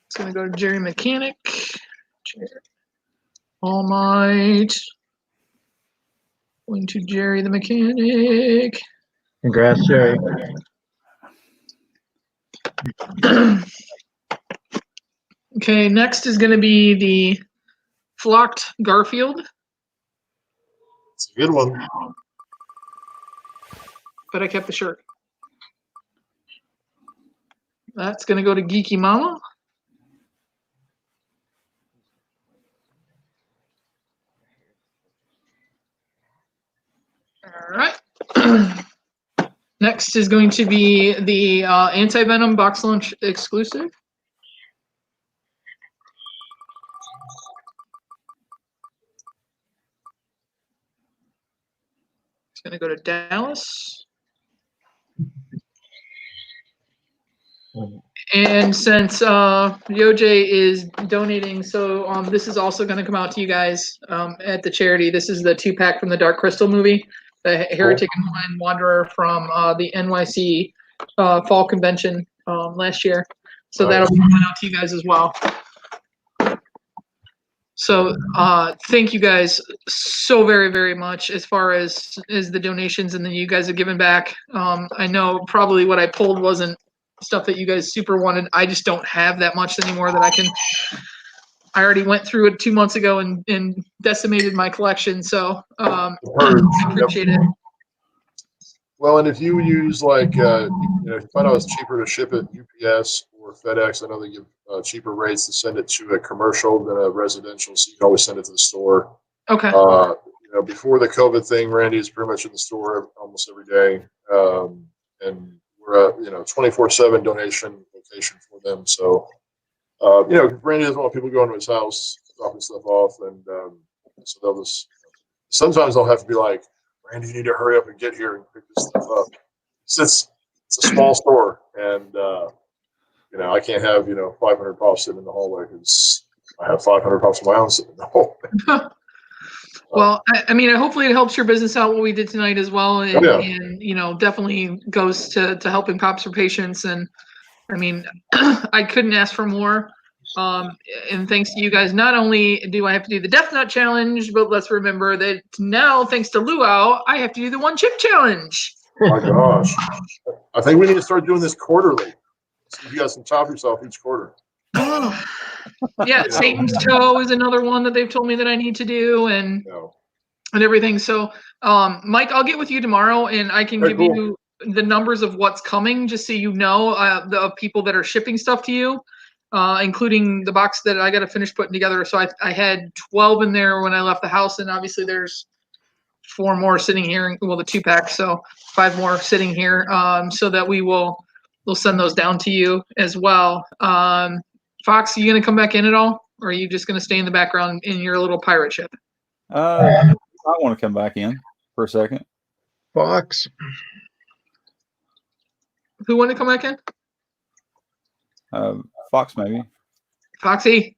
It's going to go to Jerry Mechanic. All Might Going to Jerry the mechanic. Congrats, Jerry. Okay, next is going to be the flocked Garfield. It's a good one. But I kept the shirt. That's going to go to Geeky Mama. All right. Next is going to be the Anti-Venom Box Lunch exclusive. It's going to go to Dallas. And since Yoj is donating, so this is also going to come out to you guys at the charity. This is the 2-pack from the Dark Crystal movie, the Heretic and Wanderer from the NYC Fall Convention last year. So that'll be coming out to you guys as well. So thank you guys so very, very much as far as the donations and then you guys have given back. I know probably what I pulled wasn't stuff that you guys super wanted. I just don't have that much anymore that I can. I already went through it 2 months ago and decimated my collection. So I appreciate it. Well, and if you use like, if you find out it's cheaper to ship it UPS or FedEx, I know they give cheaper rates to send it to a commercial than a residential, so you can always send it to the store. Okay. Before the COVID thing, Randy is pretty much in the store almost every day, and we're at 24/7 donation location for them. So Randy doesn't want people going to his house dropping stuff off, and so they'll just sometimes they'll have to be like, Randy, you need to hurry up and get here and pick this stuff up. It's a small store, and I can't have 500 pops sitting in the hallway because I have 500 pops of my own sitting in the hallway. Well, I mean, hopefully it helps your business out what we did tonight as well, and definitely goes to helping pops for patients. And I mean, I couldn't ask for more. And thanks to you guys, not only do I have to do the Death Nut Challenge, but let's remember that now, thanks to Luau, I have to do the 1 chip challenge. Oh my gosh. I think we need to start doing this quarterly. So you guys can top yourself each quarter. Oh. Yeah, Satan's Toe is another one that they've told me that I need to do and everything. So, Mike, I'll get with you tomorrow and I can give you the numbers of what's coming, just so you know the people that are shipping stuff to you. Including the box that I got to finish putting together. So I had 12 in there when I left the house, and obviously there's 4 more sitting here. Well, the 2-pack, so 5 more sitting here. So that we'll send those down to you as well. Fox, are you gonna come back in at all, or are you just gonna stay in the background in your little pirate ship? I want to come back in for a second. Fox. Who want to come back in? Fox, maybe. Foxy.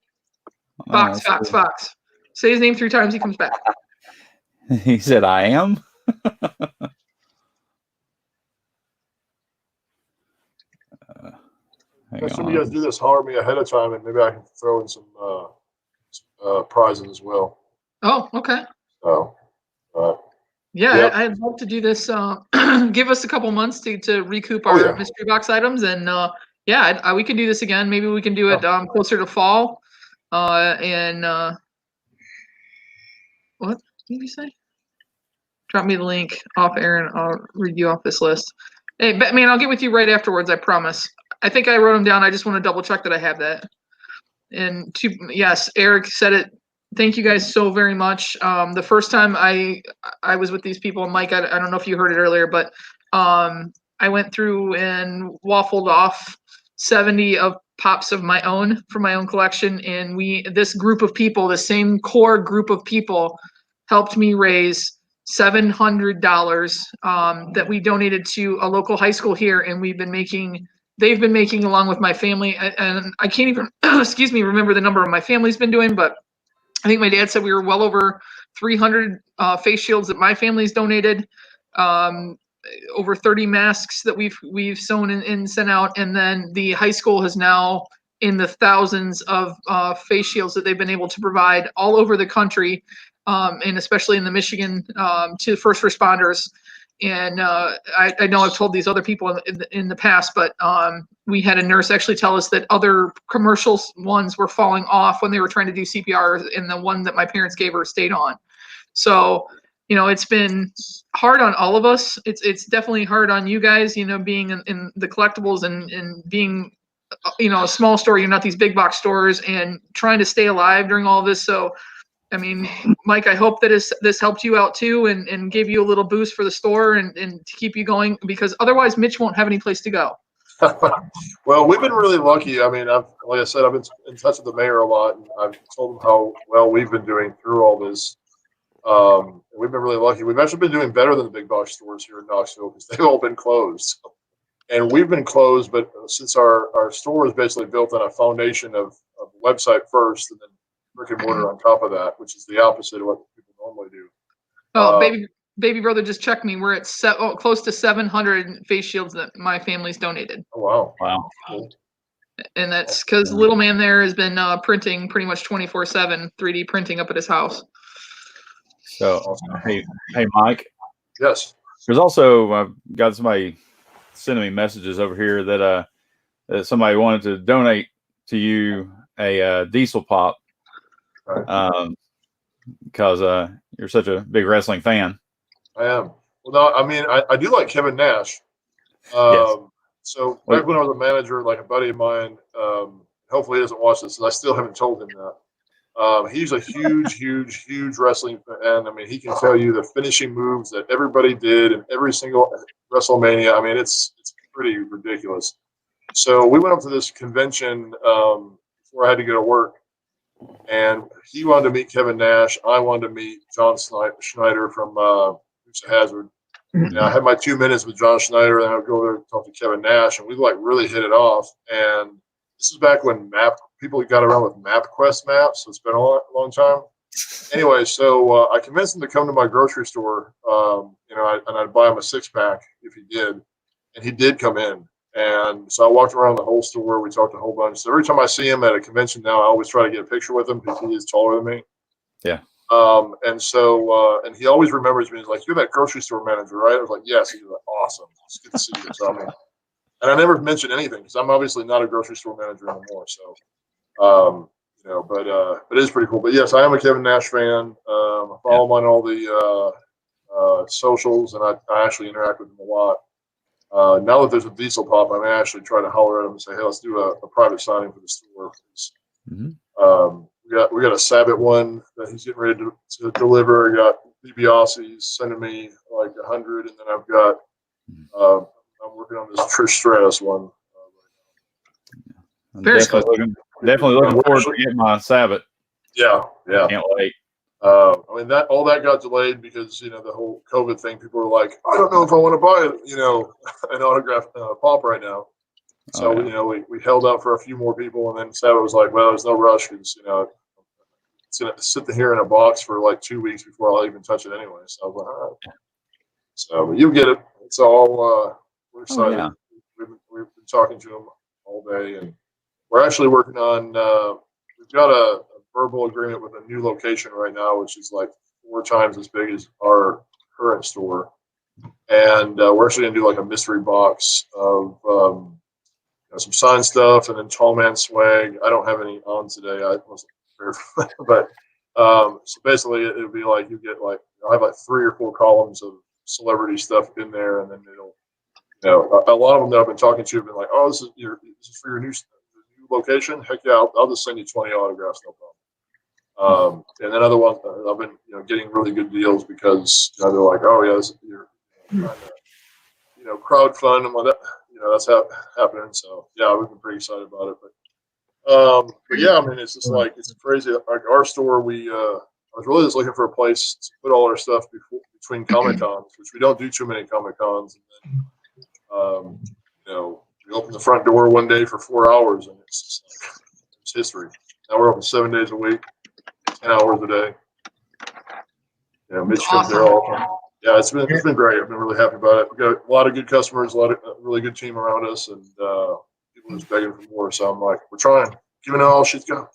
Fox. Say his name 3 times, he comes back. He said, I am. Next time you guys do this, holler at me ahead of time, and maybe I can throw in some prizes as well. Oh, okay. So, yeah, I'd love to do this. Give us a couple months to recoup our mystery box items, and we can do this again. Maybe we can do it closer to fall. What did you say? Drop me the link off air, and I'll read you off this list. Hey, Batman, I'll get with you right afterwards. I promise. I think I wrote them down. I just want to double check that I have that. And yes, Eric said it. Thank you guys so very much. The first time I was with these people, Mike, I don't know if you heard it earlier, but I went through and waffled off 70 of pops of my own from my own collection, and this group of people, the same core group of people, helped me raise $700 that we donated to a local high school here, and they've been making along with my family, and I can't even remember the number of my family's been doing, but I think my dad said we were well over 300 face shields that my family's donated, over 30 masks that we've sewn and sent out, and then the high school has now in the thousands of face shields that they've been able to provide all over the country, and especially in the Michigan, to first responders. And I know I've told these other people in the past, but we had a nurse actually tell us that other commercial ones were falling off when they were trying to do CPR, and the one that my parents gave her stayed on. So, it's been hard on all of us. It's definitely hard on you guys, being in the collectibles and being, a small store. You're not these big box stores, and trying to stay alive during all of this. So, I mean, Mike, I hope that this helped you out too, and gave you a little boost for the store and to keep you going, because otherwise Mitch won't have any place to go. Well, we've been really lucky. I mean, like I said, I've been in touch with the mayor a lot, and I've told him how well we've been doing through all this. We've been really lucky. We've actually been doing better than the big box stores here in Knoxville because they've all been closed. And we've been closed, but since our store is basically built on a foundation of website first and then brick and mortar on top of that, which is the opposite of what people normally do. Oh, baby brother just checked me. We're at close to 700 face shields that my family's donated. Oh, wow. Cool. And that's because little man there has been printing pretty much 24/7, 3D printing up at his house. So, hey, Mike. Yes. There's also I've got somebody sending me messages over here that that somebody wanted to donate to you a diesel pop, because you're such a big wrestling fan. I am. Well, no, I mean, I do like Kevin Nash. Yes. So back when I was a manager, like a buddy of mine, hopefully he doesn't watch this, and I still haven't told him that. He's a huge wrestling fan. I mean, he can tell you the finishing moves that everybody did in every single WrestleMania. I mean, it's pretty ridiculous. So we went up to this convention before I had to go to work, and he wanted to meet Kevin Nash. I wanted to meet John Schneider from Dukes of Hazzard. And I had my 2 minutes with John Schneider, and I would go over there and talk to Kevin Nash, and we really hit it off. And this is back when people got around with MapQuest maps, so it's been a long time. Anyway, so I convinced him to come to my grocery store, and I'd buy him a 6-pack if he did, and he did come in. And so I walked around the whole store. We talked a whole bunch. So every time I see him at a convention now, I always try to get a picture with him because he is taller than me. Yeah. And he always remembers me. He's like, "You're that grocery store manager, right?" I was like, "Yes." He's like, "Awesome. It's good to see you." So, and I never mentioned anything because I'm obviously not a grocery store manager anymore. So, but it is pretty cool. But yes, I am a Kevin Nash fan. I follow him on all the socials, and I actually interact with him a lot. Now that there's a diesel pop, I may actually try to holler at him and say, "Hey, let's do a private signing for the store." We got a Sabbath one that he's getting ready to deliver. I got DiBiase's sending me like 100, and then I've got I'm working on this Trish Stratus one. I'm definitely looking forward to getting my Sabbath. Yeah. Can't wait. I mean, all that got delayed because the whole COVID thing. People were like, "I don't know if I want to buy an autographed pop right now." So we held out for a few more people, and then Sabbath was like, "Well, there's no rush because it's gonna sit here in a box for like 2 weeks before I'll even touch it anyway." So I was like, "All right." So you get it. It's all we're excited. We've been talking to them all day, and we're actually working on. We've got a verbal agreement with a new location right now, which is like 4 times as big as our current store, and we're actually gonna do like a mystery box of some signed stuff and then tall man swag. I don't have any on today. I wasn't prepared for that, but so basically it'll be like you get like I have like 3 or 4 columns of celebrity stuff in there, and then it'll a lot of them that I've been talking to have been like, "Oh, this is for your new location. Heck yeah, I'll just send you 20 autographs, no problem." And then other ones I've been getting really good deals because they're like, "Oh yeah, you're trying to crowdfund and what that's happening." So yeah, we've been pretty excited about it. But yeah, I mean, it's just like it's crazy. Like our store, I was really just looking for a place to put all our stuff between Comic Cons, which we don't do too many Comic Cons. And then, we opened the front door one day for 4 hours, and it's just like it's history. Now we're open 7 days a week, 10 hours a day. Mitch comes there all the time. Yeah, it's been great. I've been really happy about it. We've got a lot of good customers, a lot of really good team around us, and people was begging for more. So I'm like, we're trying, giving it all she's got.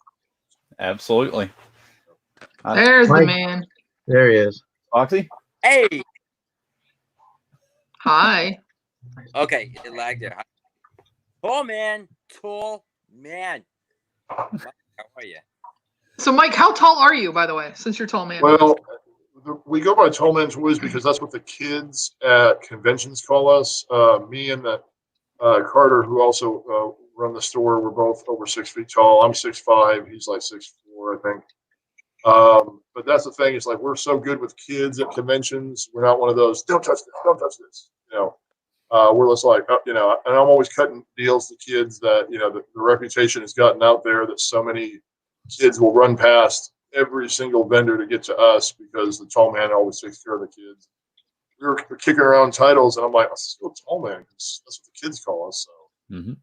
Absolutely. There's the man. There he is. Foxy? Hey. Hi. Okay, it lagged there. Tall man. Mike, how are you? So, Mike, how tall are you, by the way, since you're tall man? Well, we go by Tall Man Toys because that's what the kids at conventions call us. Me and Carter, who also run the store, we're both over 6 feet tall. I'm 6'5", he's like 6'4", I think. But that's the thing. It's like we're so good with kids at conventions. We're not one of those, don't touch this. We're just like, and I'm always cutting deals to kids that, the reputation has gotten out there that so many kids will run past every single vendor to get to us because the tall man always takes care of the kids. We were kicking around titles, and I'm like, let's go tall man because that's what the kids call us. So, and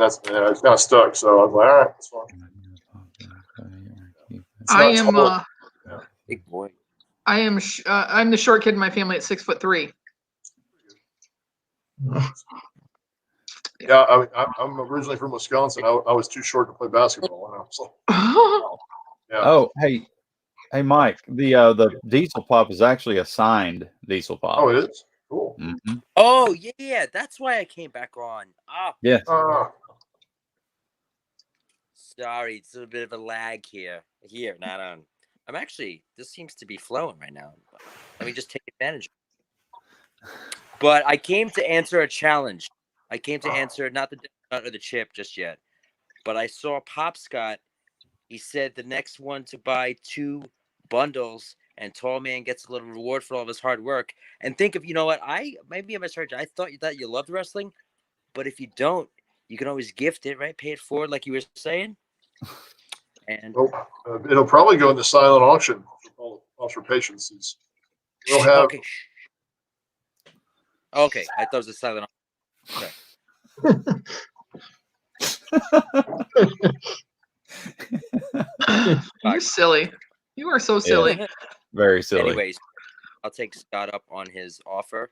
it's kind of stuck. So I was like, all right, that's fine. Big boy. I'm the short kid in my family at 6'3". Yeah, I'm originally from Wisconsin. I was too short to play basketball. So. Yeah. Oh, hey, Mike. The Diesel Pop is actually a signed Diesel Pop. Oh, it is? Cool. Mm-hmm. Oh yeah, that's why I came back on. Yes. Sorry, it's a bit of a lag here. Not on. I'm actually. This seems to be flowing right now. Let me just take advantage. But I came to answer a challenge. I came to answer not the donut or the chip just yet, but I saw Pop Scott. He said the next one to buy 2 bundles and Tall Man gets a little reward for all of his hard work. And think of, you know what? Maybe I misheard you. I thought that you loved wrestling, but if you don't, you can always gift it, right? Pay it forward, like you were saying. And it'll probably go into silent auction for patience. We'll have. Okay, I thought it was a silent auction. Okay. You're silly. You are so silly. Yeah. Very silly. Anyways, I'll take Scott up on his offer,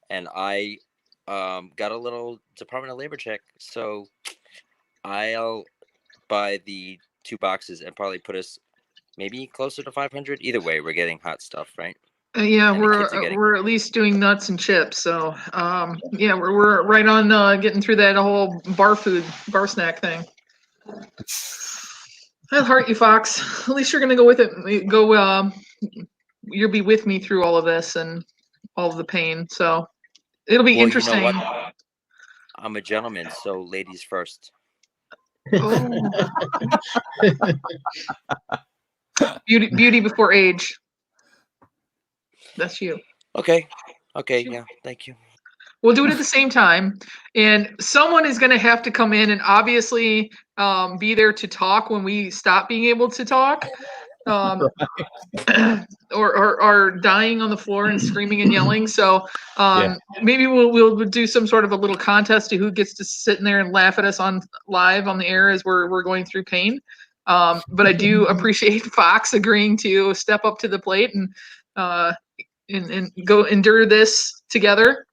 and I got a little Department of Labor check, so I'll buy the 2 boxes and probably put us maybe closer to 500. Either way, we're getting hot stuff, right? Yeah, we're at least doing nuts and chips. So yeah, we're right on getting through that whole bar snack thing. I'll heart you, Fox. At least you're gonna go with it. You'll be with me through all of this and all of the pain. So it'll be interesting. You know what? I'm a gentleman, so ladies first. Oh. Beauty before age. That's you. Okay. Yeah. Thank you. We'll do it at the same time, and someone is going to have to come in and obviously be there to talk when we stop being able to talk, or dying on the floor and screaming and yelling. So maybe we'll do some sort of a little contest to who gets to sit in there and laugh at us live on the air as we're going through pain. But I do appreciate Fox agreeing to step up to the plate and go endure this together.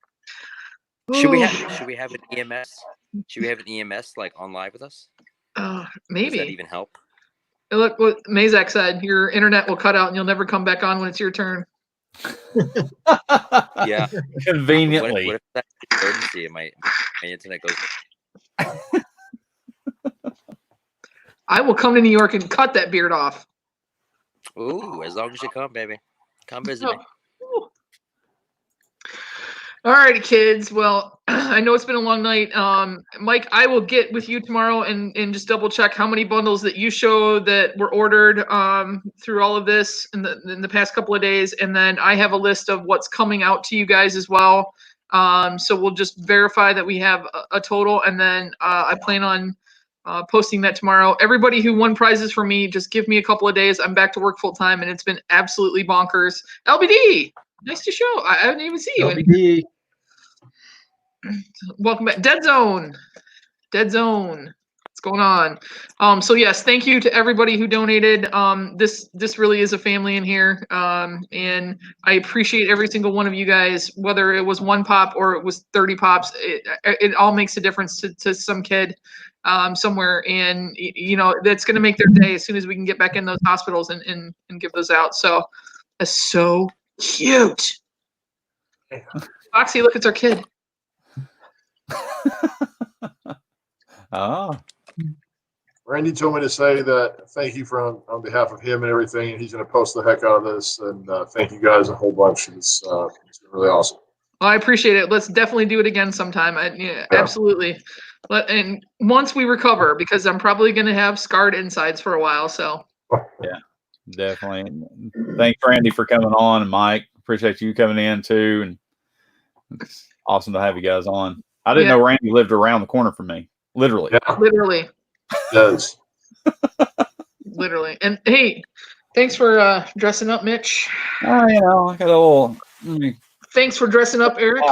Should we have an EMS? Should we have an EMS like on live with us? Maybe. Does that even help? Look what Mazak said. Your internet will cut out and you'll never come back on when it's your turn. Yeah. Conveniently. What if that's an emergency and my internet goes? I will come to New York and cut that beard off. Ooh, as long as you come, baby. Come visit me. All righty, kids. Well, I know it's been a long night. Mike, I will get with you tomorrow and just double check how many bundles that you show that were ordered through all of this in the past couple of days. And then I have a list of what's coming out to you guys as well. So we'll just verify that we have a total. And then I plan on posting that tomorrow. Everybody who won prizes for me, just give me a couple of days. I'm back to work full time and it's been absolutely bonkers. LBD, nice to show. I didn't even see you. LBD. Welcome back. Dead Zone. What's going on? So yes, thank you to everybody who donated. This really is a family in here, and I appreciate every single one of you guys. Whether it was 1 pop or it was 30 pops, it all makes a difference to some kid somewhere, and you know that's going to make their day as soon as we can get back in those hospitals and give those out. So it's so cute. Foxy, look, it's our kid. Oh. Randy told me to say that thank you on behalf of him and everything, and he's going to post the heck out of this. And thank you guys a whole bunch. It's really awesome. Well, I appreciate it. Let's definitely do it again sometime. Absolutely. And once we recover, because I'm probably going to have scarred insides for a while. So. Yeah, definitely. Thanks, Randy, for coming on, and Mike. Appreciate you coming in too, and it's awesome to have you guys on. I didn't know Randy lived around the corner from me. Literally. Yeah. Literally. Does. Literally. And hey, thanks for dressing up, Mitch. Oh, you know, I got a little. Thanks for dressing up, Eric.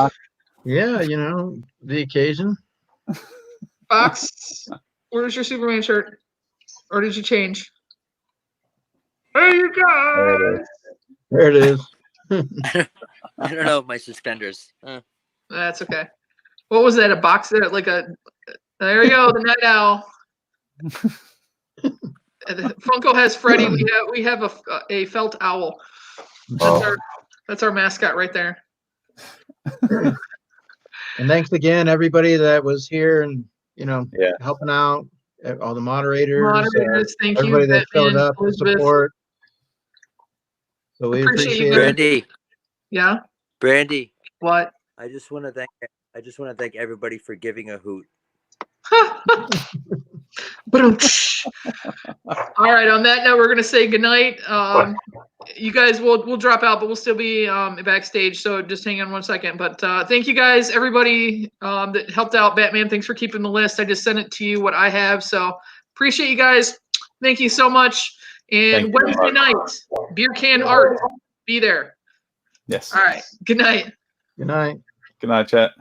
Yeah, you know, the occasion. Fox, where's your Superman shirt? Or did you change? There you go. There it is. I don't know my suspenders. That's okay. What was that? A box there? Like a. There you go. The night owl. Funko has Freddy. We have a felt owl. That's our mascot right there. And thanks again, everybody that was here and helping out, all the moderators, thank everybody you, that showed up to Elizabeth. support. So we appreciate it. Brandy. Yeah. Brandy. What? I just want to thank everybody for giving a hoot. All right. On that note, we're gonna say goodnight. You guys will drop out, but we'll still be backstage. So just hang on 1 second. But thank you guys, everybody that helped out. Batman, thanks for keeping the list. I just sent it to you what I have. So appreciate you guys. Thank you so much. And Wednesday night, beer can art. Be there. Yes. All right. Good night. Good night. Good night, chat.